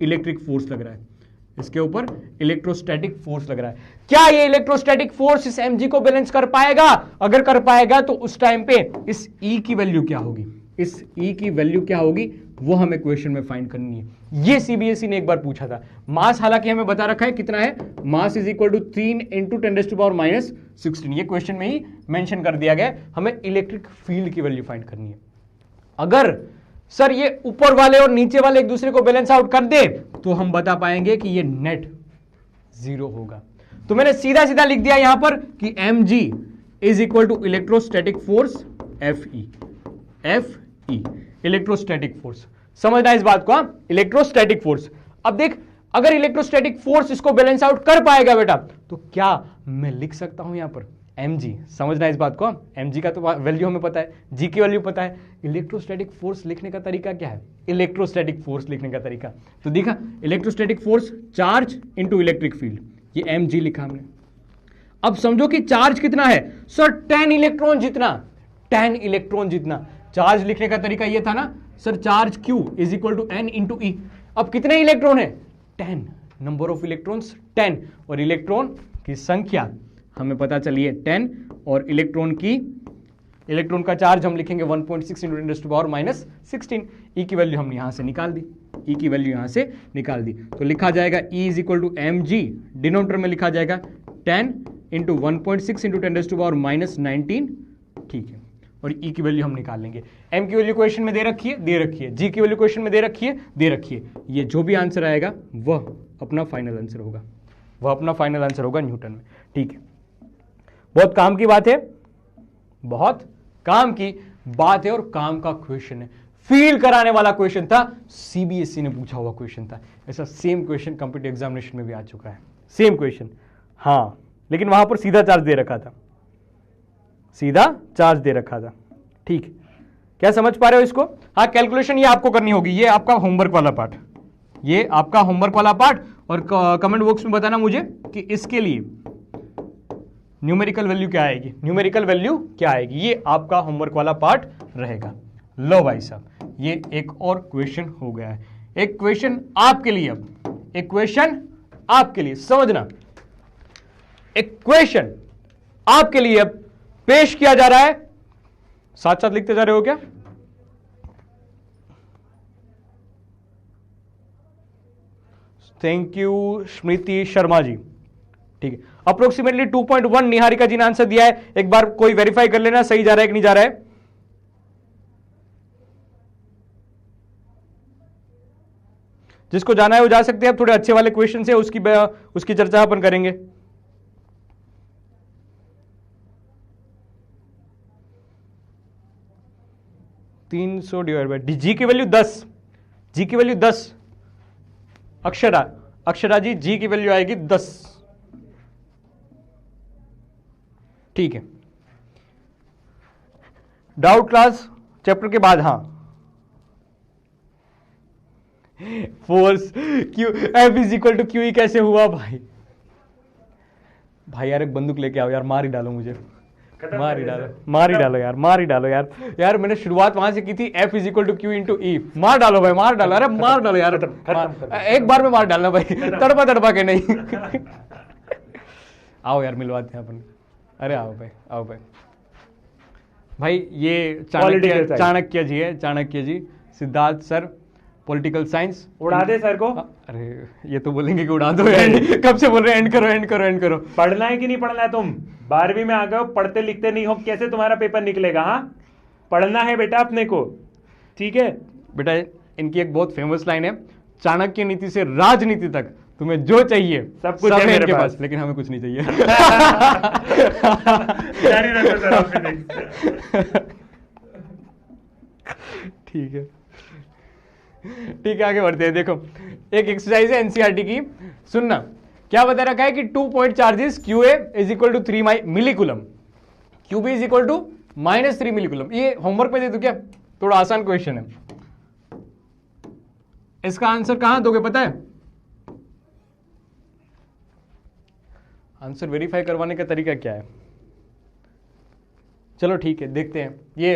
इलेक्ट्रिक फोर्स लग रहा है, इसके ऊपर इलेक्ट्रोस्टैटिक फोर्स लग रहा है। क्या ये इलेक्ट्रोस्टैटिक फोर्स इस mg को बैलेंस कर पाएगा? अगर कर पाएगा तो उस टाइम पे इस E की वैल्यू क्या होगी? वो हमें क्वेश्चन में फाइंड करनी है। ये सीबीएसई ने एक बार पूछा था। मास हालांकि हमें बता रखा है कितना है, mass is equal to 3 into 10⁻⁻16। ये क्वेश्चन में ही मेंशन कर दिया गया है। हमें इलेक्ट्रिक फील्ड की वैल्यू फाइंड करनी है। अगर सर ये ऊपर वाले और नीचे वाले एक दूसरे को बैलेंस आउट कर दे तो हम बता पाएंगे कि ये नेट 0 होगा। तो मैंने सीधा सीधा लिख दिया यहां पर कि mg is equal to electrostatic force Fe। Electrostatic force, समझना इस बात को। Electrostatic force. अब देख, अगर इलेक्ट्रोस्टैटिक फोर्स इसको बैलेंस आउट कर पाएगा बेटा तो क्या मैं लिख सकता हूं यहां पर mg। समझना इस बात को। mg का तो वैल्यू हमें पता है, g की वैल्यू पता है। इलेक्ट्रोस्टैटिक फोर्स लिखने का तरीका क्या है, इलेक्ट्रोस्टैटिक फोर्स लिखने का तरीका तो देखा, electrostatic force charge into electric field, ये mg लिखा हमने। अब समझो कि चार्ज कितना है सर, 10 इलेक्ट्रॉन जितना, 10 इलेक्ट्रॉन जितना। चार्ज लिखने का तरीका ये था ना sir, charge q is equal to n into E. अब कितने इलेक्ट्रॉन है, 10, नंबर ऑफ इलेक्ट्रॉन्स 10, और इलेक्ट्रॉन की संख्या हमें पता चली है 10, और इलेक्ट्रॉन का चार्ज हम लिखेंगे 1.6 इंटू 10⁻⁻16। ई की वैल्यू हमने यहां से निकाल दी, ई की वैल्यू यहां से निकाल दी, तो लिखा जाएगा E is equal to mg, denominator में लिखा जाएगा 10 इंटू 1.6 इंटू 10⁻⁻19। ठीक है, और E की वैल्यू हम निकाल लेंगे। M की वैल्यू क्वेश्चन में दे रखी है, दे रखी है। G की वैल्यू क्वेश्चन में दे रखी है, दे रखी है। ये जो भी आंसर आएगा वह अपना फाइनल आंसर होगा, वह अपना फाइनल आंसर होगा न्यूटन में। ठीक है, बहुत काम की बात है, बहुत काम की बात है, और काम का क्वेश्चन है, फील कराने वाला क्वेश्चन था, सीबीएसई ने पूछा हुआ क्वेश्चन था। ऐसा सेम क्वेश्चन कॉम्पिटिटिव एग्जामिनेशन में भी आ चुका है, सेम क्वेश्चन। हाँ, लेकिन वहां पर सीधा चार्ज दे रखा था, सीधा चार्ज दे रखा था। ठीक, क्या समझ पा रहे हो इसको? हाँ, कैलकुलेशन ये आपको करनी होगी, ये आपका होमवर्क वाला पार्ट, ये आपका होमवर्क वाला पार्ट। और कमेंट बॉक्स में बताना मुझे कि इसके लिए न्यूमेरिकल वैल्यू क्या आएगी, न्यूमेरिकल वैल्यू क्या आएगी। ये आपका होमवर्क वाला पार्ट रहेगा। लो भाई साहब, ये एक और क्वेश्चन हो गया है, एक क्वेश्चन आपके लिए, अब एक क्वेश्चन आपके लिए, समझना, एक क्वेश्चन आपके लिए अब पेश किया जा रहा है। साथ साथ लिखते जा रहे हो क्या? थैंक यू स्मृति शर्मा जी। ठीक है, अप्रोक्सीमेटली 2.1 निहारिका जी ने आंसर दिया है। एक बार कोई वेरीफाई कर लेना सही जा रहा है कि नहीं जा रहा है। जिसको जाना है वो जा सकते हैं। अब थोड़े अच्छे वाले क्वेश्चन है, उसकी चर्चा अपन करेंगे। (300/) जी की वैल्यू 10, जी की वैल्यू 10। अक्षरा जी, जी की वैल्यू आएगी 10। ठीक है, डाउट क्लास चैप्टर के बाद। हाँ, force Q, F is equal to Q E कैसे हुआ भाई? भाई यार एक बंदूक लेके आओ यार, मार ही डालो मुझे, मार ही डालो, मार ही डालो यार, मार ही डालो यार। यार मैंने शुरुआत वहां से की थी, F is equal to Q into E. मार डालो भाई, मार डालो, अरे मार डालो यार, एक बार में मार डालना भाई, तड़पा तड़पा के नहीं। आओ यार मिलवाते हैं अपन। अरे आओ भाई, आओ भाई। भाई ये चाणक्य जी है, चाणक्य जी, सिद्धार्थ सर, पॉलिटिकल साइंस। उड़ा दे सर को। अरे ये तो बोलेंगे कि उड़ा दो यार, कब से बोल रहे हैं एंड करो, एंड करो, एंड करो। पढ़ना है कि नहीं पढ़ना है? तुम 12वीं में आ गए हो, पढ़ते लिखते नहीं हो, कैसे तुम्हारा पेपर निकलेगा? हाँ, पढ़ना है बेटा अपने को, ठीक है बेटा। इनकी एक बहुत फेमस लाइन है, चाणक्य नीति से राजनीति तक तुम्हें जो चाहिए सब कुछ है मेरे पास, लेकिन हमें कुछ नहीं चाहिए। ठीक है, ठीक है, आगे बढ़ते हैं। देखो, एक एक्सरसाइज है एनसीईआरटी की, सुनना। क्या बता रखा है कि 2 point charges QA is equal to 3 millicoulomb, QB is equal to -3 millicoulomb. ये होमवर्क पे दे दो क्या? थोड़ा आसान क्वेश्चन है। इसका आंसर कहां दोगे पता है? आंसर वेरीफाई करवाने का तरीका क्या है? चलो ठीक है, देखते हैं। ये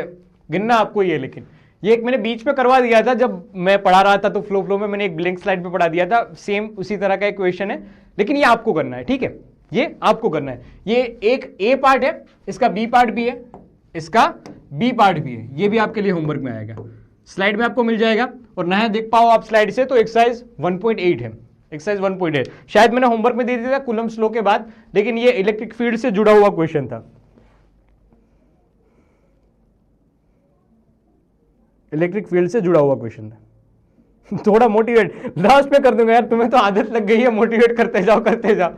गिनना आपको ही है, लेकिन ये एक मैंने बीच में करवा दिया था जब मैं पढ़ा रहा था, तो फ्लो में मैंने एक ब्लैंक स्लाइड पे पढ़ा दिया था। सेम उसी तरह का एक क्वेश्चन है, लेकिन ये आपको करना है, ठीक है? ये आपको करना है। ये एक ए पार्ट है, इसका बी पार्ट भी है, इसका बी पार्ट भी है। ये भी आपके लिए होमवर्क में आएगा। स्लाइड में आपको मिल जाएगा, और नया देख पाओ आप स्लाइड से तो एक्सरसाइज 1.8 है, एक्सरसाइज 1.8 शायद मैंने होमवर्क में दे दिया था कूलम्ब्स लॉ के बाद, लेकिन ये इलेक्ट्रिक फील्ड से जुड़ा हुआ क्वेश्चन था, इलेक्ट्रिक फील्ड से जुड़ा हुआ क्वेश्चन था। थोड़ा मोटिवेट लास्ट में कर दूंगा यार, तुम्हें तो आदत लग गई है मोटिवेट करते जाओ करते जाओ।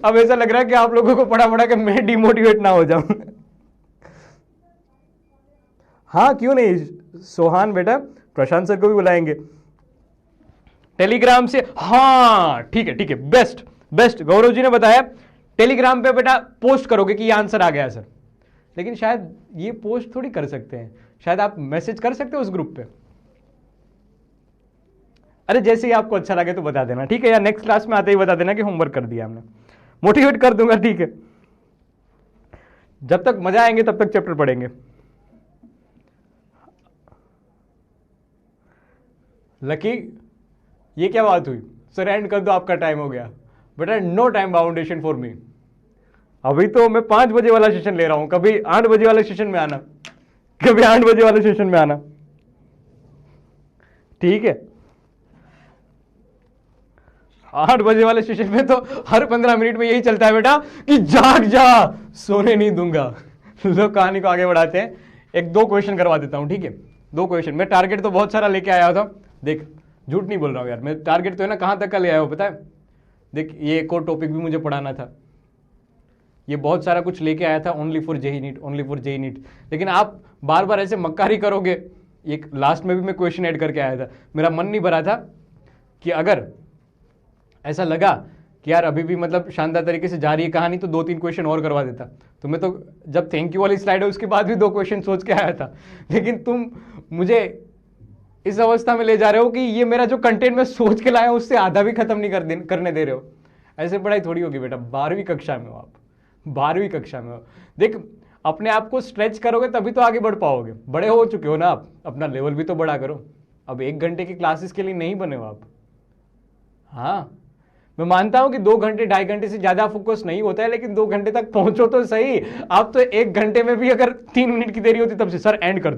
अब ऐसा लग रहा है कि आप लोगों को पढ़ा पढ़ा के मैं डिमोटिवेट ना हो जाऊं। हाँ क्यों नहीं सोहान बेटा, प्रशांत सर को भी बुलाएंगे टेलीग्राम से। हाँ ठीक है बेस्ट बेस्ट, गौरव जी ने बताया टेलीग्राम पे बेटा पोस्ट करोगे कि ये आंसर आ गया सर, लेकिन शायद ये पोस्ट थोड़ी कर सकते हैं, शायद आप मैसेज कर सकते हो उस ग्रुप पे। अरे जैसे ही आपको अच्छा लगे तो बता देना, ठीक है, या नेक्स्ट क्लास में आते ही बता देना कि होमवर्क कर दिया हमने, मोटिवेट कर दूंगा, ठीक है। जब तक मजा आएंगे तब तक चैप्टर पढ़ेंगे। लकी ये क्या बात हुई सर, एंड कर दो आपका टाइम हो गया। बेटा no time boundation for me, अभी तो मैं 5 बजे वाला सेशन ले रहा हूं, कभी 8 बजे वाले सेशन में आना, कभी 8 बजे वाले सेशन में आना, ठीक है। 8 बजे वाले सेशन में तो हर 15 मिनट में यही चलता है बेटा कि जाग जा, सोने नहीं दूंगा। लोग कहानी को आगे बढ़ाते हैं। 1-2 क्वेश्चन करवा देता हूं, ठीक है, 2 क्वेश्चन। मैं टारगेट तो बहुत सारा लेके आया था, देख झूठ नहीं बोल रहा हूं यार, मैं टारगेट तो है ना कहां तक का ले आया हो पता है। देख ये एक और टॉपिक भी मुझे पढ़ाना था, ये बहुत सारा कुछ लेके आया था, only for JEE NEET, only for JEE NEET. लेकिन आप बार बार ऐसे मक्कारी करोगे, एक लास्ट में भी मैं क्वेश्चन ऐड करके आया था, मेरा मन नहीं भरा था कि अगर ऐसा लगा कि यार अभी भी मतलब शानदार तरीके से जा रही है कहानी तो 2-3 क्वेश्चन और करवा देता। तो मैं तो जब थैंक यू वाली स्लाइड है उसके बाद भी 2 क्वेश्चन सोच के आया था, लेकिन तुम मुझे इस अवस्था में ले जा रहे हो कि ये मेरा जो कंटेंट मैं सोच के लाया हूं उससे आधा भी खत्म नहीं करने दे रहे हो। ऐसे पढ़ाई थोड़ी होगी बेटा, 12वीं कक्षा में हो आप, 12वीं कक्षा में हो। देख अपने आप को स्ट्रेच करोगे तभी तो आगे बढ़ पाओगे, बड़े हो चुके हो ना आप, अपना लेवल भी तो बड़ा करो। अब 1 घंटे की क्लासेस के लिए नहीं बने हो आप। हाँ मैं मानता हूं कि 2 घंटे 2.5 घंटे से ज्यादा फोकस नहीं होता है, लेकिन 2 घंटे तक पहुंचो तो सही। आप तो 1 घंटे में भी अगर 3 मिनट की देरी होती तब से सर एंड कर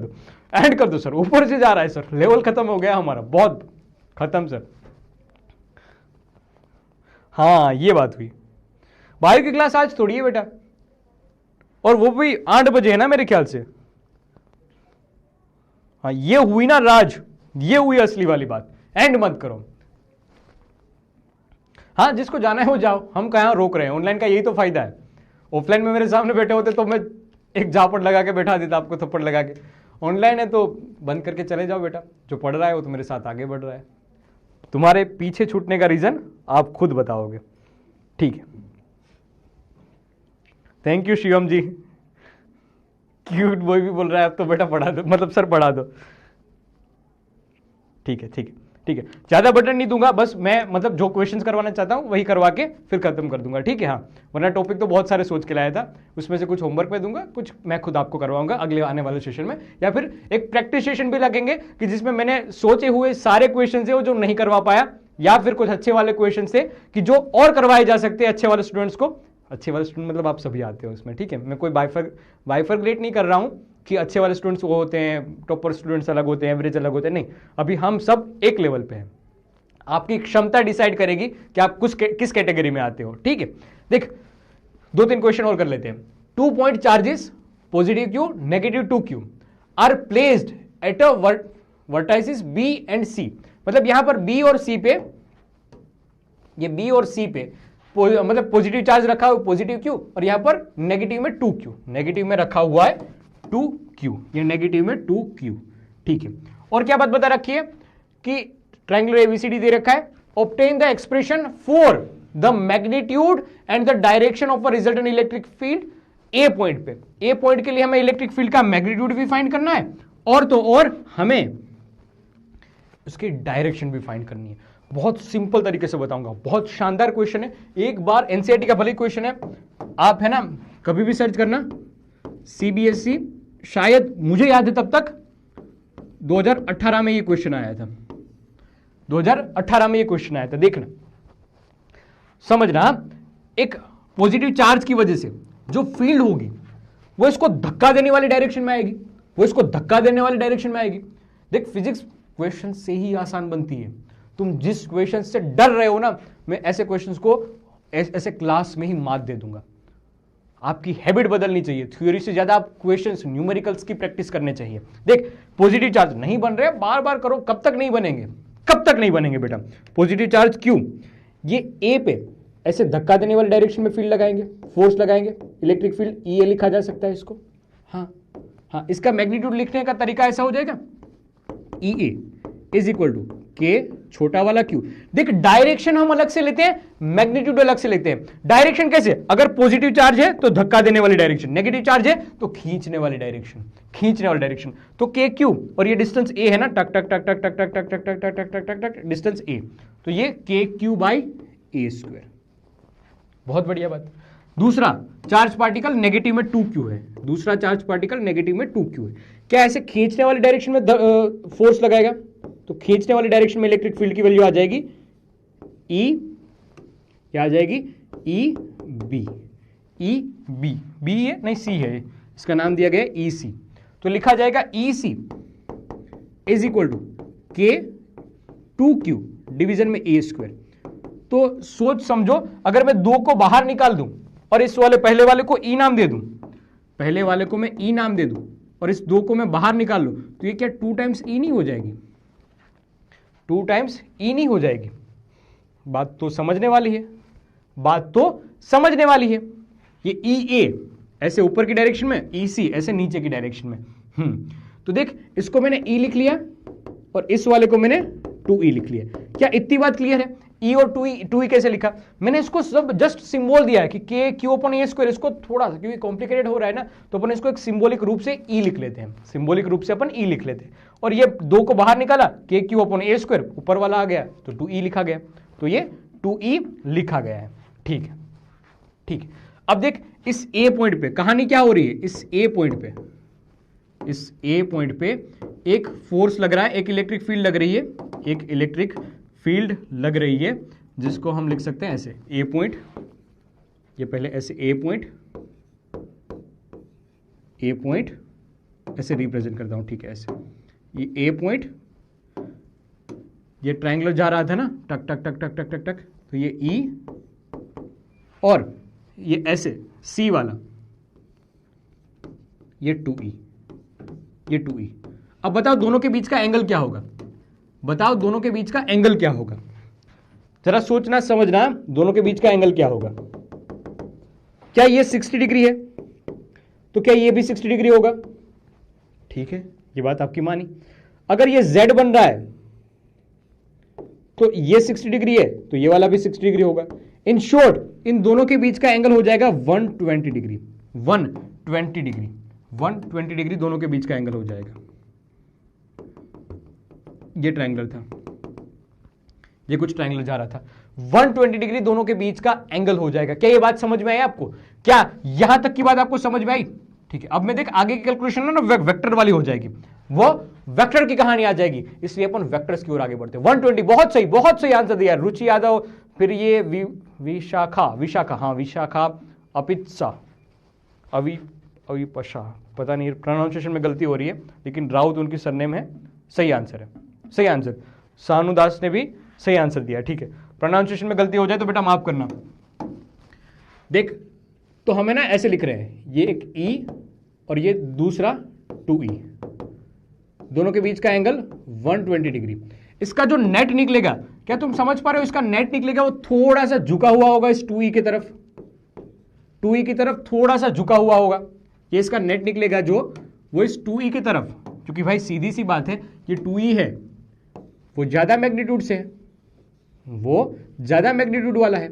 दो सर, ऊपर से जा रहा है सर, लेवल खत्म हो गया हमारा, बहुत खत्म सर। हाँ ये बात हुई। बायो की क्लास आज थोड़ी है बेटा, और वो भी 8 बजे है ना मेरे ख्याल से। हाँ ये हुई ना राज, ये हुई असली वाली बात, एंड मत करो। हाँ जिसको जाना है वो जाओ, हम कहाँ रोक रहे हैं। ऑनलाइन का यही तो फायदा है, ऑफलाइन में मेरे सामने बैठे होते तो मैं एक झापड़ लगा के बैठा देता आपको, थप्पड़ लगा के। ऑनलाइन है तो बंद करके चले जाओ बेटा, जो पढ़ रहा है वो तो मेरे साथ आगे बढ़ रहा है। तुम्हारे पीछे छूटने का रीजन आप खुद बताओगे, ठीक है। Thank you Shivam ji, cute boy भी बोल रहा है अब तो बेटा पढ़ा दो, मतलब सर पढ़ा दो, ठीक है ज्यादा बटन नहीं दूंगा, बस मैं मतलब जो क्वेश्चंस करवाना चाहता हूं वही करवा के फिर खत्म कर दूंगा, ठीक है। हाँ वरना टॉपिक तो बहुत सारे सोच के लाया था, उसमें से कुछ होमवर्क में दूंगा, कुछ मैं खुद आपको करवाऊंगा अगले आने वाले सेशन में, या फिर एक प्रैक्टिस सेशन भी लगेंगे कि जिसमें मैंने सोचे हुए सारे क्वेश्चन है वो जो नहीं करवा पाया, या फिर कुछ अच्छे वाले क्वेश्चन थे कि जो और करवाए जा सकते हैं अच्छे वाले स्टूडेंट्स को। अच्छे वाले स्टूडेंट मतलब आप सभी आते हो इसमें, ठीक है। मैं कोई बाइफरग्रेट नहीं कर रहा हूं कि अच्छे वाले स्टूडेंट्स वो होते हैं, टॉपर स्टूडेंट्स अलग होते हैं, एवरेज अलग होते हैं, नहीं। अभी हम सब एक लेवल पे हैं, आपकी क्षमता डिसाइड करेगी कि आप किस कैटेगरी में आते हो, ठीक है। देख 2-3 क्वेश्चन और कर लेते हैं। 2 point charges positive Q negative 2 Q are placed at a vertices B and C. मतलब यहां पर बी और सी पे, ये बी और सी पे मतलब पॉजिटिव चार्ज रखा हुआ पॉजिटिव क्यू, और यहां पर नेगेटिव में 2 क्यू, नेगेटिव में रखा हुआ है 2 क्यू, ये नेगेटिव में 2 क्यू, ठीक है। और क्या बात बता रखी है कि ट्रायंगुलर एबीसीडी दे रखा है, obtain the expression for the magnitude and the direction of a resultant electric field A point पे। ए पॉइंट के लिए हमें इलेक्ट्रिक फील्ड का मैग्नीट्यूड भी फाइंड करना है, और तो और हमें उसकी डायरेक्शन भी फाइंड करनी है। बहुत सिंपल तरीके से बताऊंगा, बहुत शानदार क्वेश्चन है। एक बार एनसीईआरटी का भले क्वेश्चन है, आप है ना कभी भी सर्च करना सीबीएसई, शायद मुझे याद है तब तक 2018 में ये क्वेश्चन आया था, 2018 में ये क्वेश्चन आया था, देखना समझना। एक पॉजिटिव चार्ज की वजह से जो फील्ड होगी वो इसको धक्का देने वाली डायरेक्शन में आएगी, वो इसको धक्का देने वाली डायरेक्शन में आएगी। देख फिजिक्स क्वेश्चन से ही आसान बनती है। तुम जिस क्वेश्चन से डर रहे हो ना, मैं ऐसे क्वेश्चंस को ऐसे क्लास में ही मात दे दूंगा। आपकी हैबिट बदलनी चाहिए, थ्योरी से ज्यादा आप क्वेश्चंस न्यूमेरिकल्स की प्रैक्टिस करने चाहिए। देख पॉजिटिव चार्ज नहीं बन रहे, बार बार करो, कब तक नहीं बनेंगे, कब तक नहीं बनेंगे बेटा पॉजिटिव चार्ज। क्यों? ये ए पे ऐसे धक्का देने वाले डायरेक्शन में फील्ड लगाएंगे, फोर्स लगाएंगे, इलेक्ट्रिक फील्ड ई ए लिखा जा सकता है इसको। हाँ, इसका मैग्नीट्यूड लिखने का तरीका ऐसा हो जाएगा, ई ए इज इक्वल टू के छोटा वाला क्यू। देख डायरेक्शन हम अलग से लेते हैं, मैग्नीट्यूड अलग से लेते हैं। डायरेक्शन कैसे? अगर पॉजिटिव चार्ज है तो धक्का देने वाली डायरेक्शन, नेगेटिव चार्ज है तो खींचने वाली डायरेक्शन, खींचने वाली डायरेक्शन। तो के क्यू और ये डिस्टेंस ए है ना, टक टक टक टक टक टक टक टक टक टक टक टक टक डिस्टेंस ए, तो ये के क्यू बाई ए स्क्वायर। बहुत बढ़िया बात। दूसरा चार्ज पार्टिकल नेगेटिव में 2q है, दूसरा चार्ज पार्टिकल नेगेटिव में 2q है। क्या ऐसे खींचने वाली डायरेक्शन में फोर्स लगाएगा तो खींचने वाली डायरेक्शन में इलेक्ट्रिक फील्ड की वैल्यू आ जाएगी ई, क्या आ जाएगी E B, E B, B है नहीं सी है, इसका नाम दिया गया ई सी। तो लिखा जाएगा ई सी इज इक्वल टू के 2q डिवीजन में ए स्क्वायर। तो सोच समझो, अगर मैं 2 को बाहर निकाल दूं और इस वाले पहले वाले को ई नाम दे दूं, पहले वाले को मैं ई नाम दे दूं और इस 2 को मैं बाहर निकाल लूं, तो ये क्या 2 टाइम्स ई नहीं हो जाएगी? 2 टाइम्स ई नहीं हो जाएगी? बात तो समझने वाली है, बात तो समझने वाली है। ये ई ए ऐसे ऊपर की डायरेक्शन में, ई सी ऐसे नीचे की डायरेक्शन में। तो देख इसको मैंने ई लिख लिया और इस वाले को मैंने 2e लिख लिया। क्या इतनी बात क्लियर है? e और 2e कैसे लिखा मैंने? इसको सब जस्ट सिंबल दिया है कि के क्यू अपन ए स्क्वायर, इसको थोड़ा सा क्योंकि कॉम्प्लिकेटेड हो रहा है ना, तो अपन इसको एक सिंबॉलिक रूप से e लिख लेते हैं, सिंबॉलिक रूप से अपन e लिख लेते हैं। और ये 2 को बाहर निकाला, के क्यू अपन ए स्क्वायर, ऊपर वाला आ गया तो 2e लिखा गया, तो ये 2e लिखा गया है। ठीक है, ठीक है। अब देख इस ए पॉइंट पे कहानी क्या हो रही है? इस ए पॉइंट पे, इस ए पॉइंट पे एक फोर्स लग रहा है, एक इलेक्ट्रिक फील्ड लग रही है, एक इलेक्ट्रिक फील्ड लग रही है, जिसको हम लिख सकते हैं ऐसे ए पॉइंट, ये पहले ऐसे ए पॉइंट ऐसे रिप्रेजेंट करता हूं, ठीक है, ऐसे ये ए पॉइंट, ये ट्रायंगुलर जा रहा था ना, टक टक टक टक टक टक टक, तो ये ई और ये ऐसे सी वाला, ये 2e, ये 2e। अब बताओ दोनों के बीच का एंगल क्या होगा? बताओ दोनों के बीच का एंगल क्या होगा? जरा सोचना समझना, दोनों के बीच का एंगल क्या होगा? क्या ये 60 डिग्री है तो क्या ये भी 60 डिग्री होगा? ठीक है, ये बात आपकी मानी। अगर ये z बन रहा है तो ये 60 डिग्री है तो ये वाला भी 60 डिग्री होगा। इन शॉर्ट इन दोनों के बीच का एंगल हो जाएगा 120 डिग्री, 120 डिग्री, 120 डिग्री दोनों के बीच का एंगल हो जाएगा। ये ट्रायंगल था, ये कुछ ट्रायंगल जा रहा था, 120 डिग्री दोनों के बीच का एंगल हो जाएगा। क्या ये बात समझ में आई आपको? क्या यहां तक की बात आपको समझ में आई? ठीक है, अब मैं देख आगे की कैलकुलेशन ना वेक्टर वाली हो जाएगी, वो वेक्टर की कहानी आ जाएगी, इसलिए अपन वेक्टर्स की ओर आगे बढ़ते हैं। 120, बहुत सही आंसर दिया रुचि यादव। फिर ये विशाखा, हाँ विशाखा अपित्सा, अविपशा, पता नहीं प्रोनाउंसिएशन में गलती हो रही है, लेकिन राउत उनकी सरनेम है। सही आंसर है, सही आंसर। सानू दास ने भी सही आंसर दिया। ठीक है, प्रोनाउंसिएशन में गलती हो जाए तो बेटा माफ करना। देख तो हमें ना ऐसे लिख रहे हैं, ये एक ई और ये दूसरा 2e, दोनों के बीच का एंगल 120 डिग्री। इसका जो नेट निकलेगा, क्या तुम समझ पा रहे हो? इसका नेट निकलेगा वो थोड़ा सा झुका हुआ होगा इस 2e की तरफ, 2e की तरफ थोड़ा सा झुका हुआ होगा। ये इसका नेट निकलेगा जो वो इस 2e की तरफ, क्योंकि भाई सीधी सी बात है ये 2e है, वो ज्यादा मैग्नीट्यूड से है, वो ज्यादा मैग्नीट्यूड वाला है,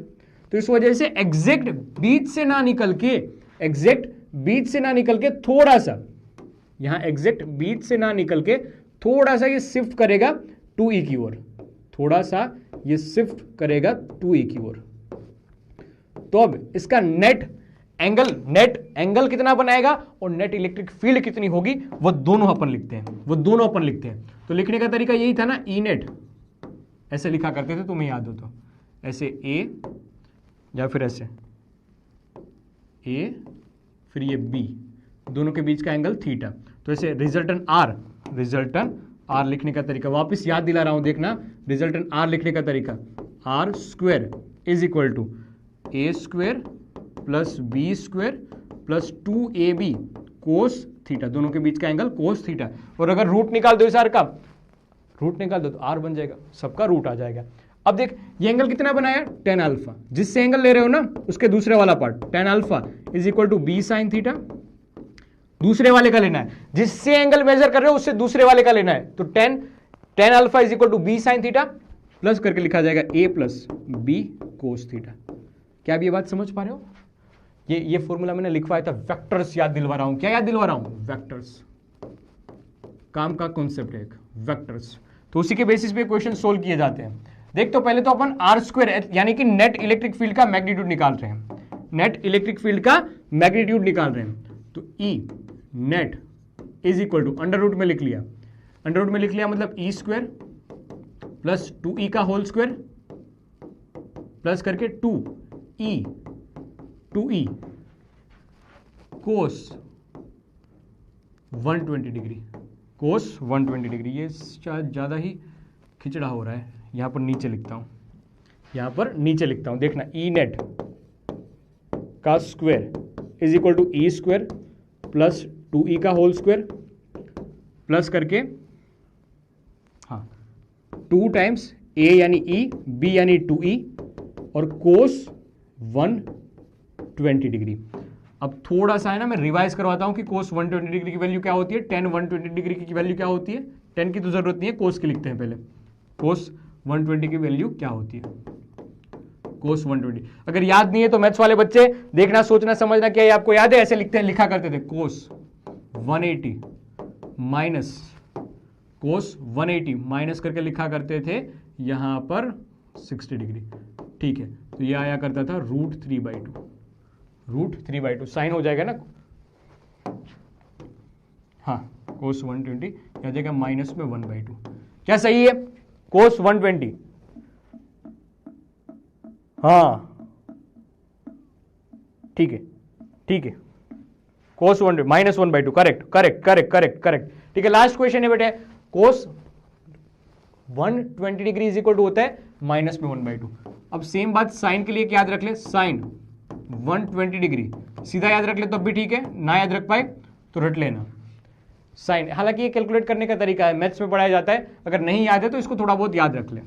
तो इस वजह से एग्जैक्ट बीच से ना निकल के, एग्जैक्ट बीच से ना निकल के थोड़ा सा, यहां एग्जैक्ट बीच से ना निकल के थोड़ा सा ये शिफ्ट करेगा 2e की ओर, थोड़ा सा ये शिफ्ट करेगा 2e की ओर। तो अब इसका नेट एंगल कितना बनाएगा और नेट इलेक्ट्रिक फील्ड कितनी होगी, वो दोनों अपन लिखते हैं, तो लिखने का तरीका यही था ना, ई नेट ऐसे लिखा करते थे, तुम्हें याद हो तो, ऐसे ए या फिर ऐसे ए फिर ये बी, दोनों के बीच का एंगल थीटा, तो ऐसे रिजल्टेंट आर लिखने का तरीका वापस याद दिला रहा हूं, देखना रिजल्टेंट आर लिखने का तरीका, R square is equal to A square plus B square plus 2ab cos theta, दोनों के बीच का एंगल कोस थीटा। और अगर रूट निकाल दो इस आर का, रूट निकाल दो तो आर बन जाएगा, सबका रूट आ जाएगा। अब देख ये एंगल कितना बनाया, tan अल्फा, जिससे एंगल ले रहे हो ना उसके दूसरे वाला part tan alpha is equal to B sine theta, दूसरे वाले का लेना है, जिससे एंगल मेजर कर रहे हो उससे दूसरे वाले का लेना है, तो tan alpha is equal to B sine theta plus करके लिखा जाएगा a plus B cos theta. क्या आप ये बात समझ पा रहे हो? ये फॉर्मूला मैंने लिखवाया था, वेक्टर्स याद दिलवा रहा हूं। क्या याद दिलवा रहा हूं? वेक्टर्स, काम का कॉन्सेप्ट है एक, वेक्टर्स। तो उसी के बेसिस पे क्वेश्चन सोल्व किए जाते हैं। देख तो पहले तो अपन आर स्क्वायर यानी कि नेट इलेक्ट्रिक फील्ड का मैग्नीट्यूड निकाल रहे हैं, नेट इलेक्ट्रिक फील्ड का मैग्नीट्यूड निकाल रहे हैं। तो E net is equal to under root में लिख लिया, अंडर रूट में लिख लिया मतलब ई स्क्वायर प्लस 2e का होल स्क्वायर प्लस करके 2e कोस 120 डिग्री, कोस 120 डिग्री। ये शायद ज़्यादा ही खिचड़ा हो रहा है, यहाँ पर नीचे लिखता हूँ, यहाँ पर नीचे लिखता हूँ। देखना ई नेट का square is equal to E square plus 2e का होल स्क्वायर प्लस करके हाँ 2 टाइम्स a यानी e, b यानी 2e और कोस 120 डिग्री। अब थोड़ा सा है ना मैं रिवाइज करवाता हूं कि कोस 120 डिग्री की वैल्यू क्या होती है, tan 120 डिग्री की वैल्यू क्या होती है, tan की तो जरूरत नहीं है, कोस की लिखते हैं पहले। कोस 120 की वैल्यू क्या होती है, कोस 120। अगर याद नहीं है तो मैथ्स वाले बच्चे देखना, सोचना, समझना, क्या आपको याद है? ऐसे लिखते हैं, लिखा करते थे कोस 180 माइनस कोस 180 माइनस करके लिखा करते थे यहां पर 60 डिग्री। ठीक है, तो ये आया करता था √3/2, √3/2 साइन हो जाएगा ना, हाँ कोस 120 आ जाएगा माइनस में 1/2। क्या सही है? कोस 120, हाँ ठीक है, ठीक है, कोस 120 minus 1/2, correct correct correct correct correct. ठीक है, लास्ट क्वेश्चन है बेटे, कोस 120 डिग्री इज इक्वल टू होता है माइनस में 1/2। अब सेम बात साइन के लिए याद रख ले, साइन 120 डिग्री सीधा याद रख ले तो अब भी ठीक है, ना याद रख पाए तो रट लेना साइन। हालांकि ये कैलकुलेट करने का तरीका है, मैथ्स में पढ़ाया जाता है, अगर नहीं याद है तो इसको थोड़ा बहुत याद रख ले,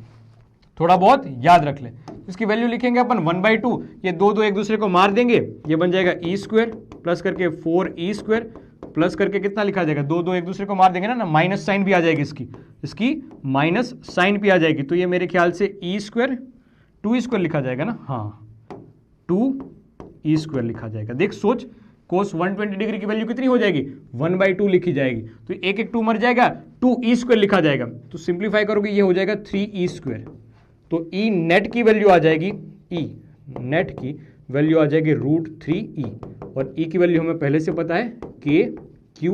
थोड़ा बहुत याद रख ले। इसकी वैल्यू लिखेंगे अपन 1/2, ये दो एक दूसरे को मार देंगे, ये बन जाएगा ई स्क्वायर प्लस करके 4e स्क्वायर प्लस करके कितना लिखा जाएगा, दो एक दूसरे को मार देंगे ना, माइनस साइन भी आ जाएगी, इसकी माइनस साइन भी आ जाएगी। तो ये मेरे ख्याल से ई स्क्वायर 2e स्क्वायर लिखा जाएगा ना, हाँ 2e स्क्वायर लिखा जाएगा। देख सोच, कोस 120 डिग्री की वैल्यू कितनी हो जाएगी, 1/2 लिखी जाएगी, तो एक 2 मर जाएगा, 2e स्क्वायर लिखा जाएगा, तो सिंप्लीफाई करोगे ये हो जाएगा 3e स्क्वायर। तो ई नेट की वैल्यू आ जाएगी, ई नेट की वैल्यू आ जाएगी √3e, और ई की वैल्यू हमें पहले से पता है k q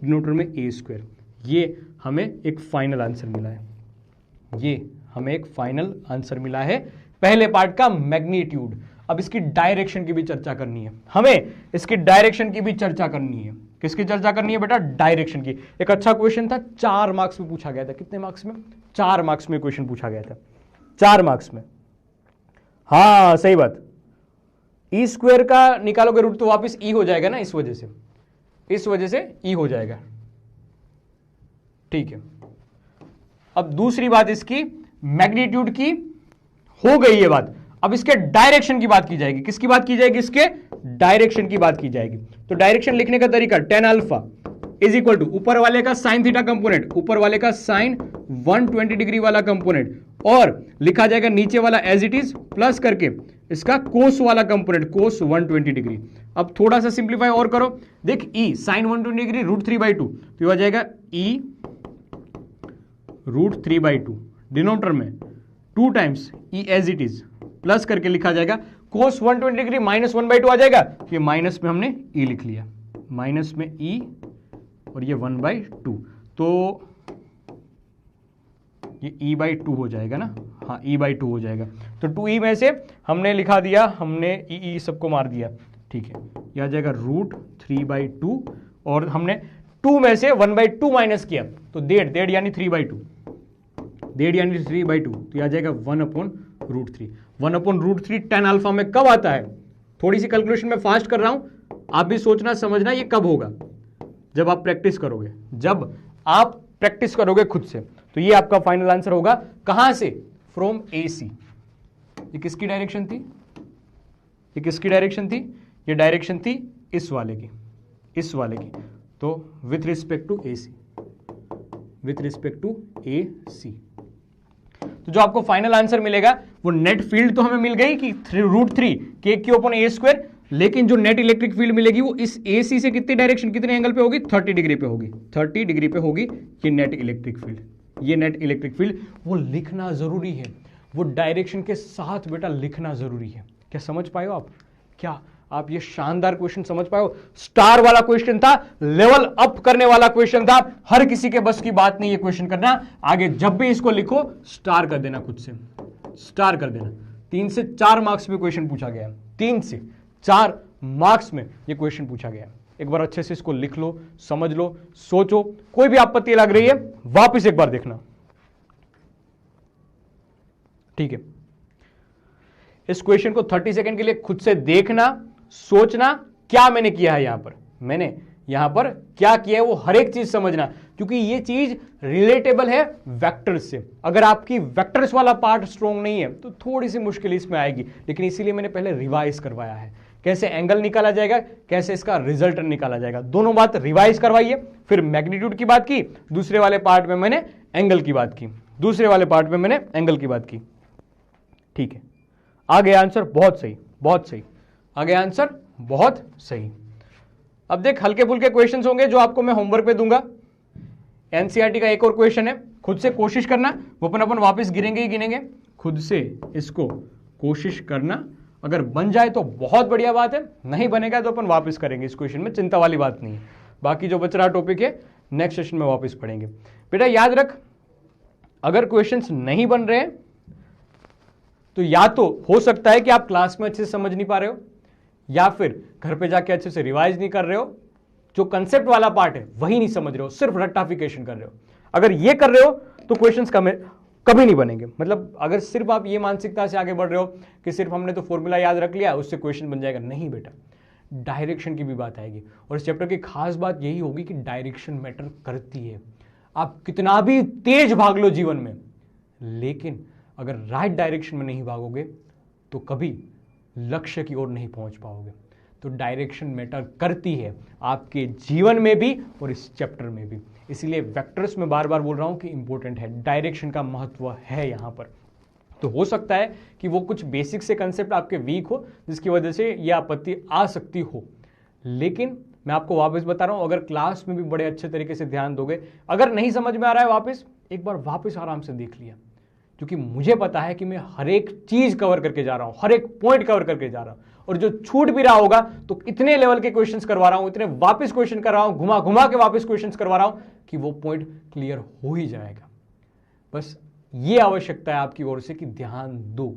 डिनोमिनेटर में a स्क्वायर। ये हमें एक फाइनल आंसर मिला है, ये हमें एक फाइनल आंसर मिला है पहले पार्ट का मैग्नीट्यूड। अब इसकी डायरेक्शन की भी चर्चा करनी है, हमें इसकी डायरेक्शन की भी चर्चा करनी है। किसकी चर्चा करनी है बेटा? डायरेक्शन की। एक अच्छा क्वेश्चन था, 4 मार्क्स में पूछा गया था। कितने मार्क्स में? 4 मार्क्स में क्वेश्चन पूछा गया था, 4 मार्क्स में। हाँ सही बात, ई स्क्वायर का निकालोगे रूट तो वापस ई हो जाएगा ना, इस वजह से ई हो जाएगा। ठीक है, अब दूसरी बात इसकी मैग्नीट्यूड की हो गई ये बात, अब इसके डायरेक्शन की बात की जाएगी। किसकी बात की जाएगी? इसके डायरेक्शन की बात की जाएगी। तो डायरेक्शन लिखने का तरीका, tan alpha is equal to ऊपर वाले का साइन थीटा कंपोनेंट, ऊपर वाले का साइन 120 डिग्री वाला कंपोनेंट, और लिखा जाएगा नीचे वाला एज इट इज प्लस करके इसका कोस वाला कंपोनेंट, कोस 120 डिग्री। अब थोड़ा सा सिंप्लीफाई और करो, देख ई साइन 120 डिग्री √3/2, तो ये आ जाएगा ई √3/2, डिनोमिनेटर में 2 times E as it is plus करके लिखा जाएगा कोस 120 डिग्री माइनस 1/2 आ जाएगा, ये माइनस में हमने ई लिख लिया, माइनस में ई और ये 1/2, तो ये e/2 हो जाएगा ना, हाँ e/2 हो जाएगा। तो 2e में से हमने लिखा दिया, हमने ई सबको मार दिया। ठीक है, यह आ जाएगा √3/2, और हमने 2 में से 1/2 माइनस किया तो डेढ़ यानी 3/2, डेढ़ यानी 3/2, तो यह आ जाएगा 1/√3। 1/√3 tan अल्फा में कब आता है? थोड़ी सी कैलकुलेशन में फास्ट कर रहा हूं, आप भी सोचना समझना ये कब होगा, जब आप प्रैक्टिस करोगे, जब आप प्रैक्टिस करोगे खुद से। तो ये आपका फाइनल आंसर होगा कहां से? From AC। ये किसकी डायरेक्शन थी? ये किसकी डायरेक्शन थी? ये डायरेक्शन थी इस वाले की, इस वाले की। तो with respect to AC, with respect to AC। तो जो आपको फाइनल आंसर मिलेगा वो नेट फील्ड तो हमें मिल गई कि √3 KQ/A², लेकिन जो नेट इलेक्ट्रिक फील्ड मिलेगी वो इस AC से कितनी डायरेक्शन, कितने एंगल पे होगी? 30 डिग्री पे होगी, 30 डिग्री पे होगी ये नेट इलेक्ट्रिक फील्ड। ये नेट इलेक्ट्रिक फील्ड वो लिखना जरूरी है, वो डायरेक्शन के साथ बेटा लिखना जरूरी है। क्या समझ पाए हो आप? क्या आप ये शानदार क्वेश्चन समझ पाए हो? स्टार वाला क्वेश्चन था, लेवल अप करने वाला क्वेश्चन था, हर किसी के बस की बात नहीं ये क्वेश्चन करना। आगे जब भी इसको लिखो स्टार कर देना, खुद से स्टार कर देना। 3 से 4 मार्क्स में क्वेश्चन पूछा गया है, 3 से 4 मार्क्स में ये क्वेश्चन पूछा गया है। एक बार अच्छे से इसको लिख लो, समझ लो, सोचो, कोई भी आपत्ति लग रही है वापस एक बार देखना, ठीक है? इस क्वेश्चन को 30 सेकंड के लिए खुद से देखना, सोचना, क्या मैंने किया है यहां पर, मैंने यहां पर क्या किया है वो हर एक चीज समझना, क्योंकि ये चीज रिलेटेबल है वेक्टर्स से। अगर आपकी वेक्टर्स वाला पार्ट स्ट्रॉन्ग नहीं है तो थोड़ी सी मुश्किल इसमें आएगी, लेकिन इसीलिए मैंने पहले रिवाइज करवाया है, कैसे एंगल निकाला जाएगा, कैसे इसका रिजल्ट निकाला जाएगा, दोनों बात रिवाइज करवाइए। फिर मैग्नीट्यूड की बात की, दूसरे वाले पार्ट में मैंने एंगल की बात की, दूसरे वाले पार्ट में मैंने एंगल की बात की, ठीक है? आ गया आंसर? बहुत सही, बहुत सही, आ गया आंसर, बहुत सही। अब देख, हल्के फुल्के क्वेश्चंस होंगे जो आपको मैं होमवर्क पे दूंगा। एनसीईआरटी का एक और क्वेश्चन है, खुद से कोशिश करना, वो अपन वापस गिनेंगे ही गिनेंगे, खुद से इसको कोशिश करना। अगर बन जाए तो बहुत बढ़िया बात है, नहीं बनेगा तो अपन वापस करेंगे इस क्वेश्चन में, चिंता वाली बात नहीं है। बाकी जो बच रहा टॉपिक है नेक्स्ट सेशन में वापस पढ़ेंगे। बेटा याद रख, अगर क्वेश्चंस नहीं बन रहे हैं तो या तो हो सकता है कि आप क्लास में अच्छे से समझ नहीं पा रहे हो, या फिर घर पे जाके अच्छे से रिवाइज नहीं कर रहे हो, जो कंसेप्ट वाला पार्ट है वही नहीं समझ रहे हो, सिर्फ रट्टाफिकेशन कर रहे हो। अगर ये कर रहे हो तो क्वेश्चंस कभी नहीं बनेंगे। मतलब अगर सिर्फ आप ये मानसिकता से आगे बढ़ रहे हो कि सिर्फ हमने तो फॉर्मूला याद रख लिया उससे क्वेश्चन बन जाएगा, नहीं बेटा, डायरेक्शन की भी बात आएगी। और इस चैप्टर की खास बात यही होगी कि डायरेक्शन मैटर करती है। आप कितना भी तेज भाग लो जीवन में, लेकिन अगर राइट डायरेक्शन में नहीं भागोगे तो कभी लक्ष्य की ओर नहीं पहुंच पाओगे। तो डायरेक्शन मैटर करती है आपके जीवन में भी और इस चैप्टर में भी, इसलिए वेक्टर्स में बार बार बोल रहा हूं कि इंपॉर्टेंट है, डायरेक्शन का महत्व है यहां पर। तो हो सकता है कि वो कुछ बेसिक से कंसेप्ट आपके वीक हो जिसकी वजह से ये आपत्ति आ सकती हो, लेकिन मैं आपको वापस बता रहा हूं, अगर क्लास में भी बड़े अच्छे तरीके से ध्यान दोगे, अगर नहीं समझ में आ रहा है वापस एक बार वापस आराम से देख लिया, क्योंकि मुझे पता है कि मैं हर एक चीज कवर करके जा रहा हूं, हर एक पॉइंट कवर करके जा रहा हूं, और जो छूट भी रहा होगा तो इतने लेवल के क्वेश्चंस करवा रहा हूं, इतने वापस क्वेश्चन कर रहा हूं, घुमा घुमा के वापस क्वेश्चंस करवा रहा हूं कि वो पॉइंट क्लियर हो ही जाएगा। बस ये आवश्यकता है आपकी ओर से कि ध्यान दो,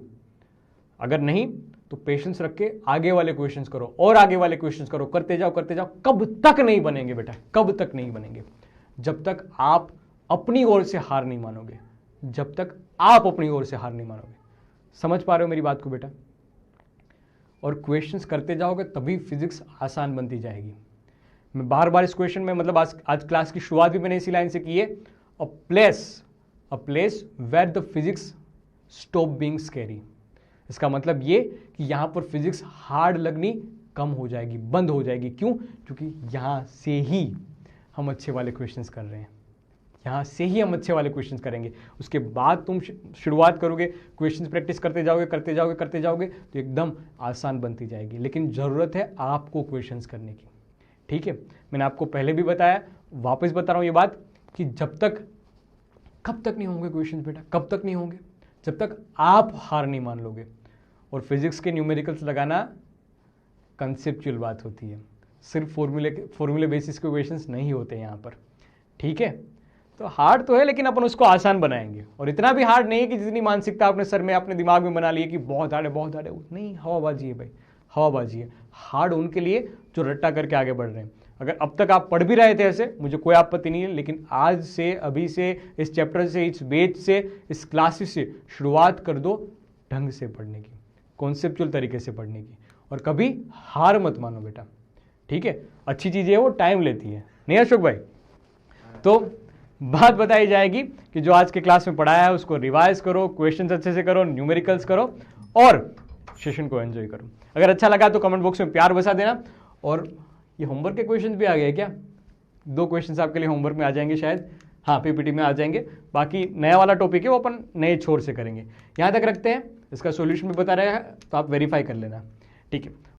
अगर नहीं तो पेशेंस रख के आगे वाले क्वेश्चंस करो और आगे वाले क्वेश्चंस करो, करते जाओ करते जाओ। कब तक नहीं बनेंगे बेटा, कब तक नहीं बनेंगे? जब तक आप अपनी ओर से हार नहीं मानोगे, जब तक आप अपनी ओर से हार नहीं मानोगे। समझ पा रहे हो मेरी बात को बेटा? और क्वेश्चंस करते जाओगे तभी फिजिक्स आसान बनती जाएगी। मैं बार बार इस क्वेश्चन में, मतलब आज क्लास की शुरुआत भी मैंने इसी लाइन से की है, a place where the physics stop being scary. इसका मतलब ये कि यहां पर फिजिक्स हार्ड लगनी कम हो जाएगी, बंद हो जाएगी। क्यों? क्योंकि यहां से ही हम अच्छे वाले क्वेश्चंस कर रहे हैं, यहां से ही हम अच्छे वाले क्वेश्चंस करेंगे। उसके बाद तुम शुरुआत करोगे, क्वेश्चंस प्रैक्टिस करते जाओगे करते जाओगे करते जाओगे तो एकदम आसान बनती जाएगी। लेकिन जरूरत है आपको क्वेश्चंस करने की, ठीक है? मैंने आपको पहले भी बताया, वापस बता रहा हूं ये बात कि जब तक, कब तक नहीं होंगे क्वेश्चंस बेटा, कब तक नहीं होंगे? जब तक आप हार नहीं मान लोगे। और फिजिक्स के न्यूमेरिकल्स लगाना कंसेप्चुअल बात होती है, सिर्फ फॉर्मूले बेसिस के क्वेश्चंस नहीं होते यहाँ पर, ठीक है? तो हार्ड तो है लेकिन अपन उसको आसान बनाएंगे, और इतना भी हार्ड नहीं है कि जितनी मानसिकता अपने सर में, अपने दिमाग में बना ली है कि बहुत हार्ड है बहुत हार्ड है। नहीं, हवाबाजी है भाई, हवाबाजी है। हार्ड उनके लिए जो रट्टा करके आगे बढ़ रहे हैं। अगर अब तक आप पढ़ भी रहे थे ऐसे, मुझे कोई आपत्ति नहीं है, लेकिन आज से, अभी से, इस चैप्टर से, इस बेच से, इस क्लासेस से शुरुआत कर दो ढंग से पढ़ने की, कॉन्सेप्चुअल तरीके से पढ़ने की, और कभी हार मत मानो बेटा, ठीक है। अच्छी चीज़ है वो टाइम लेती है, नहीं अशोक भाई? तो बात बताई जाएगी कि जो आज के क्लास में पढ़ाया है उसको रिवाइज करो, क्वेश्चंस अच्छे से करो, न्यूमेरिकल्स करो और सेशन को एंजॉय करो। अगर अच्छा लगा तो कमेंट बॉक्स में प्यार बसा देना। और ये होमवर्क के क्वेश्चंस भी आ गए क्या? 2 क्वेश्चंस आपके लिए होमवर्क में आ जाएंगे शायद, हाँ पीपीटी में आ जाएंगे। बाकी नया वाला टॉपिक है वो अपन नए छोर से करेंगे। यहाँ तक रखते हैं, इसका सॉल्यूशन भी बता रहा है तो आप वेरीफाई कर लेना, ठीक है।